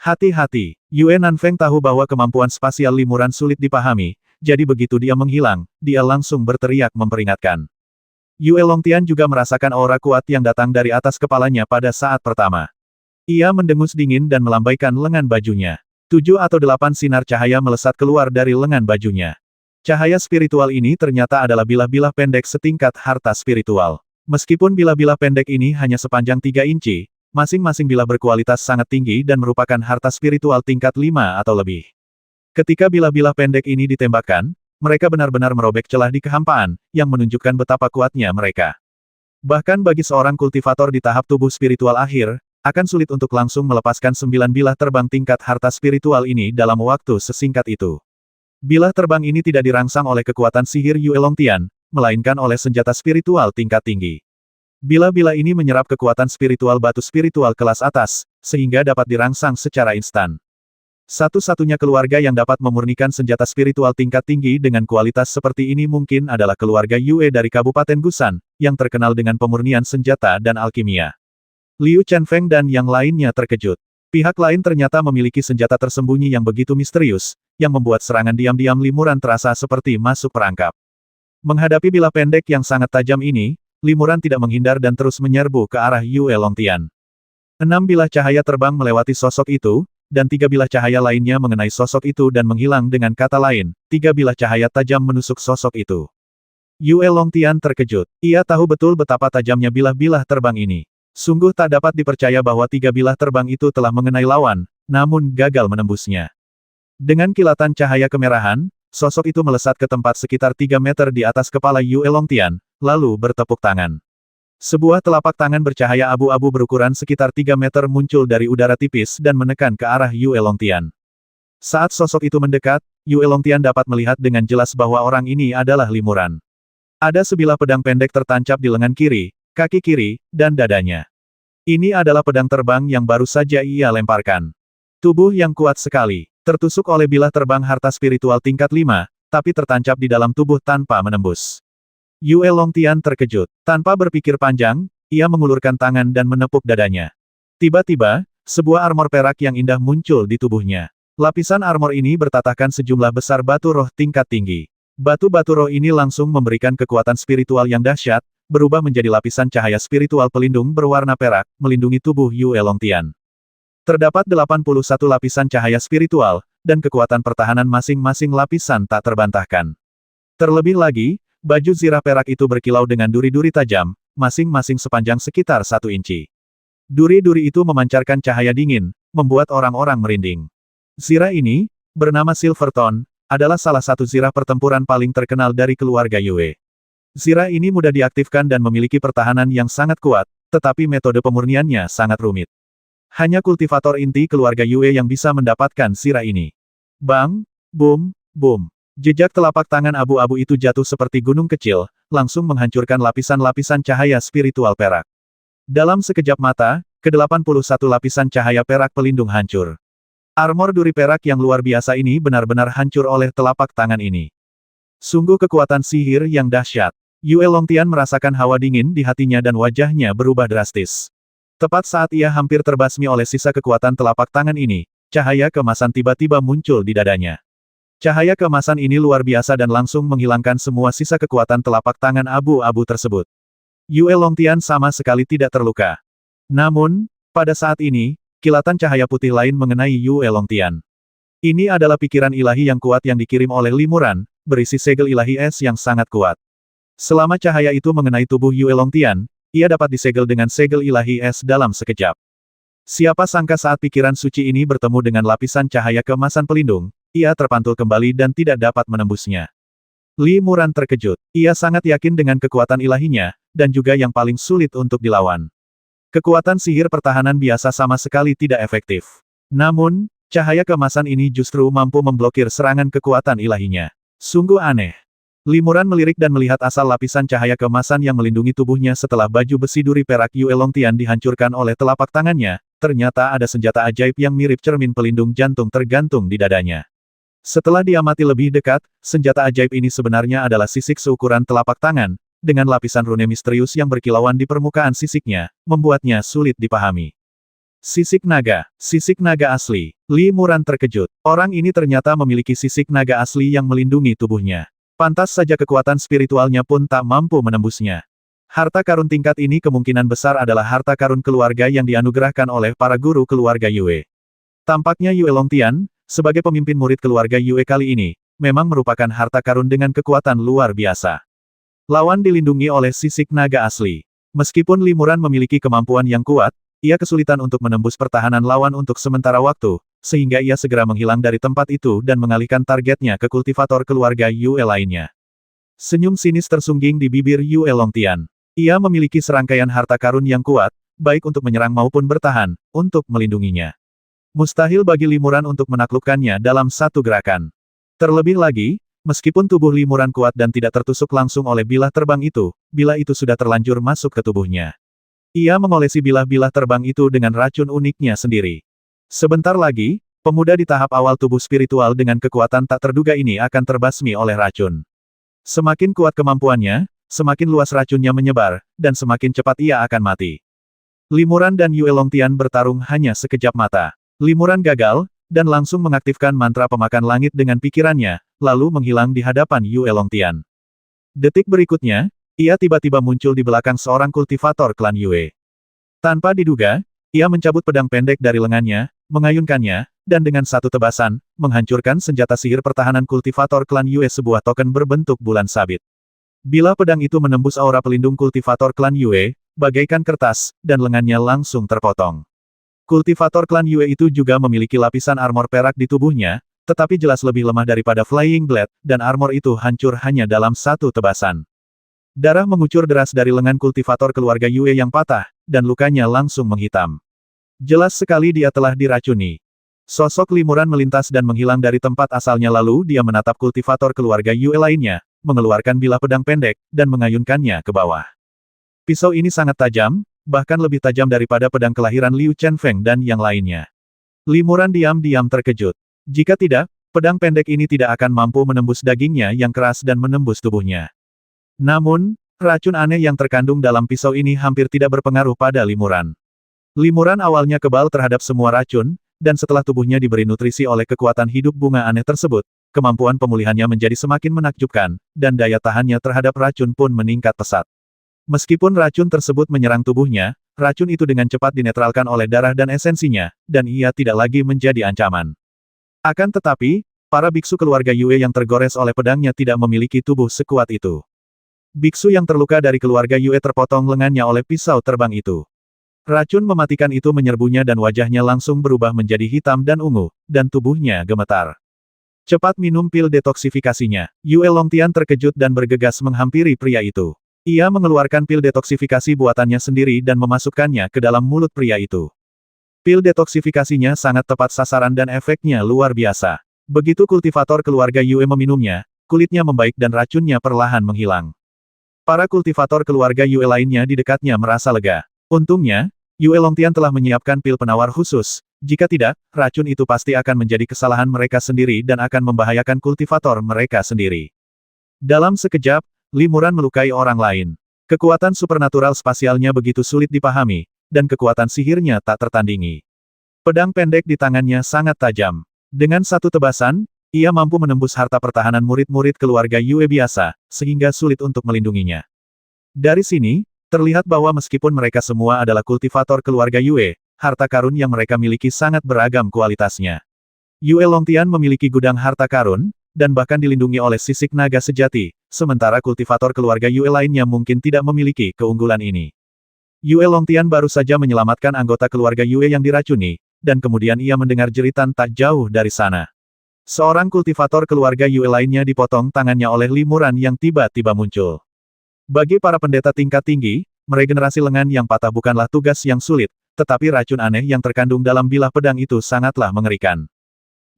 Hati-hati, Yue Nanfeng tahu bahwa kemampuan spasial Limuran sulit dipahami, jadi begitu dia menghilang, dia langsung berteriak memperingatkan. Yue Longtian juga merasakan aura kuat yang datang dari atas kepalanya pada saat pertama. Ia mendengus dingin dan melambaikan lengan bajunya. 7 atau 8 sinar cahaya melesat keluar dari lengan bajunya. Cahaya spiritual ini ternyata adalah bilah-bilah pendek setingkat harta spiritual. Meskipun bilah-bilah pendek ini hanya sepanjang 3 inci, masing-masing bilah berkualitas sangat tinggi dan merupakan harta spiritual tingkat 5 atau lebih. Ketika bilah-bilah pendek ini ditembakkan, mereka benar-benar merobek celah di kehampaan, yang menunjukkan betapa kuatnya mereka. Bahkan bagi seorang kultivator di tahap tubuh spiritual akhir, akan sulit untuk langsung melepaskan 9 bilah terbang tingkat harta spiritual ini dalam waktu sesingkat itu. Bilah terbang ini tidak dirangsang oleh kekuatan sihir Yue Longtian, melainkan oleh senjata spiritual tingkat tinggi. Bilah-bilah ini menyerap kekuatan spiritual batu spiritual kelas atas, sehingga dapat dirangsang secara instan. Satu-satunya keluarga yang dapat memurnikan senjata spiritual tingkat tinggi dengan kualitas seperti ini mungkin adalah keluarga Yue dari Kabupaten Gusan, yang terkenal dengan pemurnian senjata dan alkimia. Liu Chenfeng dan yang lainnya terkejut. Pihak lain ternyata memiliki senjata tersembunyi yang begitu misterius, yang membuat serangan diam-diam Limuran terasa seperti masuk perangkap. Menghadapi bilah pendek yang sangat tajam ini, Limuran tidak menghindar dan terus menyerbu ke arah Yue Longtian. 6 bilah cahaya terbang melewati sosok itu, dan 3 bilah cahaya lainnya mengenai sosok itu dan menghilang dengan kata lain, 3 bilah cahaya tajam menusuk sosok itu. Yue Longtian terkejut. Ia tahu betul betapa tajamnya bilah-bilah terbang ini. Sungguh tak dapat dipercaya bahwa 3 bilah terbang itu telah mengenai lawan, namun gagal menembusnya. Dengan kilatan cahaya kemerahan, sosok itu melesat ke tempat sekitar 3 meter di atas kepala Yue Longtian, lalu bertepuk tangan. Sebuah telapak tangan bercahaya abu-abu berukuran sekitar 3 meter muncul dari udara tipis dan menekan ke arah Yue Longtian. Saat sosok itu mendekat, Yue Longtian dapat melihat dengan jelas bahwa orang ini adalah Limuran. Ada sebilah pedang pendek tertancap di lengan kiri, kaki kiri, dan dadanya. Ini adalah pedang terbang yang baru saja ia lemparkan. Tubuh yang kuat sekali, tertusuk oleh bilah terbang harta spiritual tingkat 5, tapi tertancap di dalam tubuh tanpa menembus. Yue Longtian terkejut. Tanpa berpikir panjang, ia mengulurkan tangan dan menepuk dadanya. Tiba-tiba, sebuah armor perak yang indah muncul di tubuhnya. Lapisan armor ini bertatahkan sejumlah besar batu roh tingkat tinggi. Batu-batu roh ini langsung memberikan kekuatan spiritual yang dahsyat, berubah menjadi lapisan cahaya spiritual pelindung berwarna perak, melindungi tubuh Yue Longtian. Terdapat 81 lapisan cahaya spiritual, dan kekuatan pertahanan masing-masing lapisan tak terbantahkan. Terlebih lagi, baju zirah perak itu berkilau dengan duri-duri tajam, masing-masing sepanjang sekitar 1 inci. Duri-duri itu memancarkan cahaya dingin, membuat orang-orang merinding. Zirah ini, bernama Silvertone, adalah salah satu zirah pertempuran paling terkenal dari keluarga Yue. Zirah ini mudah diaktifkan dan memiliki pertahanan yang sangat kuat, tetapi metode pemurniannya sangat rumit. Hanya kultivator inti keluarga Yue yang bisa mendapatkan zirah ini. Bang, boom, boom. Jejak telapak tangan abu-abu itu jatuh seperti gunung kecil, langsung menghancurkan lapisan-lapisan cahaya spiritual perak. Dalam sekejap mata, ke-81 lapisan cahaya perak pelindung hancur. Armor duri perak yang luar biasa ini benar-benar hancur oleh telapak tangan ini. Sungguh kekuatan sihir yang dahsyat. Yue Longtian merasakan hawa dingin di hatinya dan wajahnya berubah drastis. Tepat saat ia hampir terbasmi oleh sisa kekuatan telapak tangan ini, cahaya keemasan tiba-tiba muncul di dadanya. Cahaya keemasan ini luar biasa dan langsung menghilangkan semua sisa kekuatan telapak tangan abu-abu tersebut. Yue Longtian sama sekali tidak terluka. Namun, pada saat ini, kilatan cahaya putih lain mengenai Yue Longtian. Ini adalah pikiran ilahi yang kuat yang dikirim oleh Limuran, berisi segel ilahi es yang sangat kuat. Selama cahaya itu mengenai tubuh Yue Longtian, ia dapat disegel dengan segel ilahi es dalam sekejap. Siapa sangka saat pikiran suci ini bertemu dengan lapisan cahaya keemasan pelindung, ia terpantul kembali dan tidak dapat menembusnya. Limuran terkejut. Ia sangat yakin dengan kekuatan ilahinya, dan juga yang paling sulit untuk dilawan. Kekuatan sihir pertahanan biasa sama sekali tidak efektif. Namun, cahaya keemasan ini justru mampu memblokir serangan kekuatan ilahinya. Sungguh aneh. Limuran melirik dan melihat asal lapisan cahaya keemasan yang melindungi tubuhnya setelah baju besi duri perak Yue Longtian dihancurkan oleh telapak tangannya, ternyata ada senjata ajaib yang mirip cermin pelindung jantung tergantung di dadanya. Setelah diamati lebih dekat, senjata ajaib ini sebenarnya adalah sisik seukuran telapak tangan, dengan lapisan rune misterius yang berkilauan di permukaan sisiknya, membuatnya sulit dipahami. Sisik naga asli. Limuran terkejut. Orang ini ternyata memiliki sisik naga asli yang melindungi tubuhnya. Pantas saja kekuatan spiritualnya pun tak mampu menembusnya. Harta karun tingkat ini kemungkinan besar adalah harta karun keluarga yang dianugerahkan oleh para guru keluarga Yue. Tampaknya Yue Longtian, sebagai pemimpin murid keluarga Yue kali ini, memang merupakan harta karun dengan kekuatan luar biasa. Lawan dilindungi oleh sisik naga asli. Meskipun Limuran memiliki kemampuan yang kuat, ia kesulitan untuk menembus pertahanan lawan untuk sementara waktu, sehingga ia segera menghilang dari tempat itu dan mengalihkan targetnya ke kultivator keluarga Yue lainnya. Senyum sinis tersungging di bibir Yue Longtian. Ia memiliki serangkaian harta karun yang kuat, baik untuk menyerang maupun bertahan, untuk melindunginya. Mustahil bagi Limuran untuk menaklukkannya dalam satu gerakan. Terlebih lagi, meskipun tubuh Limuran kuat dan tidak tertusuk langsung oleh bilah terbang itu, bilah itu sudah terlanjur masuk ke tubuhnya. Ia mengolesi bilah-bilah terbang itu dengan racun uniknya sendiri. Sebentar lagi, pemuda di tahap awal tubuh spiritual dengan kekuatan tak terduga ini akan terbasmi oleh racun. Semakin kuat kemampuannya, semakin luas racunnya menyebar, dan semakin cepat ia akan mati. Limuran dan Yue Longtian bertarung hanya sekejap mata. Limuran gagal, dan langsung mengaktifkan mantra pemakan langit dengan pikirannya, lalu menghilang di hadapan Yue Longtian. Detik berikutnya, ia tiba-tiba muncul di belakang seorang kultivator klan Yue. Tanpa diduga, ia mencabut pedang pendek dari lengannya, mengayunkannya, dan dengan satu tebasan, menghancurkan senjata sihir pertahanan kultivator klan Yue, sebuah token berbentuk bulan sabit. Bila pedang itu menembus aura pelindung kultivator klan Yue, bagaikan kertas, dan lengannya langsung terpotong. Kultivator klan Yue itu juga memiliki lapisan armor perak di tubuhnya, tetapi jelas lebih lemah daripada Flying Blade, dan armor itu hancur hanya dalam satu tebasan. Darah mengucur deras dari lengan kultivator keluarga Yue yang patah, dan lukanya langsung menghitam. Jelas sekali dia telah diracuni. Sosok Limuran melintas dan menghilang dari tempat asalnya lalu dia menatap kultivator keluarga Yue lainnya, mengeluarkan bilah pedang pendek, dan mengayunkannya ke bawah. Pisau ini sangat tajam, bahkan lebih tajam daripada pedang kelahiran Liu Chenfeng dan yang lainnya. Limuran diam-diam terkejut. Jika tidak, pedang pendek ini tidak akan mampu menembus dagingnya yang keras dan menembus tubuhnya. Namun, racun aneh yang terkandung dalam pisau ini hampir tidak berpengaruh pada Limuran. Limuran awalnya kebal terhadap semua racun, dan setelah tubuhnya diberi nutrisi oleh kekuatan hidup bunga aneh tersebut, kemampuan pemulihannya menjadi semakin menakjubkan, dan daya tahannya terhadap racun pun meningkat pesat. Meskipun racun tersebut menyerang tubuhnya, racun itu dengan cepat dinetralkan oleh darah dan esensinya, dan ia tidak lagi menjadi ancaman. Akan tetapi, para biksu keluarga Yue yang tergores oleh pedangnya tidak memiliki tubuh sekuat itu. Biksu yang terluka dari keluarga Yue terpotong lengannya oleh pisau terbang itu. Racun mematikan itu menyerbunya dan wajahnya langsung berubah menjadi hitam dan ungu, dan tubuhnya gemetar. Cepat minum pil detoksifikasinya. Yue Longtian terkejut dan bergegas menghampiri pria itu. Ia mengeluarkan pil detoksifikasi buatannya sendiri dan memasukkannya ke dalam mulut pria itu. Pil detoksifikasinya sangat tepat sasaran dan efeknya luar biasa. Begitu kultivator keluarga Yue meminumnya, kulitnya membaik dan racunnya perlahan menghilang. Para kultivator keluarga Yue lainnya di dekatnya merasa lega. Untungnya, Yue Longtian telah menyiapkan pil penawar khusus, jika tidak, racun itu pasti akan menjadi kesalahan mereka sendiri dan akan membahayakan kultivator mereka sendiri. Dalam sekejap, Limuran melukai orang lain. Kekuatan supernatural spasialnya begitu sulit dipahami, dan kekuatan sihirnya tak tertandingi. Pedang pendek di tangannya sangat tajam. Dengan satu tebasan, ia mampu menembus harta pertahanan murid-murid keluarga Yue biasa, sehingga sulit untuk melindunginya. Dari sini, terlihat bahwa meskipun mereka semua adalah kultivator keluarga Yue, harta karun yang mereka miliki sangat beragam kualitasnya. Yue Longtian memiliki gudang harta karun, dan bahkan dilindungi oleh sisik naga sejati, sementara kultivator keluarga Yue lainnya mungkin tidak memiliki keunggulan ini. Yue Longtian baru saja menyelamatkan anggota keluarga Yue yang diracuni, dan kemudian ia mendengar jeritan tak jauh dari sana. Seorang kultivator keluarga Yue lainnya dipotong tangannya oleh Limuran yang tiba-tiba muncul. Bagi para pendeta tingkat tinggi, meregenerasi lengan yang patah bukanlah tugas yang sulit, tetapi racun aneh yang terkandung dalam bilah pedang itu sangatlah mengerikan.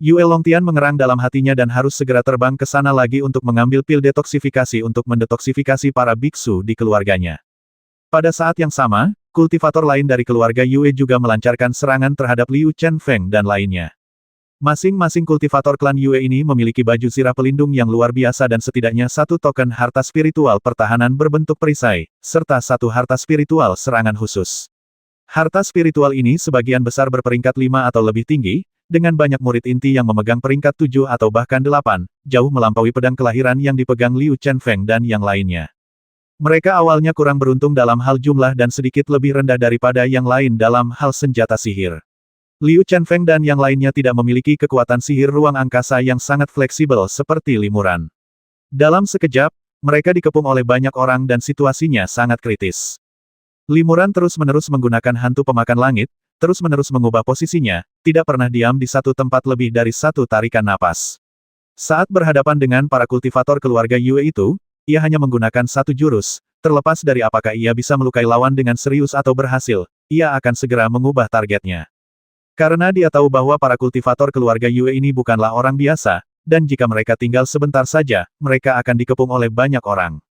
Yue Longtian mengerang dalam hatinya dan harus segera terbang ke sana lagi untuk mengambil pil detoksifikasi untuk mendetoksifikasi para biksu di keluarganya. Pada saat yang sama, kultivator lain dari keluarga Yue juga melancarkan serangan terhadap Liu Chenfeng dan lainnya. Masing-masing kultivator klan Yue ini memiliki baju zirah pelindung yang luar biasa dan setidaknya satu token harta spiritual pertahanan berbentuk perisai, serta satu harta spiritual serangan khusus. Harta spiritual ini sebagian besar berperingkat 5 atau lebih tinggi, dengan banyak murid inti yang memegang peringkat 7 atau bahkan 8, jauh melampaui pedang kelahiran yang dipegang Liu Chenfeng dan yang lainnya. Mereka awalnya kurang beruntung dalam hal jumlah dan sedikit lebih rendah daripada yang lain dalam hal senjata sihir. Liu Chenfeng dan yang lainnya tidak memiliki kekuatan sihir ruang angkasa yang sangat fleksibel seperti Limuran. Dalam sekejap, mereka dikepung oleh banyak orang dan situasinya sangat kritis. Limuran terus-menerus menggunakan hantu pemakan langit, terus-menerus mengubah posisinya, tidak pernah diam di satu tempat lebih dari satu tarikan napas. Saat berhadapan dengan para kultivator keluarga Yue itu, ia hanya menggunakan satu jurus, terlepas dari apakah ia bisa melukai lawan dengan serius atau berhasil, ia akan segera mengubah targetnya. Karena dia tahu bahwa para kultivator keluarga Yue ini bukanlah orang biasa, dan jika mereka tinggal sebentar saja, mereka akan dikepung oleh banyak orang.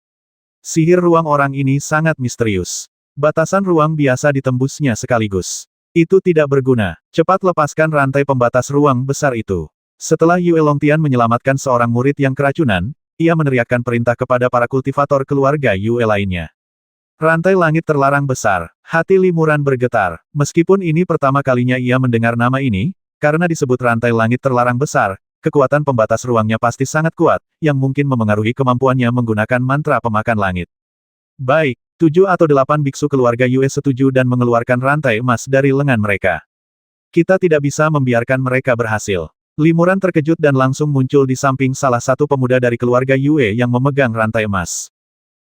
Sihir ruang orang ini sangat misterius. Batasan ruang biasa ditembusnya sekaligus. Itu tidak berguna. Cepat lepaskan rantai pembatas ruang besar itu. Setelah Yue Longtian menyelamatkan seorang murid yang keracunan, ia meneriakkan perintah kepada para kultivator keluarga Yue lainnya. Rantai langit terlarang besar. Hati Limuran bergetar. Meskipun ini pertama kalinya ia mendengar nama ini, karena disebut rantai langit terlarang besar, kekuatan pembatas ruangnya pasti sangat kuat, yang mungkin memengaruhi kemampuannya menggunakan mantra pemakan langit. Baik, 7 atau 8 biksu keluarga Yue setuju dan mengeluarkan rantai emas dari lengan mereka. Kita tidak bisa membiarkan mereka berhasil. Limuran terkejut dan langsung muncul di samping salah satu pemuda dari keluarga Yue yang memegang rantai emas.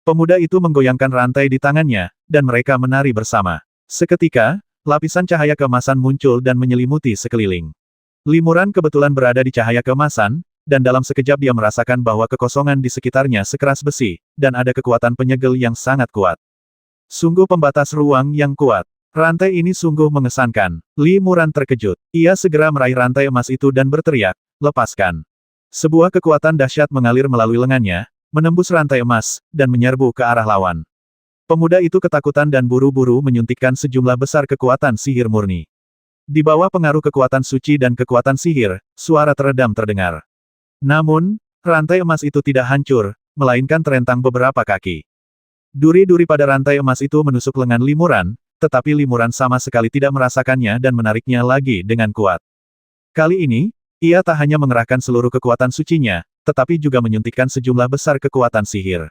Pemuda itu menggoyangkan rantai di tangannya, dan mereka menari bersama. Seketika, lapisan cahaya keemasan muncul dan menyelimuti sekeliling. Limuran kebetulan berada di cahaya keemasan, dan dalam sekejap dia merasakan bahwa kekosongan di sekitarnya sekeras besi, dan ada kekuatan penyegel yang sangat kuat. Sungguh pembatas ruang yang kuat. Rantai ini sungguh mengesankan. Li Muran terkejut. Ia segera meraih rantai emas itu dan berteriak, "Lepaskan!" Sebuah kekuatan dahsyat mengalir melalui lengannya, menembus rantai emas, dan menyerbu ke arah lawan. Pemuda itu ketakutan dan buru-buru menyuntikkan sejumlah besar kekuatan sihir murni. Di bawah pengaruh kekuatan suci dan kekuatan sihir, suara teredam terdengar. Namun, rantai emas itu tidak hancur, melainkan terentang beberapa kaki. Duri-duri pada rantai emas itu menusuk lengan Li Muran, tetapi Li Muran sama sekali tidak merasakannya dan menariknya lagi dengan kuat. Kali ini, ia tak hanya mengerahkan seluruh kekuatan sucinya, tetapi juga menyuntikkan sejumlah besar kekuatan sihir.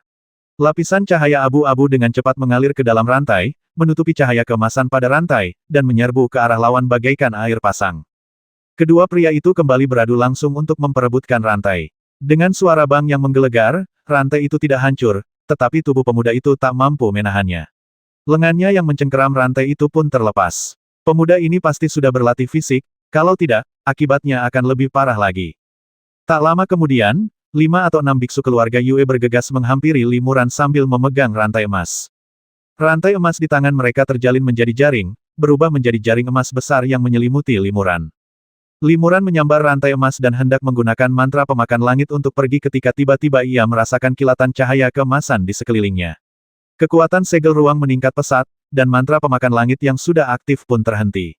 Lapisan cahaya abu-abu dengan cepat mengalir ke dalam rantai, menutupi cahaya keemasan pada rantai, dan menyerbu ke arah lawan bagaikan air pasang. Kedua pria itu kembali beradu langsung untuk memperebutkan rantai. Dengan suara bang yang menggelegar, rantai itu tidak hancur, tetapi tubuh pemuda itu tak mampu menahannya. Lengannya yang mencengkeram rantai itu pun terlepas. Pemuda ini pasti sudah berlatih fisik, kalau tidak, akibatnya akan lebih parah lagi. Tak lama kemudian, 5 atau 6 biksu keluarga Yue bergegas menghampiri Li Muran sambil memegang rantai emas. Rantai emas di tangan mereka terjalin menjadi jaring, berubah menjadi jaring emas besar yang menyelimuti Li Muran. Li Muran menyambar rantai emas dan hendak menggunakan mantra pemakan langit untuk pergi ketika tiba-tiba ia merasakan kilatan cahaya keemasan di sekelilingnya. Kekuatan segel ruang meningkat pesat, dan mantra pemakan langit yang sudah aktif pun terhenti.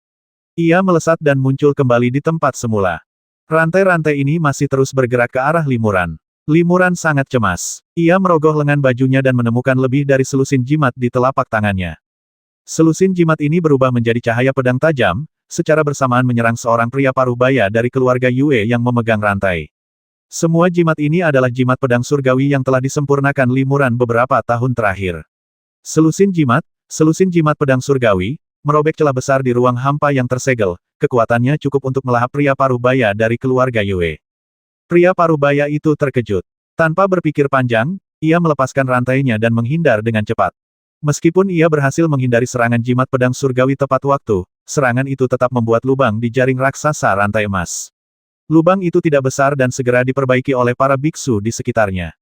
Ia melesat dan muncul kembali di tempat semula. Rantai-rantai ini masih terus bergerak ke arah Li Muran. Li Muran sangat cemas. Ia merogoh lengan bajunya dan menemukan lebih dari selusin jimat di telapak tangannya. Selusin jimat ini berubah menjadi cahaya pedang tajam, secara bersamaan menyerang seorang pria paruh baya dari keluarga Yue yang memegang rantai. Semua jimat ini adalah jimat pedang surgawi yang telah disempurnakan Li Muran beberapa tahun terakhir. Selusin jimat pedang surgawi, merobek celah besar di ruang hampa yang tersegel, kekuatannya cukup untuk melahap pria paruh baya dari keluarga Yue. Pria paruh baya itu terkejut. Tanpa berpikir panjang, ia melepaskan rantainya dan menghindar dengan cepat. Meskipun ia berhasil menghindari serangan jimat pedang surgawi tepat waktu, serangan itu tetap membuat lubang di jaring raksasa rantai emas. Lubang itu tidak besar dan segera diperbaiki oleh para biksu di sekitarnya.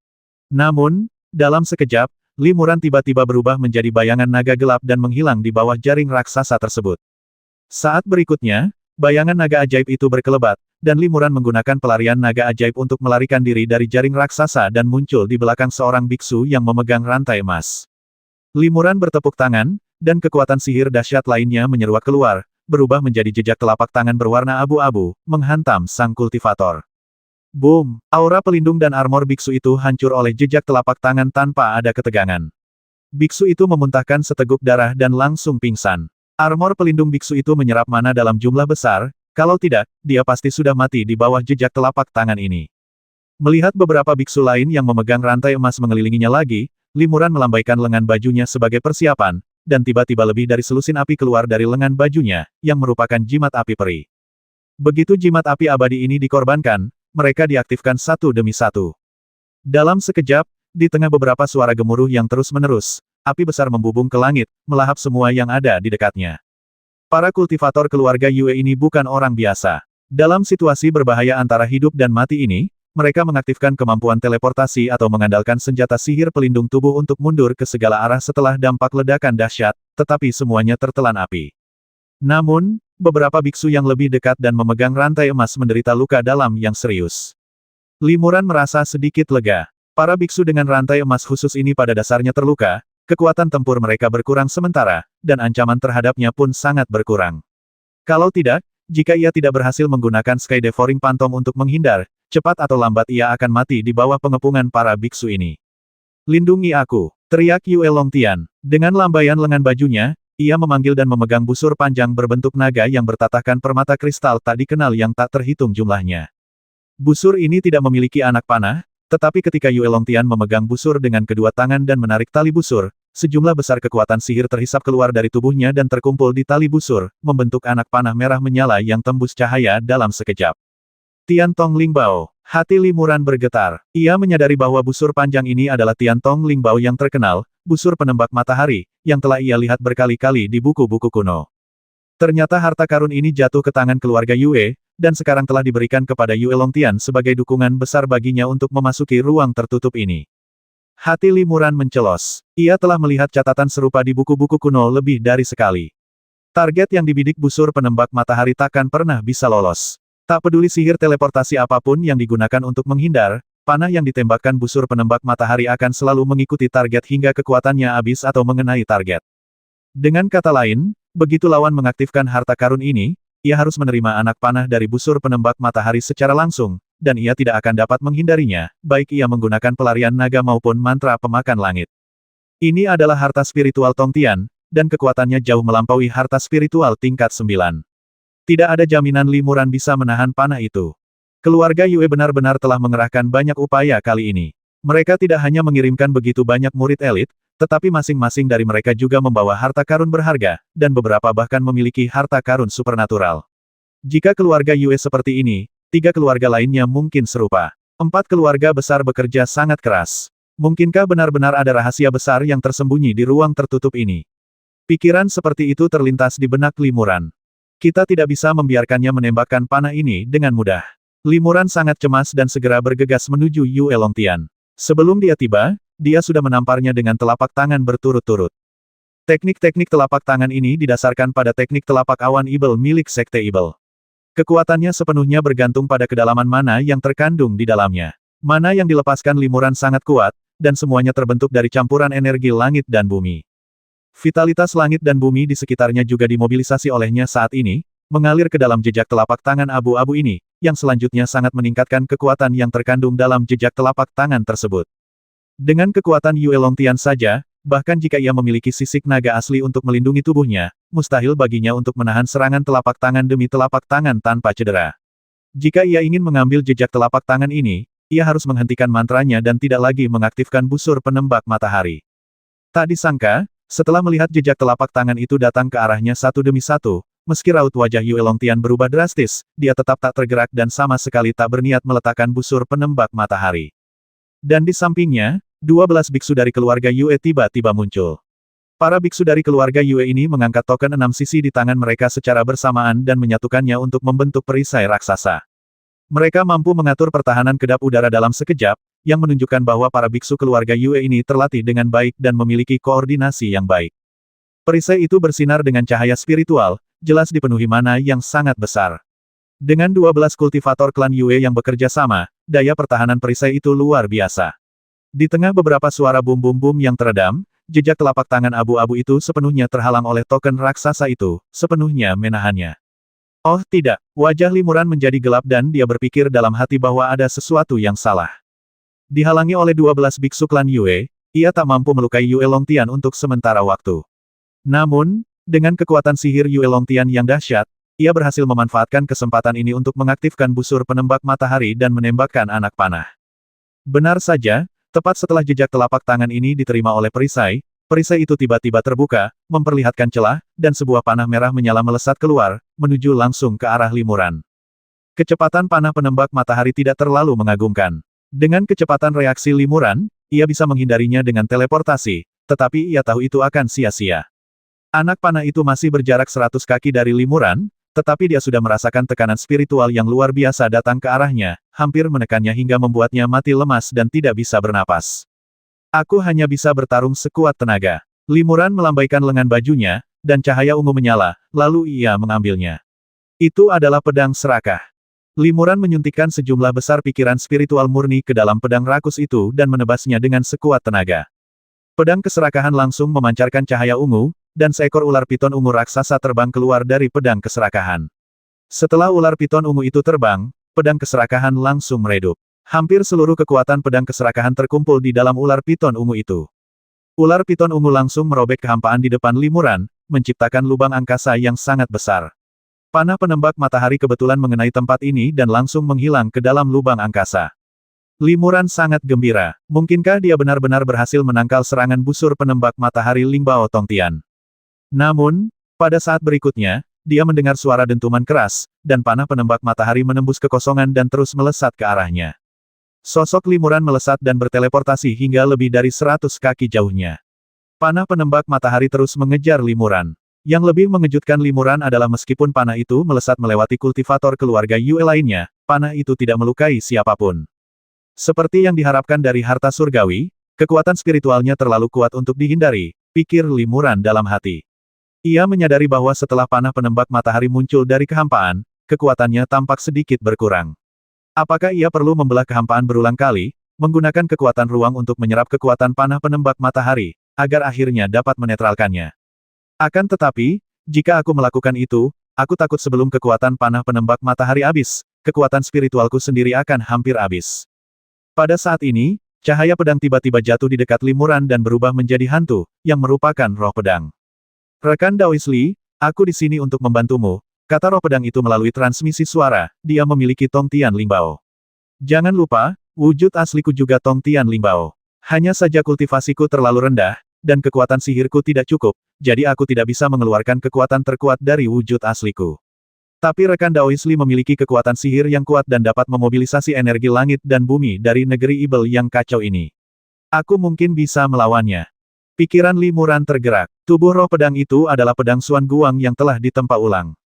Namun, dalam sekejap, Li Muran tiba-tiba berubah menjadi bayangan naga gelap dan menghilang di bawah jaring raksasa tersebut. Saat berikutnya, bayangan naga ajaib itu berkelebat, dan Li Muran menggunakan pelarian naga ajaib untuk melarikan diri dari jaring raksasa dan muncul di belakang seorang biksu yang memegang rantai emas. Li Muran bertepuk tangan, dan kekuatan sihir dahsyat lainnya menyeruak keluar, berubah menjadi jejak telapak tangan berwarna abu-abu, menghantam sang kultivator. Boom! Aura pelindung dan armor biksu itu hancur oleh jejak telapak tangan tanpa ada ketegangan. Biksu itu memuntahkan seteguk darah dan langsung pingsan. Armor pelindung biksu itu menyerap mana dalam jumlah besar, kalau tidak, dia pasti sudah mati di bawah jejak telapak tangan ini. Melihat beberapa biksu lain yang memegang rantai emas mengelilinginya lagi, Li Muran melambaikan lengan bajunya sebagai persiapan, dan tiba-tiba lebih dari selusin api keluar dari lengan bajunya, yang merupakan jimat api peri. Begitu jimat api abadi ini dikorbankan, mereka diaktifkan satu demi satu. Dalam sekejap, di tengah beberapa suara gemuruh yang terus-menerus, api besar membubung ke langit, melahap semua yang ada di dekatnya. Para kultivator keluarga Yue ini bukan orang biasa. Dalam situasi berbahaya antara hidup dan mati ini, mereka mengaktifkan kemampuan teleportasi atau mengandalkan senjata sihir pelindung tubuh untuk mundur ke segala arah setelah dampak ledakan dahsyat, tetapi semuanya tertelan api. Namun, beberapa biksu yang lebih dekat dan memegang rantai emas menderita luka dalam yang serius. Li Muran merasa sedikit lega. Para biksu dengan rantai emas khusus ini pada dasarnya terluka, kekuatan tempur mereka berkurang sementara, dan ancaman terhadapnya pun sangat berkurang. Kalau tidak, jika ia tidak berhasil menggunakan Sky Devouring Phantom untuk menghindar, cepat atau lambat ia akan mati di bawah pengepungan para biksu ini. Lindungi aku, teriak Yue Longtian. Dengan lambaian lengan bajunya, ia memanggil dan memegang busur panjang berbentuk naga yang bertatahkan permata kristal tak dikenal yang tak terhitung jumlahnya. Busur ini tidak memiliki anak panah, tetapi ketika Yue Longtian memegang busur dengan kedua tangan dan menarik tali busur, sejumlah besar kekuatan sihir terhisap keluar dari tubuhnya dan terkumpul di tali busur, membentuk anak panah merah menyala yang tembus cahaya dalam sekejap. Tian Tong Lingbao. Hati Li Muran bergetar. Ia menyadari bahwa busur panjang ini adalah Tian Tong Lingbao yang terkenal, busur penembak matahari, yang telah ia lihat berkali-kali di buku-buku kuno. Ternyata harta karun ini jatuh ke tangan keluarga Yue, dan sekarang telah diberikan kepada Yue Longtian sebagai dukungan besar baginya untuk memasuki ruang tertutup ini. Hati Limuran mencelos. Ia telah melihat catatan serupa di buku-buku kuno lebih dari sekali. Target yang dibidik busur penembak matahari takkan pernah bisa lolos. Tak peduli sihir teleportasi apapun yang digunakan untuk menghindar, panah yang ditembakkan busur penembak matahari akan selalu mengikuti target hingga kekuatannya habis atau mengenai target. Dengan kata lain, begitu lawan mengaktifkan harta karun ini, ia harus menerima anak panah dari busur penembak matahari secara langsung, dan ia tidak akan dapat menghindarinya, baik ia menggunakan pelarian naga maupun mantra pemakan langit. Ini adalah harta spiritual Tongtian, dan kekuatannya jauh melampaui harta spiritual tingkat 9. Tidak ada jaminan Limuran bisa menahan panah itu. Keluarga Yue benar-benar telah mengerahkan banyak upaya kali ini. Mereka tidak hanya mengirimkan begitu banyak murid elit, tetapi masing-masing dari mereka juga membawa harta karun berharga, dan beberapa bahkan memiliki harta karun supernatural. Jika keluarga Yue seperti ini, 3 keluarga lainnya mungkin serupa. 4 keluarga besar bekerja sangat keras. Mungkinkah benar-benar ada rahasia besar yang tersembunyi di ruang tertutup ini? Pikiran seperti itu terlintas di benak Limuran. Kita tidak bisa membiarkannya menembakkan panah ini dengan mudah. Limuran sangat cemas dan segera bergegas menuju Yue Longtian. Sebelum dia tiba, dia sudah menamparnya dengan telapak tangan berturut-turut. Teknik-teknik telapak tangan ini didasarkan pada teknik telapak awan Ibel milik Sekte Ibel. Kekuatannya sepenuhnya bergantung pada kedalaman mana yang terkandung di dalamnya. Mana yang dilepaskan Limuran sangat kuat, dan semuanya terbentuk dari campuran energi langit dan bumi. Vitalitas langit dan bumi di sekitarnya juga dimobilisasi olehnya saat ini, mengalir ke dalam jejak telapak tangan abu-abu ini, yang selanjutnya sangat meningkatkan kekuatan yang terkandung dalam jejak telapak tangan tersebut. Dengan kekuatan Yue Longtian saja, bahkan jika ia memiliki sisik naga asli untuk melindungi tubuhnya, mustahil baginya untuk menahan serangan telapak tangan demi telapak tangan tanpa cedera. Jika ia ingin mengambil jejak telapak tangan ini, ia harus menghentikan mantranya dan tidak lagi mengaktifkan busur penembak matahari. Tak disangka, setelah melihat jejak telapak tangan itu datang ke arahnya satu demi satu, meski raut wajah Yue Longtian berubah drastis, dia tetap tak tergerak dan sama sekali tak berniat meletakkan busur penembak matahari. Dan di sampingnya, 12 biksu dari keluarga Yue tiba-tiba muncul. Para biksu dari keluarga Yue ini mengangkat token 6 sisi di tangan mereka secara bersamaan dan menyatukannya untuk membentuk perisai raksasa. Mereka mampu mengatur pertahanan kedap udara dalam sekejap, yang menunjukkan bahwa para biksu keluarga Yue ini terlatih dengan baik dan memiliki koordinasi yang baik. Perisai itu bersinar dengan cahaya spiritual, jelas dipenuhi mana yang sangat besar. Dengan 12 kultivator klan Yue yang bekerja sama, daya pertahanan perisai itu luar biasa. Di tengah beberapa suara bum-bum-bum yang teredam, jejak telapak tangan abu-abu itu sepenuhnya terhalang oleh token raksasa itu, sepenuhnya menahannya. Oh tidak, wajah Limuran menjadi gelap dan dia berpikir dalam hati bahwa ada sesuatu yang salah. Dihalangi oleh 12 biksu klan Yue, ia tak mampu melukai Yue Longtian untuk sementara waktu. Namun, dengan kekuatan sihir Yue Longtian yang dahsyat, ia berhasil memanfaatkan kesempatan ini untuk mengaktifkan busur penembak matahari dan menembakkan anak panah. Benar saja, tepat setelah jejak telapak tangan ini diterima oleh perisai, perisai itu tiba-tiba terbuka, memperlihatkan celah, dan sebuah panah merah menyala melesat keluar, menuju langsung ke arah Limuran. Kecepatan panah penembak matahari tidak terlalu mengagumkan. Dengan kecepatan reaksi Limuran, ia bisa menghindarinya dengan teleportasi, tetapi ia tahu itu akan sia-sia. Anak panah itu masih berjarak 100 kaki dari Limuran, tetapi dia sudah merasakan tekanan spiritual yang luar biasa datang ke arahnya, hampir menekannya hingga membuatnya mati lemas dan tidak bisa bernapas. Aku hanya bisa bertarung sekuat tenaga. Limuran melambaikan lengan bajunya, dan cahaya ungu menyala, lalu ia mengambilnya. Itu adalah pedang serakah. Limuran menyuntikkan sejumlah besar pikiran spiritual murni ke dalam pedang rakus itu dan menebasnya dengan sekuat tenaga. Pedang keserakahan langsung memancarkan cahaya ungu, dan seekor ular piton ungu raksasa terbang keluar dari pedang keserakahan. Setelah ular piton ungu itu terbang, pedang keserakahan langsung meredup. Hampir seluruh kekuatan pedang keserakahan terkumpul di dalam ular piton ungu itu. Ular piton ungu langsung merobek kehampaan di depan Limuran, menciptakan lubang angkasa yang sangat besar. Panah penembak matahari kebetulan mengenai tempat ini dan langsung menghilang ke dalam lubang angkasa. Limuran sangat gembira. Mungkinkah dia benar-benar berhasil menangkal serangan busur penembak matahari Lingbao Tongtian? Namun, pada saat berikutnya, dia mendengar suara dentuman keras, dan panah penembak matahari menembus kekosongan dan terus melesat ke arahnya. Sosok Limuran melesat dan berteleportasi hingga lebih dari 100 kaki jauhnya. Panah penembak matahari terus mengejar Limuran. Yang lebih mengejutkan Limuran adalah meskipun panah itu melesat melewati kultivator keluarga Yue lainnya, panah itu tidak melukai siapapun. Seperti yang diharapkan dari harta surgawi, kekuatan spiritualnya terlalu kuat untuk dihindari, pikir Limuran dalam hati. Ia menyadari bahwa setelah panah penembak matahari muncul dari kehampaan, kekuatannya tampak sedikit berkurang. Apakah ia perlu membelah kehampaan berulang kali, menggunakan kekuatan ruang untuk menyerap kekuatan panah penembak matahari, agar akhirnya dapat menetralkannya? Akan tetapi, jika aku melakukan itu, aku takut sebelum kekuatan panah penembak matahari habis, kekuatan spiritualku sendiri akan hampir habis. Pada saat ini, cahaya pedang tiba-tiba jatuh di dekat Limuran dan berubah menjadi hantu, yang merupakan roh pedang. Rekan Daois Li, aku di sini untuk membantumu, kata roh pedang itu melalui transmisi suara, dia memiliki Tong Tian Lingbao. Jangan lupa, wujud asliku juga Tong Tian Lingbao. Hanya saja kultivasiku terlalu rendah, dan kekuatan sihirku tidak cukup, jadi aku tidak bisa mengeluarkan kekuatan terkuat dari wujud asliku. Tapi rekan Daois Li memiliki kekuatan sihir yang kuat dan dapat memobilisasi energi langit dan bumi dari negeri Ibel yang kacau ini. Aku mungkin bisa melawannya. Pikiran Limuran tergerak. Tubuh roh pedang itu adalah pedang Xuan Guang yang telah ditempa ulang.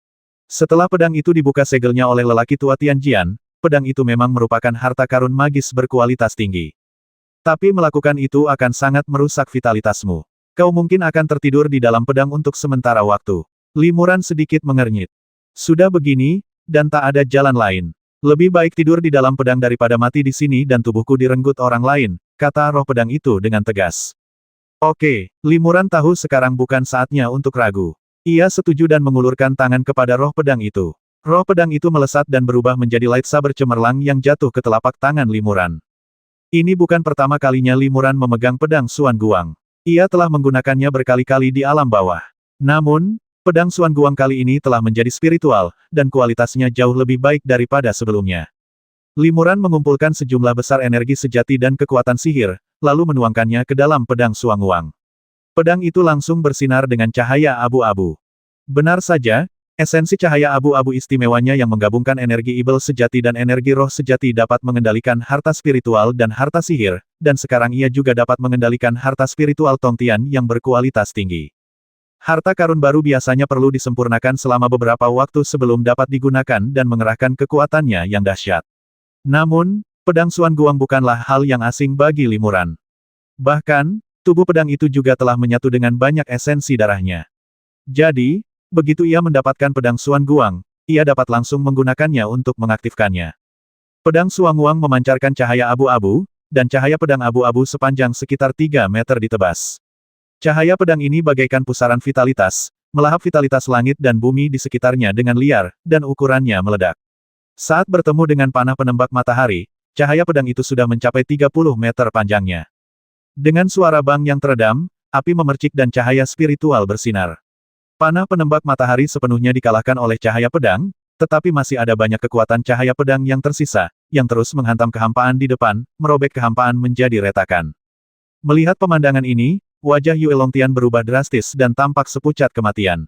Setelah pedang itu dibuka segelnya oleh lelaki tua Tianjian, pedang itu memang merupakan harta karun magis berkualitas tinggi. Tapi melakukan itu akan sangat merusak vitalitasmu. Kau mungkin akan tertidur di dalam pedang untuk sementara waktu. Limuran sedikit mengernyit. Sudah begini, dan tak ada jalan lain. Lebih baik tidur di dalam pedang daripada mati di sini dan tubuhku direnggut orang lain, kata roh pedang itu dengan tegas. Oke, Limuran tahu sekarang bukan saatnya untuk ragu. Ia setuju dan mengulurkan tangan kepada roh pedang itu. Roh pedang itu melesat dan berubah menjadi lightsaber cemerlang yang jatuh ke telapak tangan Limuran. Ini bukan pertama kalinya Limuran memegang pedang Xuan Guang. Ia telah menggunakannya berkali-kali di alam bawah. Namun, pedang Xuan Guang kali ini telah menjadi spiritual, dan kualitasnya jauh lebih baik daripada sebelumnya. Limuran mengumpulkan sejumlah besar energi sejati dan kekuatan sihir, lalu menuangkannya ke dalam pedang Xuan Guang. Pedang itu langsung bersinar dengan cahaya abu-abu. Benar saja, esensi cahaya abu-abu istimewanya yang menggabungkan energi Ibel sejati dan energi roh sejati dapat mengendalikan harta spiritual dan harta sihir, dan sekarang ia juga dapat mengendalikan harta spiritual Tong Tian yang berkualitas tinggi. Harta karun baru biasanya perlu disempurnakan selama beberapa waktu sebelum dapat digunakan dan mengerahkan kekuatannya yang dahsyat. Namun, pedang Xuan Guang bukanlah hal yang asing bagi Limuran. Bahkan, tubuh pedang itu juga telah menyatu dengan banyak esensi darahnya. Jadi, begitu ia mendapatkan pedang Xuan Guang, ia dapat langsung menggunakannya untuk mengaktifkannya. Pedang Xuan Guang memancarkan cahaya abu-abu, dan cahaya pedang abu-abu sepanjang sekitar 3 meter ditebas. Cahaya pedang ini bagaikan pusaran vitalitas, melahap vitalitas langit dan bumi di sekitarnya dengan liar, dan ukurannya meledak. Saat bertemu dengan panah penembak matahari, cahaya pedang itu sudah mencapai 30 meter panjangnya. Dengan suara bang yang teredam, api memercik dan cahaya spiritual bersinar. Panah penembak matahari sepenuhnya dikalahkan oleh cahaya pedang, tetapi masih ada banyak kekuatan cahaya pedang yang tersisa, yang terus menghantam kehampaan di depan, merobek kehampaan menjadi retakan. Melihat pemandangan ini, wajah Yue Longtian berubah drastis dan tampak sepucat kematian.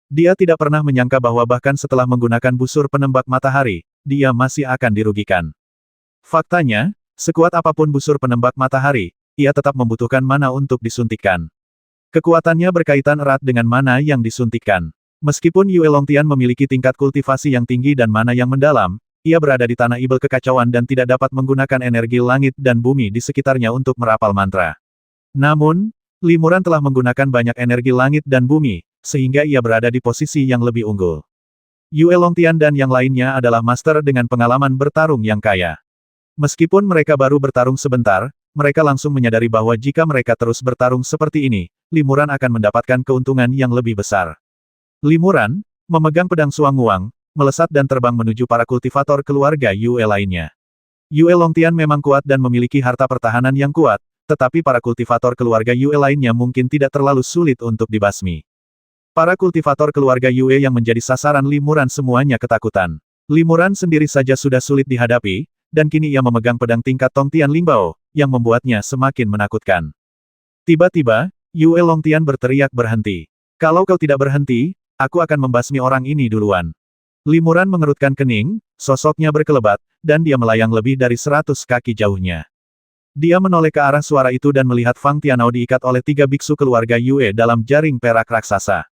Dia tidak pernah menyangka bahwa bahkan setelah menggunakan busur penembak matahari, dia masih akan dirugikan. Faktanya, sekuat apapun busur penembak matahari, ia tetap membutuhkan mana untuk disuntikkan. Kekuatannya berkaitan erat dengan mana yang disuntikkan. Meskipun Yue Longtian memiliki tingkat kultivasi yang tinggi dan mana yang mendalam, ia berada di tanah Ibel kekacauan dan tidak dapat menggunakan energi langit dan bumi di sekitarnya untuk merapal mantra. Namun, Limuran telah menggunakan banyak energi langit dan bumi, sehingga ia berada di posisi yang lebih unggul. Yue Longtian dan yang lainnya adalah master dengan pengalaman bertarung yang kaya. Meskipun mereka baru bertarung sebentar, mereka langsung menyadari bahwa jika mereka terus bertarung seperti ini, Limuran akan mendapatkan keuntungan yang lebih besar. Limuran, memegang pedang Xuan Guang, melesat dan terbang menuju para kultivator keluarga Yue lainnya. Yue Longtian memang kuat dan memiliki harta pertahanan yang kuat, tetapi para kultivator keluarga Yue lainnya mungkin tidak terlalu sulit untuk dibasmi. Para kultivator keluarga Yue yang menjadi sasaran Limuran semuanya ketakutan. Limuran sendiri saja sudah sulit dihadapi, dan kini ia memegang pedang tingkat Tong Tian Lingbao, yang membuatnya semakin menakutkan. Tiba-tiba, Yue Longtian berteriak berhenti. Kalau kau tidak berhenti, aku akan membasmi orang ini duluan. Limuran mengerutkan kening, sosoknya berkelebat, dan dia melayang lebih dari 100 kaki jauhnya. Dia menoleh ke arah suara itu dan melihat Fang Tianao diikat oleh 3 biksu keluarga Yue dalam jaring perak raksasa.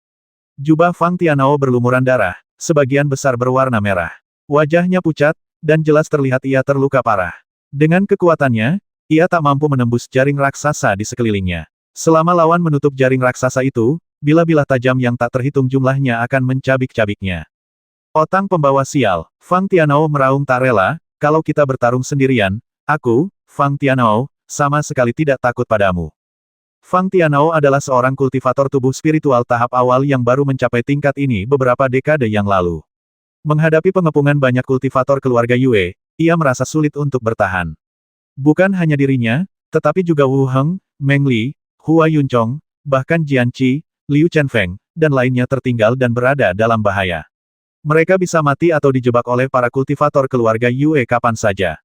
Jubah Fang Tianao berlumuran darah, sebagian besar berwarna merah. Wajahnya pucat, dan jelas terlihat ia terluka parah. Dengan kekuatannya, ia tak mampu menembus jaring raksasa di sekelilingnya. Selama lawan menutup jaring raksasa itu, bilah-bilah tajam yang tak terhitung jumlahnya akan mencabik-cabiknya. Otang pembawa sial, Fang Tianao meraung tak rela, kalau kita bertarung sendirian, aku, Fang Tianao, sama sekali tidak takut padamu. Fang Tianao adalah seorang kultivator tubuh spiritual tahap awal yang baru mencapai tingkat ini beberapa dekade yang lalu. Menghadapi pengepungan banyak kultivator keluarga Yue, ia merasa sulit untuk bertahan. Bukan hanya dirinya, tetapi juga Wu Heng, Meng Li, Hua Yunchong, bahkan Jian Qi, Liu Chenfeng, dan lainnya tertinggal dan berada dalam bahaya. Mereka bisa mati atau dijebak oleh para kultivator keluarga Yue kapan saja.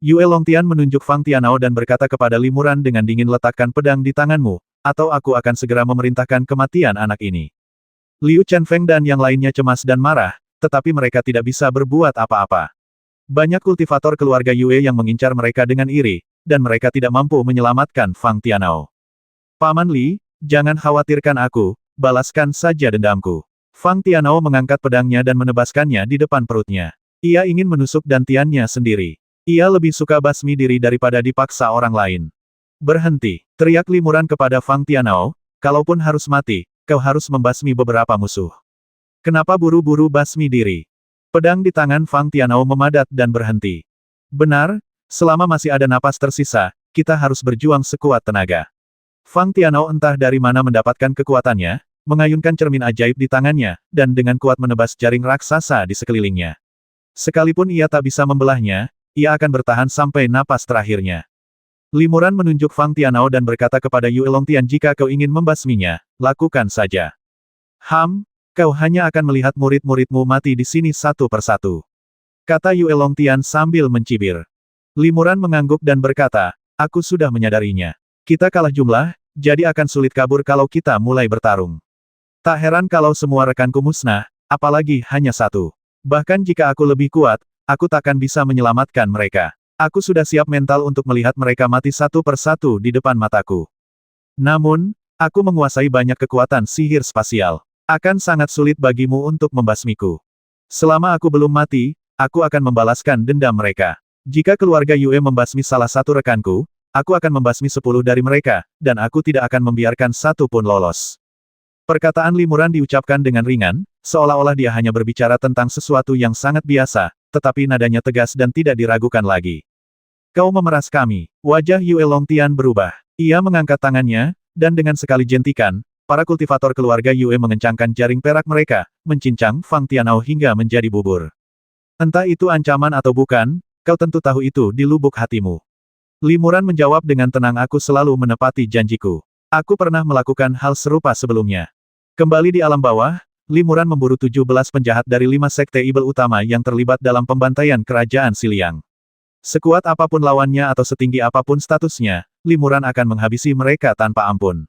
Yue Longtian menunjuk Fang Tianao dan berkata kepada Limuran dengan dingin, letakkan pedang di tanganmu, atau aku akan segera memerintahkan kematian anak ini. Liu Chenfeng dan yang lainnya cemas dan marah, tetapi mereka tidak bisa berbuat apa-apa. Banyak kultivator keluarga Yue yang mengincar mereka dengan iri, dan mereka tidak mampu menyelamatkan Fang Tianao. Paman Li, jangan khawatirkan aku, balaskan saja dendamku. Fang Tianao mengangkat pedangnya dan menebaskannya di depan perutnya. Ia ingin menusuk dantiannya sendiri. Ia lebih suka basmi diri daripada dipaksa orang lain. Berhenti, teriak Limuran kepada Fang Tianao, kalaupun harus mati, kau harus membasmi beberapa musuh. Kenapa buru-buru basmi diri? Pedang di tangan Fang Tianao memadat dan berhenti. Benar, selama masih ada napas tersisa, kita harus berjuang sekuat tenaga. Fang Tianao entah dari mana mendapatkan kekuatannya, mengayunkan cermin ajaib di tangannya, dan dengan kuat menebas jaring raksasa di sekelilingnya. Sekalipun ia tak bisa membelahnya, ia akan bertahan sampai napas terakhirnya. Limuran menunjuk Fang Tianao dan berkata kepada Yue Longtian, jika kau ingin membasminya, lakukan saja. Kau hanya akan melihat murid-muridmu mati di sini satu persatu. Kata Yue Longtian sambil mencibir. Limuran mengangguk dan berkata, aku sudah menyadarinya. Kita kalah jumlah, jadi akan sulit kabur kalau kita mulai bertarung. Tak heran kalau semua rekanku musnah, apalagi hanya satu. Bahkan jika aku lebih kuat, aku takkan bisa menyelamatkan mereka. Aku sudah siap mental untuk melihat mereka mati satu persatu di depan mataku. Namun, aku menguasai banyak kekuatan sihir spasial. Akan sangat sulit bagimu untuk membasmiku. Selama aku belum mati, aku akan membalaskan dendam mereka. Jika keluarga Yue membasmi salah satu rekanku, aku akan membasmi 10 dari mereka, dan aku tidak akan membiarkan satu pun lolos. Perkataan Limuran diucapkan dengan ringan, seolah-olah dia hanya berbicara tentang sesuatu yang sangat biasa, tetapi nadanya tegas dan tidak diragukan lagi. Kau memeras kami. Wajah Yue Longtian berubah. Ia mengangkat tangannya, dan dengan sekali jentikan, para kultivator keluarga Yue mengencangkan jaring perak mereka, mencincang Fang Tianao hingga menjadi bubur. Entah itu ancaman atau bukan, kau tentu tahu itu di lubuk hatimu. Limuran menjawab dengan tenang, aku selalu menepati janjiku. Aku pernah melakukan hal serupa sebelumnya. Kembali di alam bawah, Limuran memburu 17 penjahat dari 5 sekte ibel utama yang terlibat dalam pembantaian kerajaan Siliang. Sekuat apapun lawannya atau setinggi apapun statusnya, Limuran akan menghabisi mereka tanpa ampun.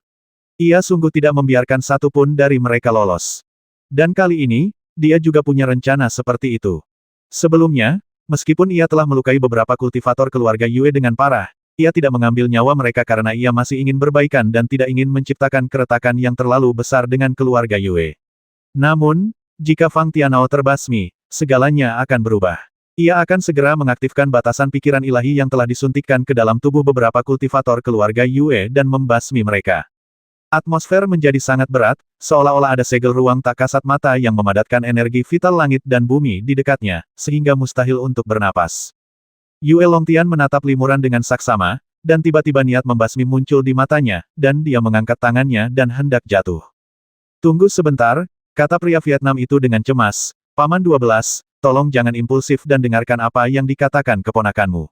Ia sungguh tidak membiarkan satu pun dari mereka lolos. Dan kali ini, dia juga punya rencana seperti itu. Sebelumnya, meskipun ia telah melukai beberapa kultivator keluarga Yue dengan parah, ia tidak mengambil nyawa mereka karena ia masih ingin berbaikan dan tidak ingin menciptakan keretakan yang terlalu besar dengan keluarga Yue. Namun, jika Fang Tianao terbasmi, segalanya akan berubah. Ia akan segera mengaktifkan batasan pikiran ilahi yang telah disuntikkan ke dalam tubuh beberapa kultivator keluarga Yue dan membasmi mereka. Atmosfer menjadi sangat berat, seolah-olah ada segel ruang tak kasat mata yang memadatkan energi vital langit dan bumi di dekatnya, sehingga mustahil untuk bernapas. Yue Longtian menatap Limuran dengan saksama, dan tiba-tiba niat membasmi muncul di matanya, dan dia mengangkat tangannya dan hendak jatuh. Tunggu sebentar, kata pria Vietnam itu dengan cemas, Paman 12, tolong jangan impulsif dan dengarkan apa yang dikatakan keponakanmu.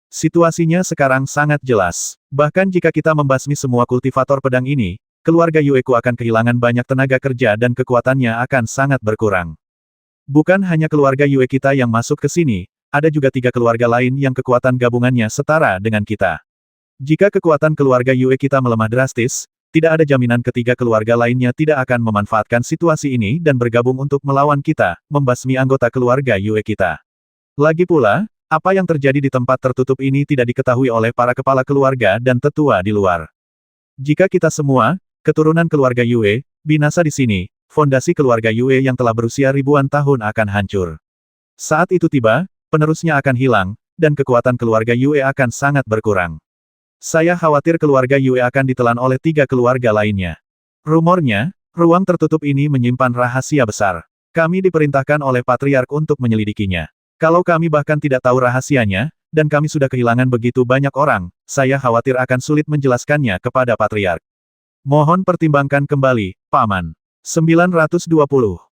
Situasinya sekarang sangat jelas. Bahkan jika kita membasmi semua kultivator pedang ini, keluarga Yueku akan kehilangan banyak tenaga kerja dan kekuatannya akan sangat berkurang. Bukan hanya keluarga Yue kita yang masuk ke sini, ada juga 3 keluarga lain yang kekuatan gabungannya setara dengan kita. Jika kekuatan keluarga Yue kita melemah drastis, tidak ada jaminan ketiga keluarga lainnya tidak akan memanfaatkan situasi ini dan bergabung untuk melawan kita, membasmi anggota keluarga Yue kita. Lagi pula, apa yang terjadi di tempat tertutup ini tidak diketahui oleh para kepala keluarga dan tetua di luar. Jika kita semua, keturunan keluarga Yue, binasa di sini, fondasi keluarga Yue yang telah berusia ribuan tahun akan hancur. Saat itu tiba, penerusnya akan hilang, dan kekuatan keluarga Yue akan sangat berkurang. Saya khawatir keluarga Yue akan ditelan oleh 3 keluarga lainnya. Rumornya, ruang tertutup ini menyimpan rahasia besar. Kami diperintahkan oleh Patriark untuk menyelidikinya. Kalau kami bahkan tidak tahu rahasianya, dan kami sudah kehilangan begitu banyak orang, saya khawatir akan sulit menjelaskannya kepada Patriark. Mohon pertimbangkan kembali, Paman. 920.